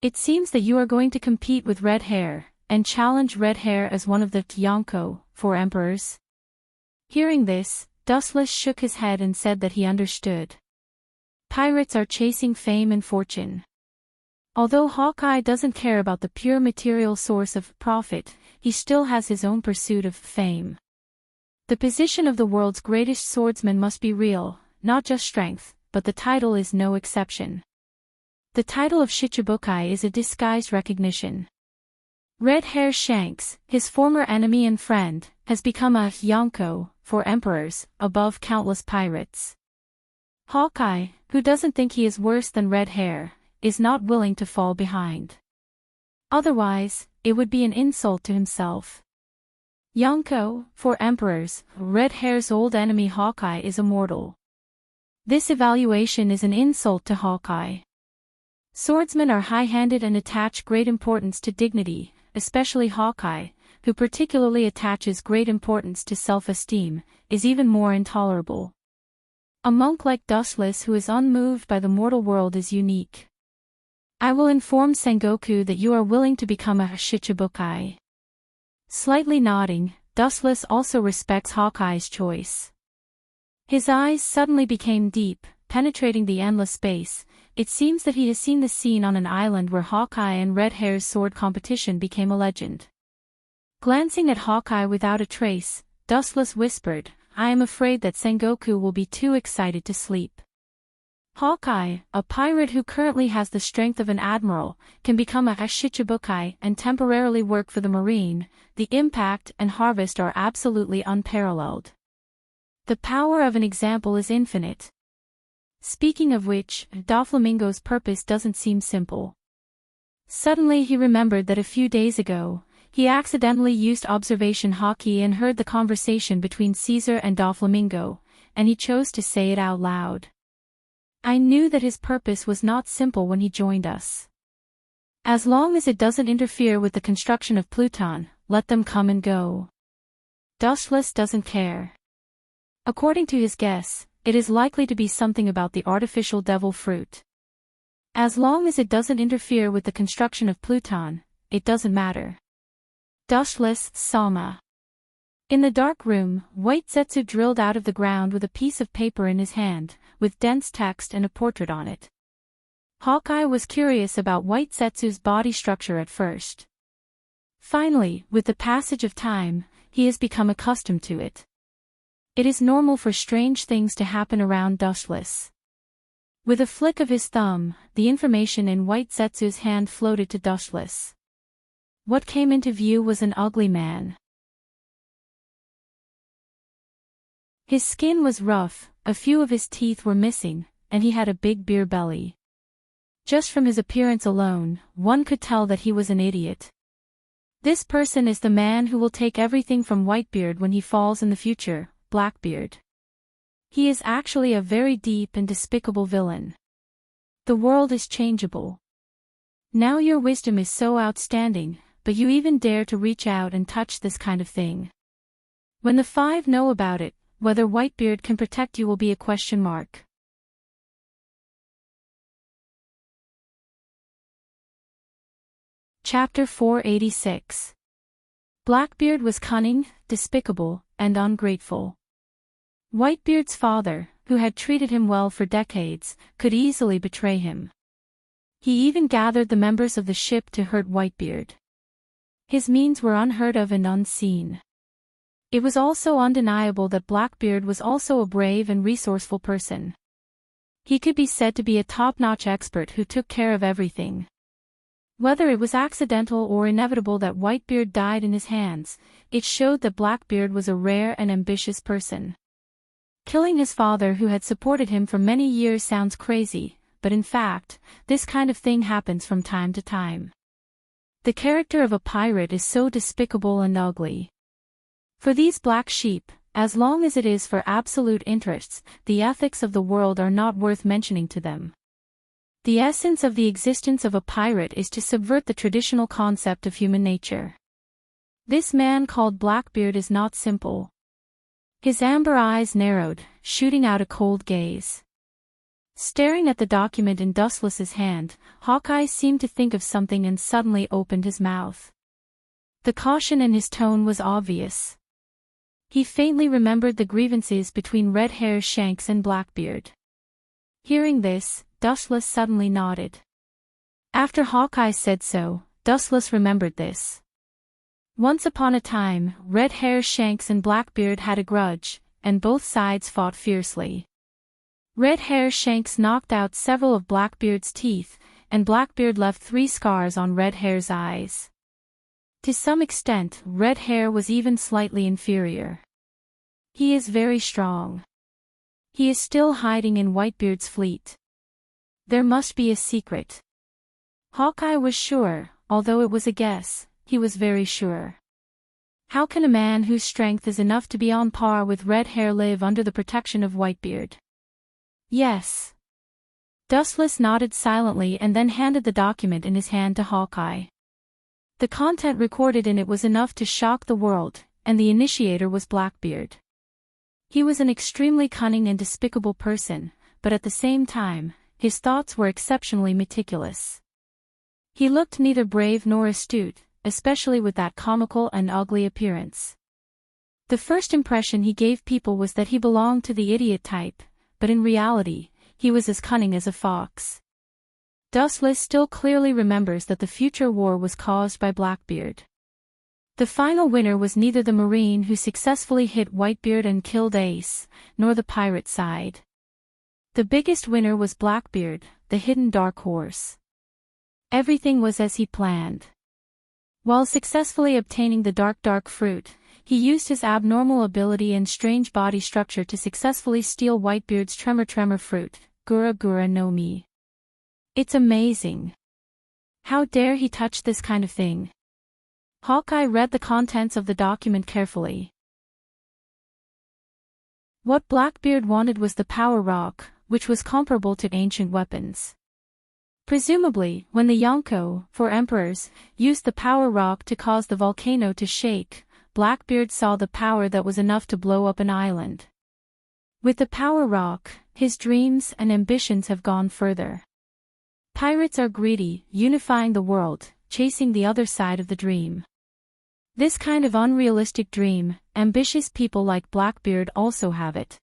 S1: It seems that you are going to compete with Red Hair, and challenge Red Hair as one of the Yonko, for emperors. Hearing this, Dustless shook his head and said that he understood. Pirates are chasing fame and fortune. Although Hawkeye doesn't care about the pure material source of profit, he still has his own pursuit of fame. The position of the world's greatest swordsman must be real, not just strength, but the title is no exception. The title of Shichibukai is a disguised recognition. Red Hair Shanks, his former enemy and friend, has become a Yonko, for emperors, above countless pirates. Hawkeye, who doesn't think he is worse than Red Hair, is not willing to fall behind. Otherwise, it would be an insult to himself. Yonko, for emperors, Red Hair's old enemy Hawkeye is immortal. This evaluation is an insult to Hawkeye. Swordsmen are high-handed and attach great importance to dignity, especially Hawkeye, who particularly attaches great importance to self-esteem, is even more intolerable. A monk like Dustless who is unmoved by the mortal world is unique. I will inform Sengoku that you are willing to become a Shichibukai. Slightly nodding, Dustless also respects Hawkeye's choice. His eyes suddenly became deep, penetrating the endless space. It seems that he has seen the scene on an island where Hawkeye and Red Hair's sword competition became a legend. Glancing at Hawkeye without a trace, Dustless whispered, I am afraid that Sengoku will be too excited to sleep. Hawkeye, a pirate who currently has the strength of an admiral, can become a Shichibukai and temporarily work for the marine. The impact and harvest are absolutely unparalleled. The power of an example is infinite. Speaking of which, Doflamingo's purpose doesn't seem simple. Suddenly he remembered that a few days ago, he accidentally used observation hockey and heard the conversation between Caesar and Doflamingo, and he chose to say it out loud. I knew that his purpose was not simple when he joined us. As long as it doesn't interfere with the construction of Pluton, let them come and go. Dustless doesn't care. According to his guess, it is likely to be something about the artificial devil fruit. As long as it doesn't interfere with the construction of Pluton, it doesn't matter. Dustless Sama. In the dark room, White Zetsu drilled out of the ground with a piece of paper in his hand, with dense text and a portrait on it. Hawkeye was curious about White Zetsu's body structure at first. Finally, with the passage of time, he has become accustomed to it. It is normal for strange things to happen around Dustless. With a flick of his thumb, the information in White Zetsu's hand floated to Dustless. What came into view was an ugly man. His skin was rough, a few of his teeth were missing, and he had a big beer belly. Just from his appearance alone, one could tell that he was an idiot. This person is the man who will take everything from Whitebeard when he falls in the future, Blackbeard. He is actually a very deep and despicable villain. The world is changeable. Now your wisdom is so outstanding, but you even dare to reach out and touch this kind of thing. When the 5 know about it, whether Whitebeard can protect you will be a question mark. Chapter 486. Blackbeard was cunning, despicable, and ungrateful. Whitebeard's father, who had treated him well for decades, could easily betray him. He even gathered the members of the ship to hurt Whitebeard. His means were unheard of and unseen. It was also undeniable that Blackbeard was also a brave and resourceful person. He could be said to be a top-notch expert who took care of everything. Whether it was accidental or inevitable that Whitebeard died in his hands, it showed that Blackbeard was a rare and ambitious person. Killing his father who had supported him for many years sounds crazy, but in fact, this kind of thing happens from time to time. The character of a pirate is so despicable and ugly. For these black sheep, as long as it is for absolute interests, the ethics of the world are not worth mentioning to them. The essence of the existence of a pirate is to subvert the traditional concept of human nature. This man called Blackbeard is not simple. His amber eyes narrowed, shooting out a cold gaze. Staring at the document in Dustless's hand, Hawkeye seemed to think of something and suddenly opened his mouth. The caution in his tone was obvious. He faintly remembered the grievances between Red Hair Shanks and Blackbeard. Hearing this, Dustless suddenly nodded. After Hawkeye said so, Dustless remembered this. Once upon a time, Red Hair Shanks and Blackbeard had a grudge, and both sides fought fiercely. Red Hair Shanks knocked out several of Blackbeard's teeth, and Blackbeard left 3 scars on Red Hair's eyes. To some extent, Red Hair was even slightly inferior. He is very strong. He is still hiding in Whitebeard's fleet. There must be a secret. Hawkeye was sure, although it was a guess, he was very sure. How can a man whose strength is enough to be on par with Red Hair live under the protection of Whitebeard? Yes. Dustless nodded silently and then handed the document in his hand to Hawkeye. The content recorded in it was enough to shock the world, and the initiator was Blackbeard. He was an extremely cunning and despicable person, but at the same time, his thoughts were exceptionally meticulous. He looked neither brave nor astute, especially with that comical and ugly appearance. The first impression he gave people was that he belonged to the idiot type, but in reality, he was as cunning as a fox. Dustless still clearly remembers that the future war was caused by Blackbeard. The final winner was neither the Marine who successfully hit Whitebeard and killed Ace, nor the pirate side. The biggest winner was Blackbeard, the hidden dark horse. Everything was as he planned. While successfully obtaining the dark fruit, he used his abnormal ability and strange body structure to successfully steal Whitebeard's tremor fruit, Gura no Mi. It's amazing. How dare he touch this kind of thing? Hawkeye read the contents of the document carefully. What Blackbeard wanted was the power rock, which was comparable to ancient weapons. Presumably, when the Yonko, for emperors, used the power rock to cause the volcano to shake, Blackbeard saw the power that was enough to blow up an island. With the Power Rock, his dreams and ambitions have gone further. Pirates are greedy, unifying the world, chasing the other side of the dream. This kind of unrealistic dream, ambitious people like Blackbeard also have it.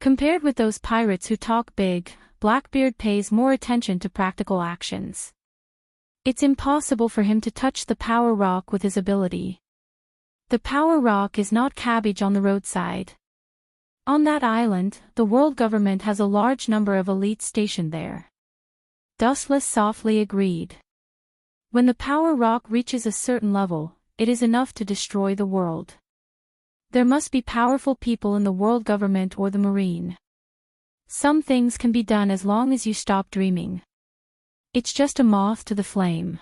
S1: Compared with those pirates who talk big, Blackbeard pays more attention to practical actions. It's impossible for him to touch the Power Rock with his ability. The Power Rock is not cabbage on the roadside. On that island, the world government has a large number of elites stationed there. Dustless softly agreed. When the Power Rock reaches a certain level, it is enough to destroy the world. There must be powerful people in the world government or the marine. Some things can be done as long as you stop dreaming. It's just a moth to the flame.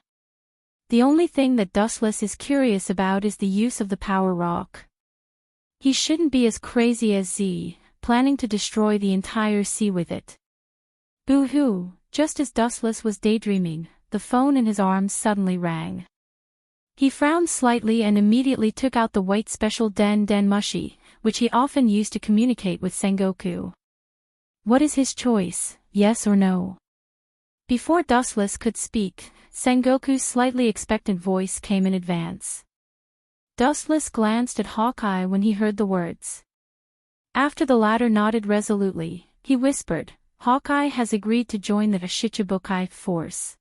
S1: The only thing that Dustless is curious about is the use of the Power Rock. He shouldn't be as crazy as Z, planning to destroy the entire sea with it. Boo-hoo, just as Dustless was daydreaming, the phone in his arms suddenly rang. He frowned slightly and immediately took out the white special Den Mushi, which he often used to communicate with Sengoku. What is his choice, yes or no? Before Dustless could speak, Sengoku's slightly expectant voice came in advance. Dustless glanced at Hawkeye when he heard the words. After the latter nodded resolutely, he whispered, Hawkeye has agreed to join the Shichibukai force.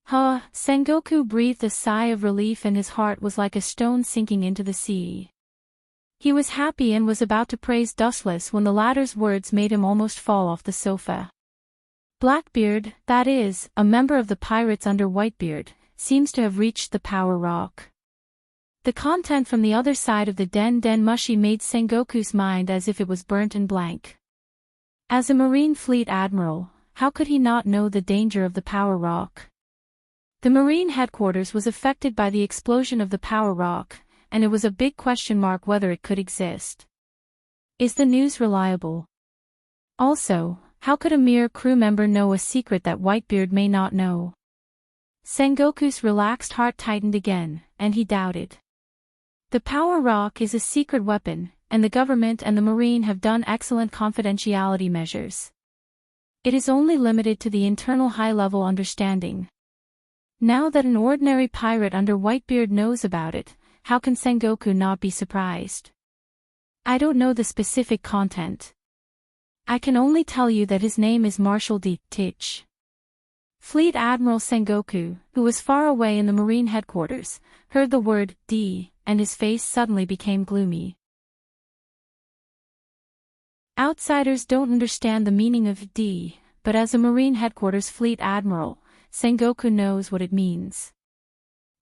S1: Huh, Sengoku breathed a sigh of relief and his heart was like a stone sinking into the sea. He was happy and was about to praise Dustless when the latter's words made him almost fall off the sofa. Blackbeard, that is, a member of the pirates under Whitebeard, seems to have reached the Power Rock. The content from the other side of the Den Mushi made Sengoku's mind as if it was burnt and blank. As a Marine Fleet Admiral, how could he not know the danger of the Power Rock? The Marine headquarters was affected by the explosion of the Power Rock, and it was a big question mark whether it could exist. Is the news reliable? Also, how could a mere crew member know a secret that Whitebeard may not know? Sengoku's relaxed heart tightened again, and he doubted. The Power Rock is a secret weapon, and the government and the Marine have done excellent confidentiality measures. It is only limited to the internal high-level understanding. Now that an ordinary pirate under Whitebeard knows about it, how can Sengoku not be surprised? I don't know the specific content. I can only tell you that his name is Marshal D. Tich. Fleet Admiral Sengoku, who was far away in the Marine headquarters, heard the word D, and his face suddenly became gloomy. Outsiders don't understand the meaning of D, but as a Marine headquarters Fleet Admiral, Sengoku knows what it means.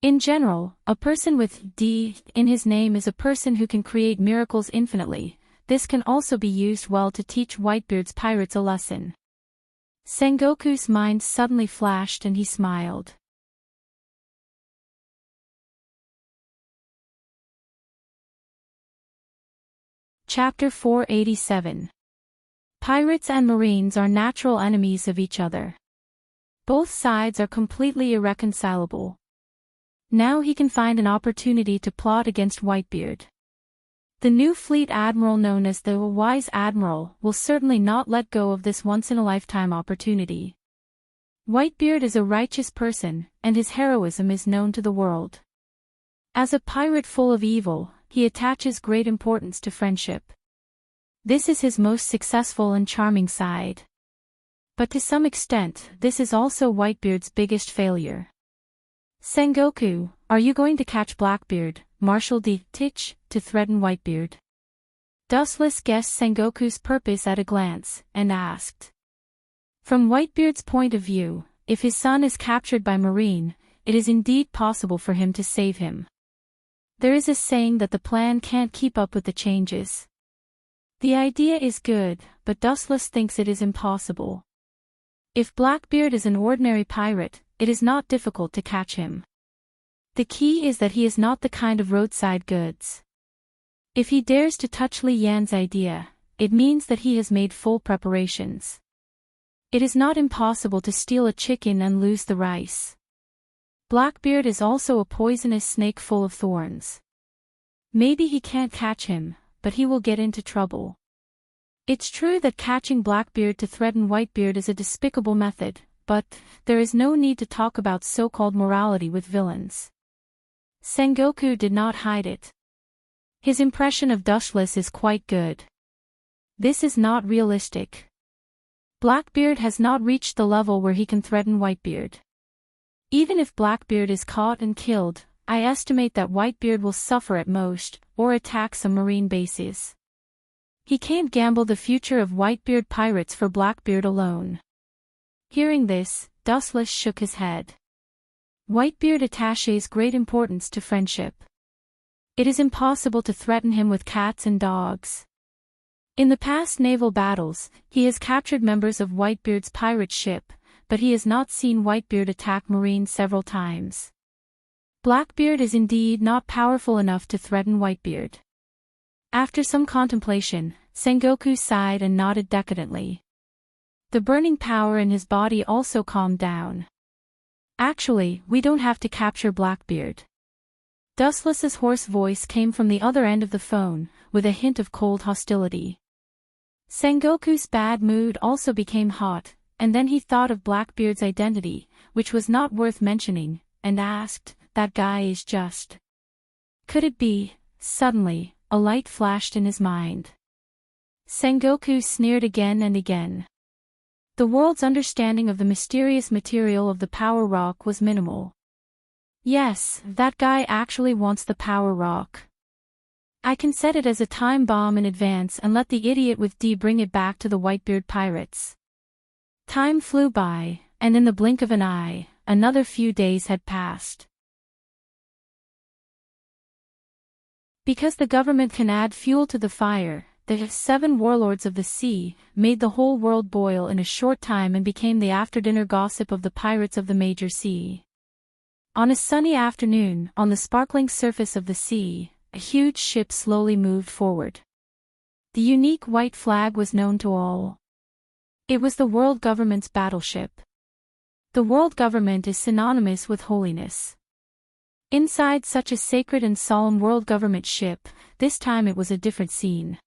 S1: In general, a person with D in his name is a person who can create miracles infinitely. This can also be used well to teach Whitebeard's pirates a lesson. Sengoku's mind suddenly flashed and he smiled. Chapter 487. Pirates and Marines are natural enemies of each other. Both sides are completely irreconcilable. Now he can find an opportunity to plot against Whitebeard. The new fleet admiral known as the Wise Admiral will certainly not let go of this once-in-a-lifetime opportunity. Whitebeard is a righteous person, and his heroism is known to the world. As a pirate full of evil, he attaches great importance to friendship. This is his most successful and charming side. But to some extent, this is also Whitebeard's biggest failure. Sengoku, are you going to catch Blackbeard, Marshal D. Tich, to threaten Whitebeard? Dustless guessed Sengoku's purpose at a glance, and asked. From Whitebeard's point of view, if his son is captured by Marine, it is indeed possible for him to save him. There is a saying that the plan can't keep up with the changes. The idea is good, but Dustless thinks it is impossible. If Blackbeard is an ordinary pirate, it is not difficult to catch him. The key is that he is not the kind of roadside goods. If he dares to touch Li Yan's idea, it means that he has made full preparations. It is not impossible to steal a chicken and lose the rice. Blackbeard is also a poisonous snake full of thorns. Maybe he can't catch him, but he will get into trouble. It's true that catching Blackbeard to threaten Whitebeard is a despicable method, but there is no need to talk about so-called morality with villains. Sengoku did not hide it. His impression of Dustless is quite good. This is not realistic. Blackbeard has not reached the level where he can threaten Whitebeard. Even if Blackbeard is caught and killed, I estimate that Whitebeard will suffer at most, or attack some marine bases. He can't gamble the future of Whitebeard pirates for Blackbeard alone. Hearing this, Dustless shook his head. Whitebeard attaches great importance to friendship. It is impossible to threaten him with cats and dogs. In the past naval battles, he has captured members of Whitebeard's pirate ship, but he has not seen Whitebeard attack Marines several times. Blackbeard is indeed not powerful enough to threaten Whitebeard. After some contemplation, Sengoku sighed and nodded decadently. The burning power in his body also calmed down. Actually, we don't have to capture Blackbeard. Dustless's hoarse voice came from the other end of the phone, with a hint of cold hostility. Sengoku's bad mood also became hot, and then he thought of Blackbeard's identity, which was not worth mentioning, and asked, "That guy is just..." Could it be? Suddenly, a light flashed in his mind. Sengoku sneered again and again. The world's understanding of the mysterious material of the power rock was minimal. Yes, that guy actually wants the power rock. I can set it as a time bomb in advance and let the idiot with D bring it back to the Whitebeard pirates. Time flew by, and in the blink of an eye, another few days had passed. Because the government can add fuel to the fire, the 7 warlords of the sea made the whole world boil in a short time and became the after-dinner gossip of the pirates of the major sea. On a sunny afternoon, on the sparkling surface of the sea, a huge ship slowly moved forward. The unique white flag was known to all. It was the world government's battleship. The world government is synonymous with holiness. Inside such a sacred and solemn world government ship, this time it was a different scene.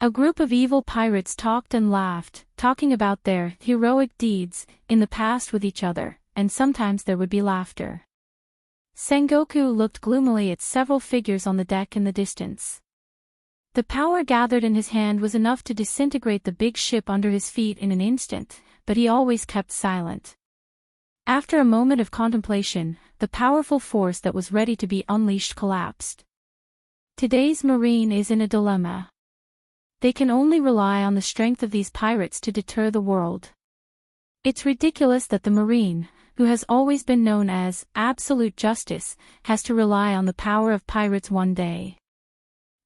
S1: A group of evil pirates talked and laughed, talking about their heroic deeds in the past with each other, and sometimes there would be laughter. Sengoku looked gloomily at several figures on the deck in the distance. The power gathered in his hand was enough to disintegrate the big ship under his feet in an instant, but he always kept silent. After a moment of contemplation, the powerful force that was ready to be unleashed collapsed. Today's Marine is in a dilemma. They can only rely on the strength of these pirates to deter the world. It's ridiculous that the Marine, who has always been known as absolute justice, has to rely on the power of pirates one day.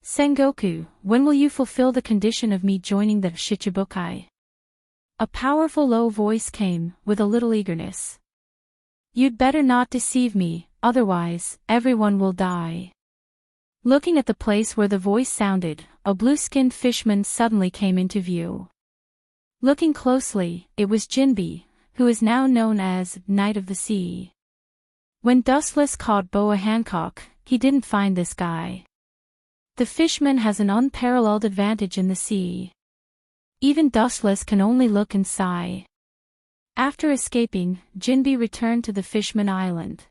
S1: Sengoku, when will you fulfill the condition of me joining the Shichibukai? A powerful low voice came, with a little eagerness. You'd better not deceive me, otherwise, everyone will die. Looking at the place where the voice sounded, a blue-skinned fishman suddenly came into view. Looking closely, it was Jinbe, who is now known as Knight of the Sea. When Dustless caught Boa Hancock, he didn't find this guy. The fishman has an unparalleled advantage in the sea. Even Dustless can only look and sigh. After escaping, Jinbe returned to the Fishman Island.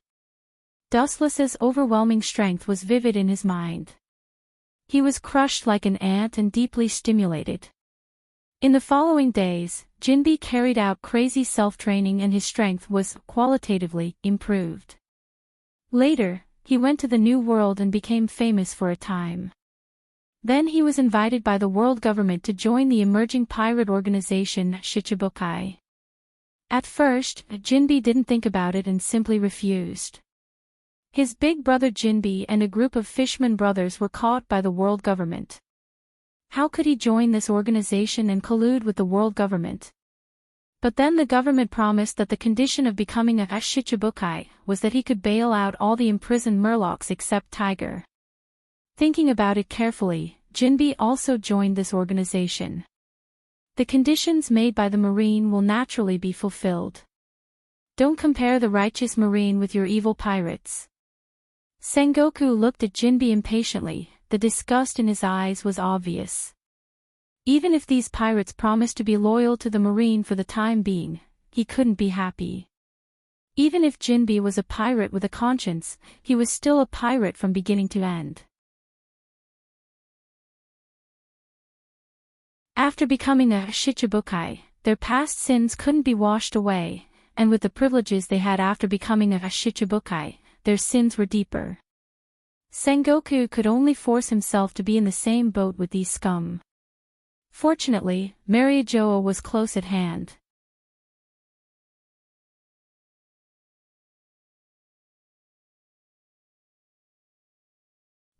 S1: Dustless's overwhelming strength was vivid in his mind. He was crushed like an ant and deeply stimulated. In the following days, Jinbe carried out crazy self-training and his strength was qualitatively improved. Later, he went to the New World and became famous for a time. Then he was invited by the world government to join the emerging pirate organization Shichibukai. At first, Jinbe didn't think about it and simply refused. His big brother Jinbe and a group of fisherman brothers were caught by the world government. How could he join this organization and collude with the world government? But then the government promised that the condition of becoming a Shichibukai was that he could bail out all the imprisoned Murlocs except Tiger. Thinking about it carefully, Jinbe also joined this organization. The conditions made by the Marine will naturally be fulfilled. Don't compare the righteous Marine with your evil pirates. Sengoku looked at Jinbe impatiently, the disgust in his eyes was obvious. Even if these pirates promised to be loyal to the Marine for the time being, he couldn't be happy. Even if Jinbi was a pirate with a conscience, he was still a pirate from beginning to end. After becoming a Shichibukai, their past sins couldn't be washed away, and with the privileges they had after becoming a Shichibukai, their sins were deeper. Sengoku could only force himself to be in the same boat with these scum. Fortunately, Marijoa was close at hand.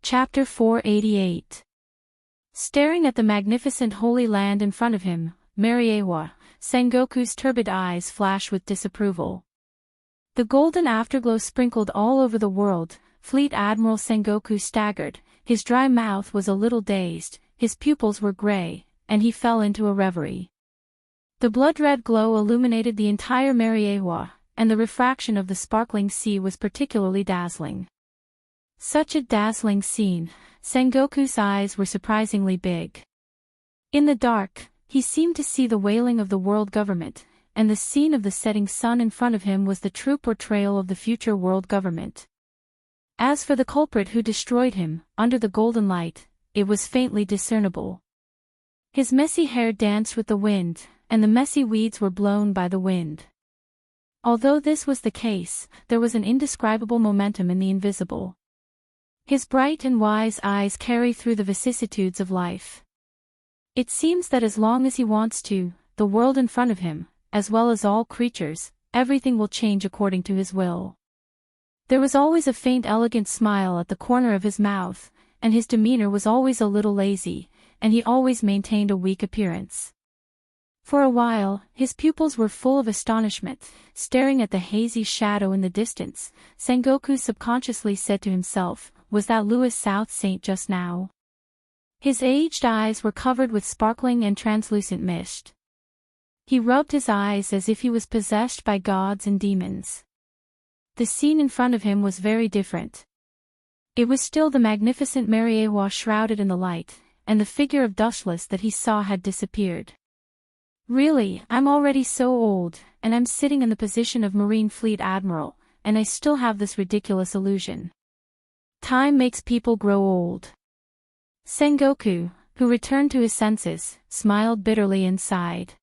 S1: Chapter 488. Staring at the magnificent holy land in front of him, Mariewa, Sengoku's turbid eyes flashed with disapproval. The golden afterglow sprinkled all over the world. Fleet Admiral Sengoku staggered, his dry mouth was a little dazed, his pupils were gray, and he fell into a reverie. The blood-red glow illuminated the entire Mariewa, and the refraction of the sparkling sea was particularly dazzling. Such a dazzling scene, Sengoku's eyes were surprisingly big. In the dark, he seemed to see the wailing of the world government, and the scene of the setting sun in front of him was the true portrayal of the future world government. As for the culprit who destroyed him, under the golden light, it was faintly discernible. His messy hair danced with the wind, and the messy weeds were blown by the wind. Although this was the case, there was an indescribable momentum in the invisible. His bright and wise eyes carry through the vicissitudes of life. It seems that as long as he wants to, the world in front of him, as well as all creatures, everything will change according to his will. There was always a faint elegant smile at the corner of his mouth, and his demeanor was always a little lazy, and he always maintained a weak appearance. For a while, his pupils were full of astonishment, staring at the hazy shadow in the distance. Sengoku subconsciously said to himself, "Was that Louis South Saint just now?" His aged eyes were covered with sparkling and translucent mist. He rubbed his eyes as if he was possessed by gods and demons. The scene in front of him was very different. It was still the magnificent Mariewa shrouded in the light, and the figure of Dustless that he saw had disappeared. Really, I'm already so old, and I'm sitting in the position of Marine Fleet Admiral, and I still have this ridiculous illusion. Time makes people grow old. Sengoku, who returned to his senses, smiled bitterly and sighed.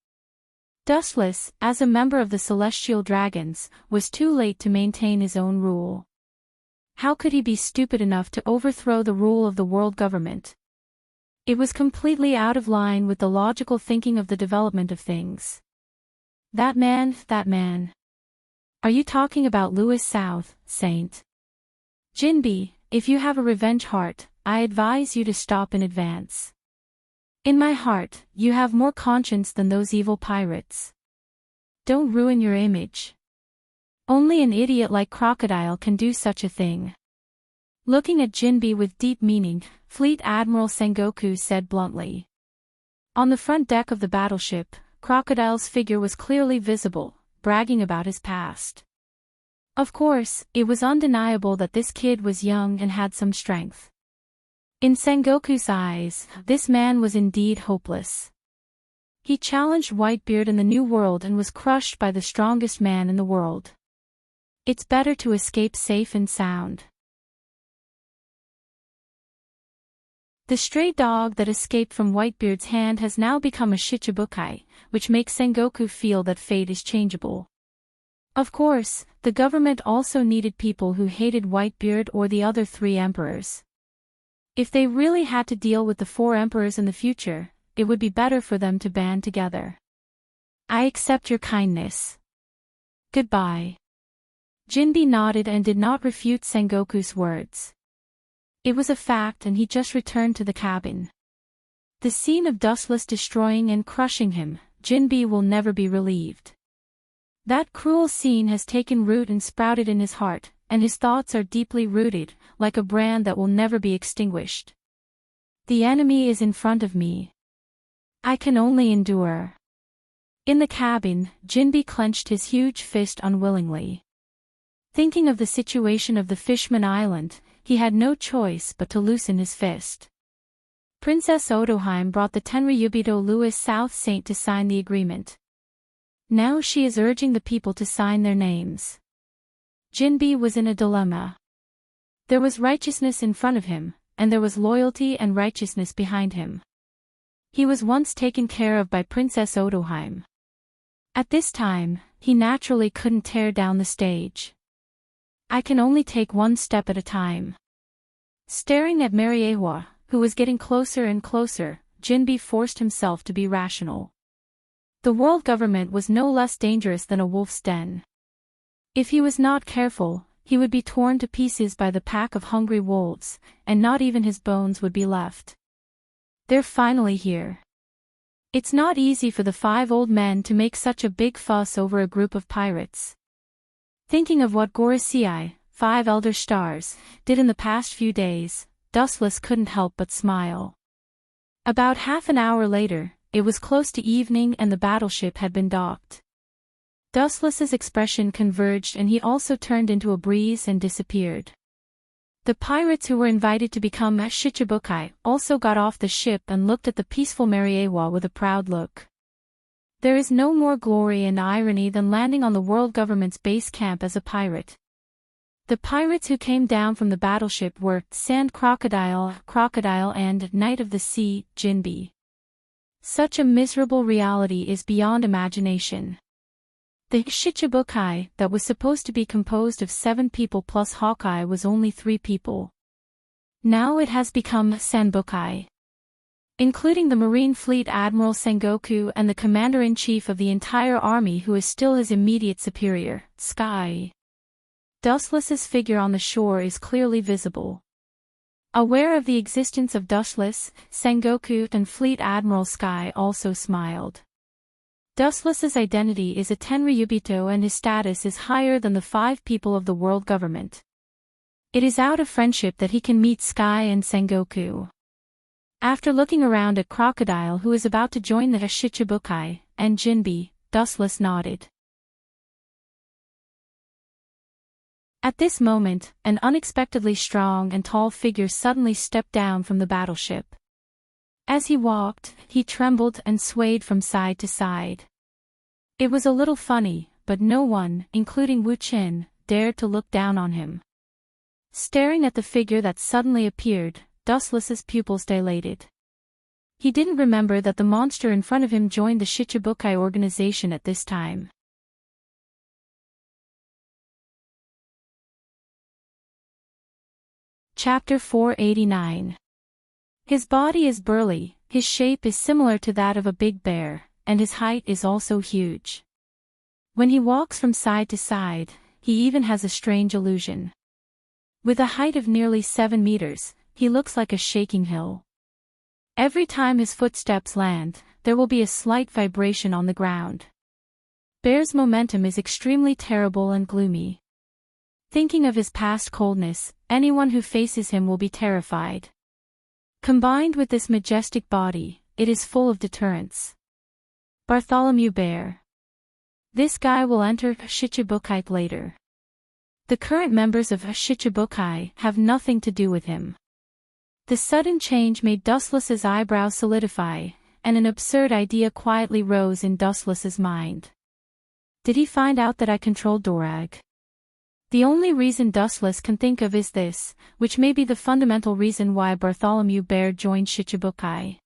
S1: Dustless, as a member of the Celestial Dragons, was too late to maintain his own rule. How could he be stupid enough to overthrow the rule of the world government? It was completely out of line with the logical thinking of the development of things. That man. Are you talking about Louis South, Saint? Jinbi, if you have a revenge heart, I advise you to stop in advance. In my heart, you have more conscience than those evil pirates. Don't ruin your image. Only an idiot like Crocodile can do such a thing. Looking at Jinbi with deep meaning, Fleet Admiral Sengoku said bluntly. On the front deck of the battleship, Crocodile's figure was clearly visible, bragging about his past. Of course, it was undeniable that this kid was young and had some strength. In Sengoku's eyes, this man was indeed hopeless. He challenged Whitebeard in the New World and was crushed by the strongest man in the world. It's better to escape safe and sound. The stray dog that escaped from Whitebeard's hand has now become a Shichibukai, which makes Sengoku feel that fate is changeable. Of course, the government also needed people who hated Whitebeard or the other 3 emperors. If they really had to deal with the 4 emperors in the future, it would be better for them to band together. I accept your kindness. Goodbye. Jinbi nodded and did not refute Sengoku's words. It was a fact and he just returned to the cabin. The scene of Dustless destroying and crushing him, Jinbi will never be relieved. That cruel scene has taken root and sprouted in his heart, and his thoughts are deeply rooted, like a brand that will never be extinguished. The enemy is in front of me. I can only endure. In the cabin, Jinbi clenched his huge fist unwillingly. Thinking of the situation of the Fishman Island, he had no choice but to loosen his fist. Princess Odoheim brought the Tenryubito Louis South Saint to sign the agreement. Now she is urging the people to sign their names. Jinbi was in a dilemma. There was righteousness in front of him, and there was loyalty and righteousness behind him. He was once taken care of by Princess Odoheim. At this time, he naturally couldn't tear down the stage. I can only take one step at a time. Staring at Mariewa, who was getting closer and closer, Jinbi forced himself to be rational. The world government was no less dangerous than a wolf's den. If he was not careful, he would be torn to pieces by the pack of hungry wolves, and not even his bones would be left. They're finally here. It's not easy for the 5 old men to make such a big fuss over a group of pirates. Thinking of what Gorisei, 5 elder stars, did in the past few days, Dustless couldn't help but smile. About half an hour later, it was close to evening and the battleship had been docked. Dustless's expression converged and he also turned into a breeze and disappeared. The pirates who were invited to become Shichibukai also got off the ship and looked at the peaceful Mariewa with a proud look. There is no more glory and irony than landing on the world government's base camp as a pirate. The pirates who came down from the battleship were Sand Crocodile, and Knight of the Sea, Jinbi. Such a miserable reality is beyond imagination. The Shichibukai, that was supposed to be composed of 7 people plus Hawkeye, was only 3 people. Now it has become Sanbukai. Including the Marine Fleet Admiral Sengoku and the Commander-in-Chief of the entire army, who is still his immediate superior, Sky. Dustless's figure on the shore is clearly visible. Aware of the existence of Dustless, Sengoku and Fleet Admiral Sky also smiled. Dustless's identity is a Tenryubito and his status is higher than the 5 people of the world government. It is out of friendship that he can meet Sky and Sengoku. After looking around at Crocodile, who is about to join the Shichibukai, and Jinbi, Dustless nodded. At this moment, an unexpectedly strong and tall figure suddenly stepped down from the battleship. As he walked, he trembled and swayed from side to side. It was a little funny, but no one, including Wu Qin, dared to look down on him. Staring at the figure that suddenly appeared, Dustless's pupils dilated. He didn't remember that the monster in front of him joined the Shichibukai organization at this time. Chapter 489. His body is burly, his shape is similar to that of a big bear, and his height is also huge. When he walks from side to side, he even has a strange illusion. With a height of nearly 7 meters, he looks like a shaking hill. Every time his footsteps land, there will be a slight vibration on the ground. Bear's momentum is extremely terrible and gloomy. Thinking of his past coldness, anyone who faces him will be terrified. Combined with this majestic body, it is full of deterrence. Bartholomew Bear. This guy will enter Shichibukai later. The current members of Shichibukai have nothing to do with him. The sudden change made Dustless's eyebrows solidify, and an absurd idea quietly rose in Dustless's mind. Did he find out that I controlled Dorag? The only reason Dustless can think of is this, which may be the fundamental reason why Bartholomew Bear joined Shichibukai.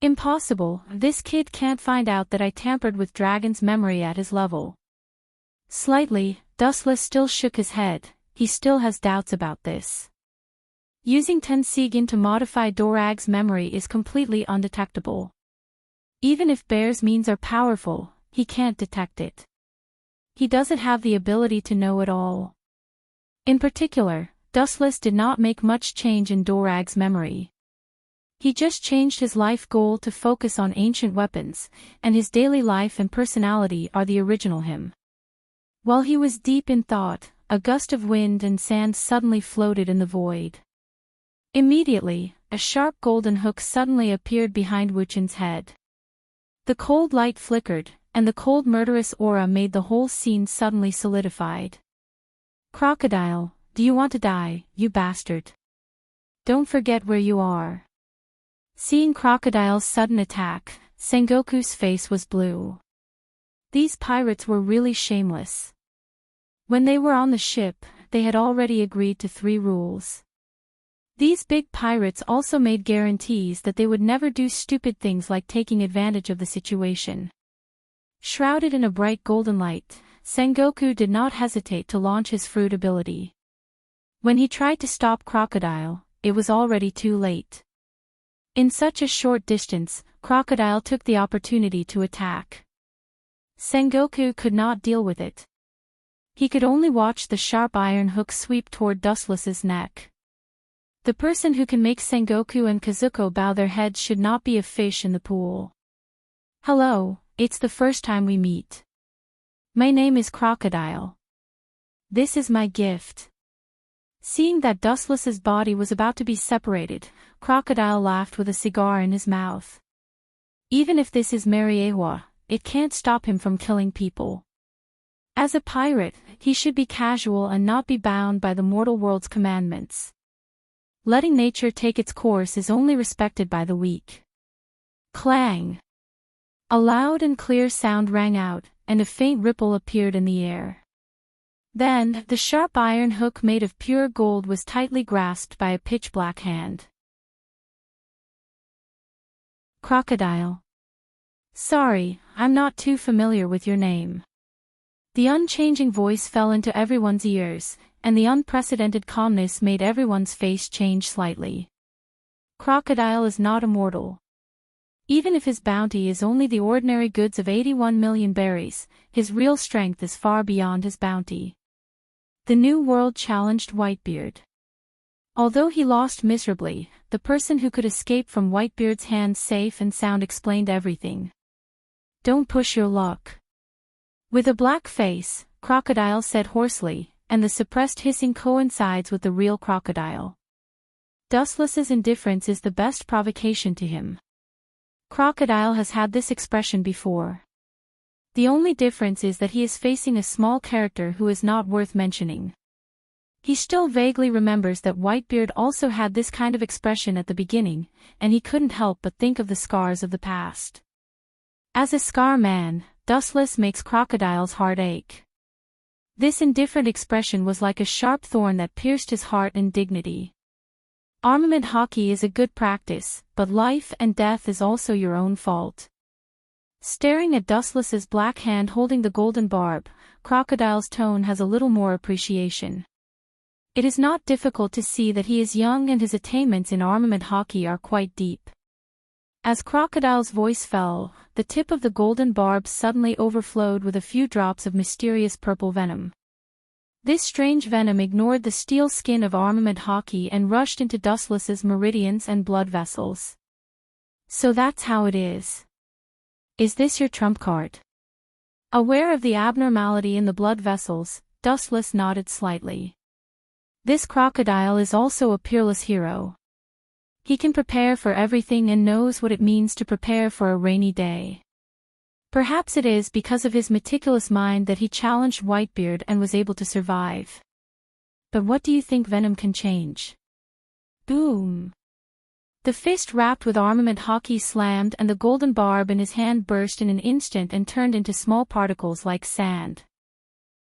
S1: Impossible, this kid can't find out that I tampered with Dragon's memory at his level. Slightly, Dustless still shook his head, he still has doubts about this. Using Tensigin to modify Dorag's memory is completely undetectable. Even if Bear's means are powerful, he can't detect it. He doesn't have the ability to know it all. In particular, Dustless did not make much change in Dorag's memory. He just changed his life goal to focus on ancient weapons, and his daily life and personality are the original him. While he was deep in thought, a gust of wind and sand suddenly floated in the void. Immediately, a sharp golden hook suddenly appeared behind Wuchin's head. The cold light flickered, and the cold murderous aura made the whole scene suddenly solidified. Crocodile, do you want to die, you bastard? Don't forget where you are. Seeing Crocodile's sudden attack, Sengoku's face was blue. These pirates were really shameless. When they were on the ship, they had already agreed to 3 rules. These big pirates also made guarantees that they would never do stupid things like taking advantage of the situation. Shrouded in a bright golden light, Sengoku did not hesitate to launch his fruit ability. When he tried to stop Crocodile, it was already too late. In such a short distance, Crocodile took the opportunity to attack. Sengoku could not deal with it. He could only watch the sharp iron hook sweep toward Dustless's neck. The person who can make Sengoku and Kazuko bow their heads should not be a fish in the pool. Hello, it's the first time we meet. My name is Crocodile. This is my gift. Seeing that Dustless's body was about to be separated, Crocodile laughed with a cigar in his mouth. Even if this is Mariewa, it can't stop him from killing people. As a pirate, he should be casual and not be bound by the mortal world's commandments. Letting nature take its course is only respected by the weak. Clang! A loud and clear sound rang out, and a faint ripple appeared in the air. Then, the sharp iron hook made of pure gold was tightly grasped by a pitch-black hand. Crocodile. Sorry, I'm not too familiar with your name. The unchanging voice fell into everyone's ears, and the unprecedented calmness made everyone's face change slightly. Crocodile is not immortal. Even if his bounty is only the ordinary goods of 81 million berries, his real strength is far beyond his bounty. The new world challenged Whitebeard. Although he lost miserably, the person who could escape from Whitebeard's hands safe and sound explained everything. Don't push your luck. With a black face, Crocodile said hoarsely, and the suppressed hissing coincides with the real Crocodile. Dustless's indifference is the best provocation to him. Crocodile has had this expression before. The only difference is that he is facing a small character who is not worth mentioning. He still vaguely remembers that Whitebeard also had this kind of expression at the beginning, and he couldn't help but think of the scars of the past. As a scar man, Dustless makes Crocodile's heart ache. This indifferent expression was like a sharp thorn that pierced his heart and dignity. Armament hockey is a good practice, but life and death is also your own fault. Staring at Dustless's black hand holding the golden barb, Crocodile's tone has a little more appreciation. It is not difficult to see that he is young and his attainments in armament hockey are quite deep. As Crocodile's voice fell, the tip of the golden barb suddenly overflowed with a few drops of mysterious purple venom. This strange venom ignored the steel skin of armament hockey and rushed into Dustless's meridians and blood vessels. So that's how it is. Is this your trump card? Aware of the abnormality in the blood vessels, Dustless nodded slightly. This Crocodile is also a peerless hero. He can prepare for everything and knows what it means to prepare for a rainy day. Perhaps it is because of his meticulous mind that he challenged Whitebeard and was able to survive. But what do you think venom can change? Boom! The fist wrapped with armament hockey slammed and the golden barb in his hand burst in an instant and turned into small particles like sand.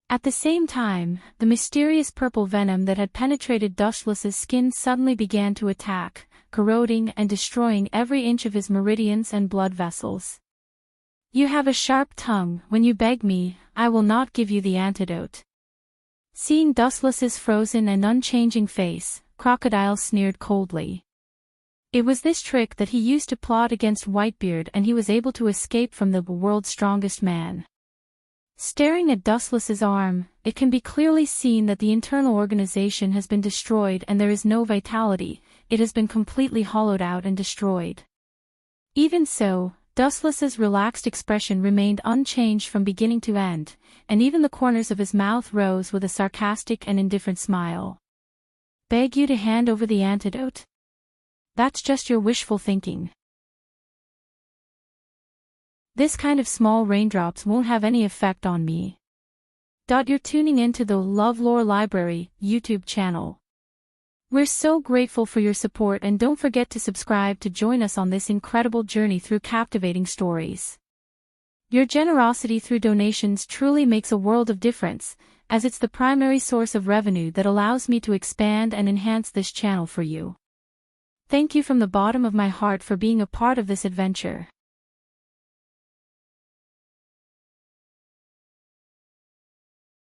S1: At the same time, the mysterious purple venom that had penetrated Dustless's skin suddenly began to attack, corroding and destroying every inch of his meridians and blood vessels. You have a sharp tongue. When you beg me, I will not give you the antidote. Seeing Dustless's frozen and unchanging face, Crocodile sneered coldly. It was this trick that he used to plot against Whitebeard, and he was able to escape from the world's strongest man. Staring at Dustless's arm, it can be clearly seen that the internal organization has been destroyed and there is no vitality. It has been completely hollowed out and destroyed. Even so, Dustless's relaxed expression remained unchanged from beginning to end, and even the corners of his mouth rose with a sarcastic and indifferent smile. Beg you to hand over the antidote? That's just your wishful thinking. This kind of small raindrops won't have any effect on me. You're tuning into the LoveLore Library YouTube channel. We're so grateful for your support, and don't forget to subscribe to join us on this incredible journey through captivating stories. Your generosity through donations truly makes a world of difference, as it's the primary source of revenue that allows me to expand and enhance this channel for you. Thank you from the bottom of my heart for being a part of this adventure.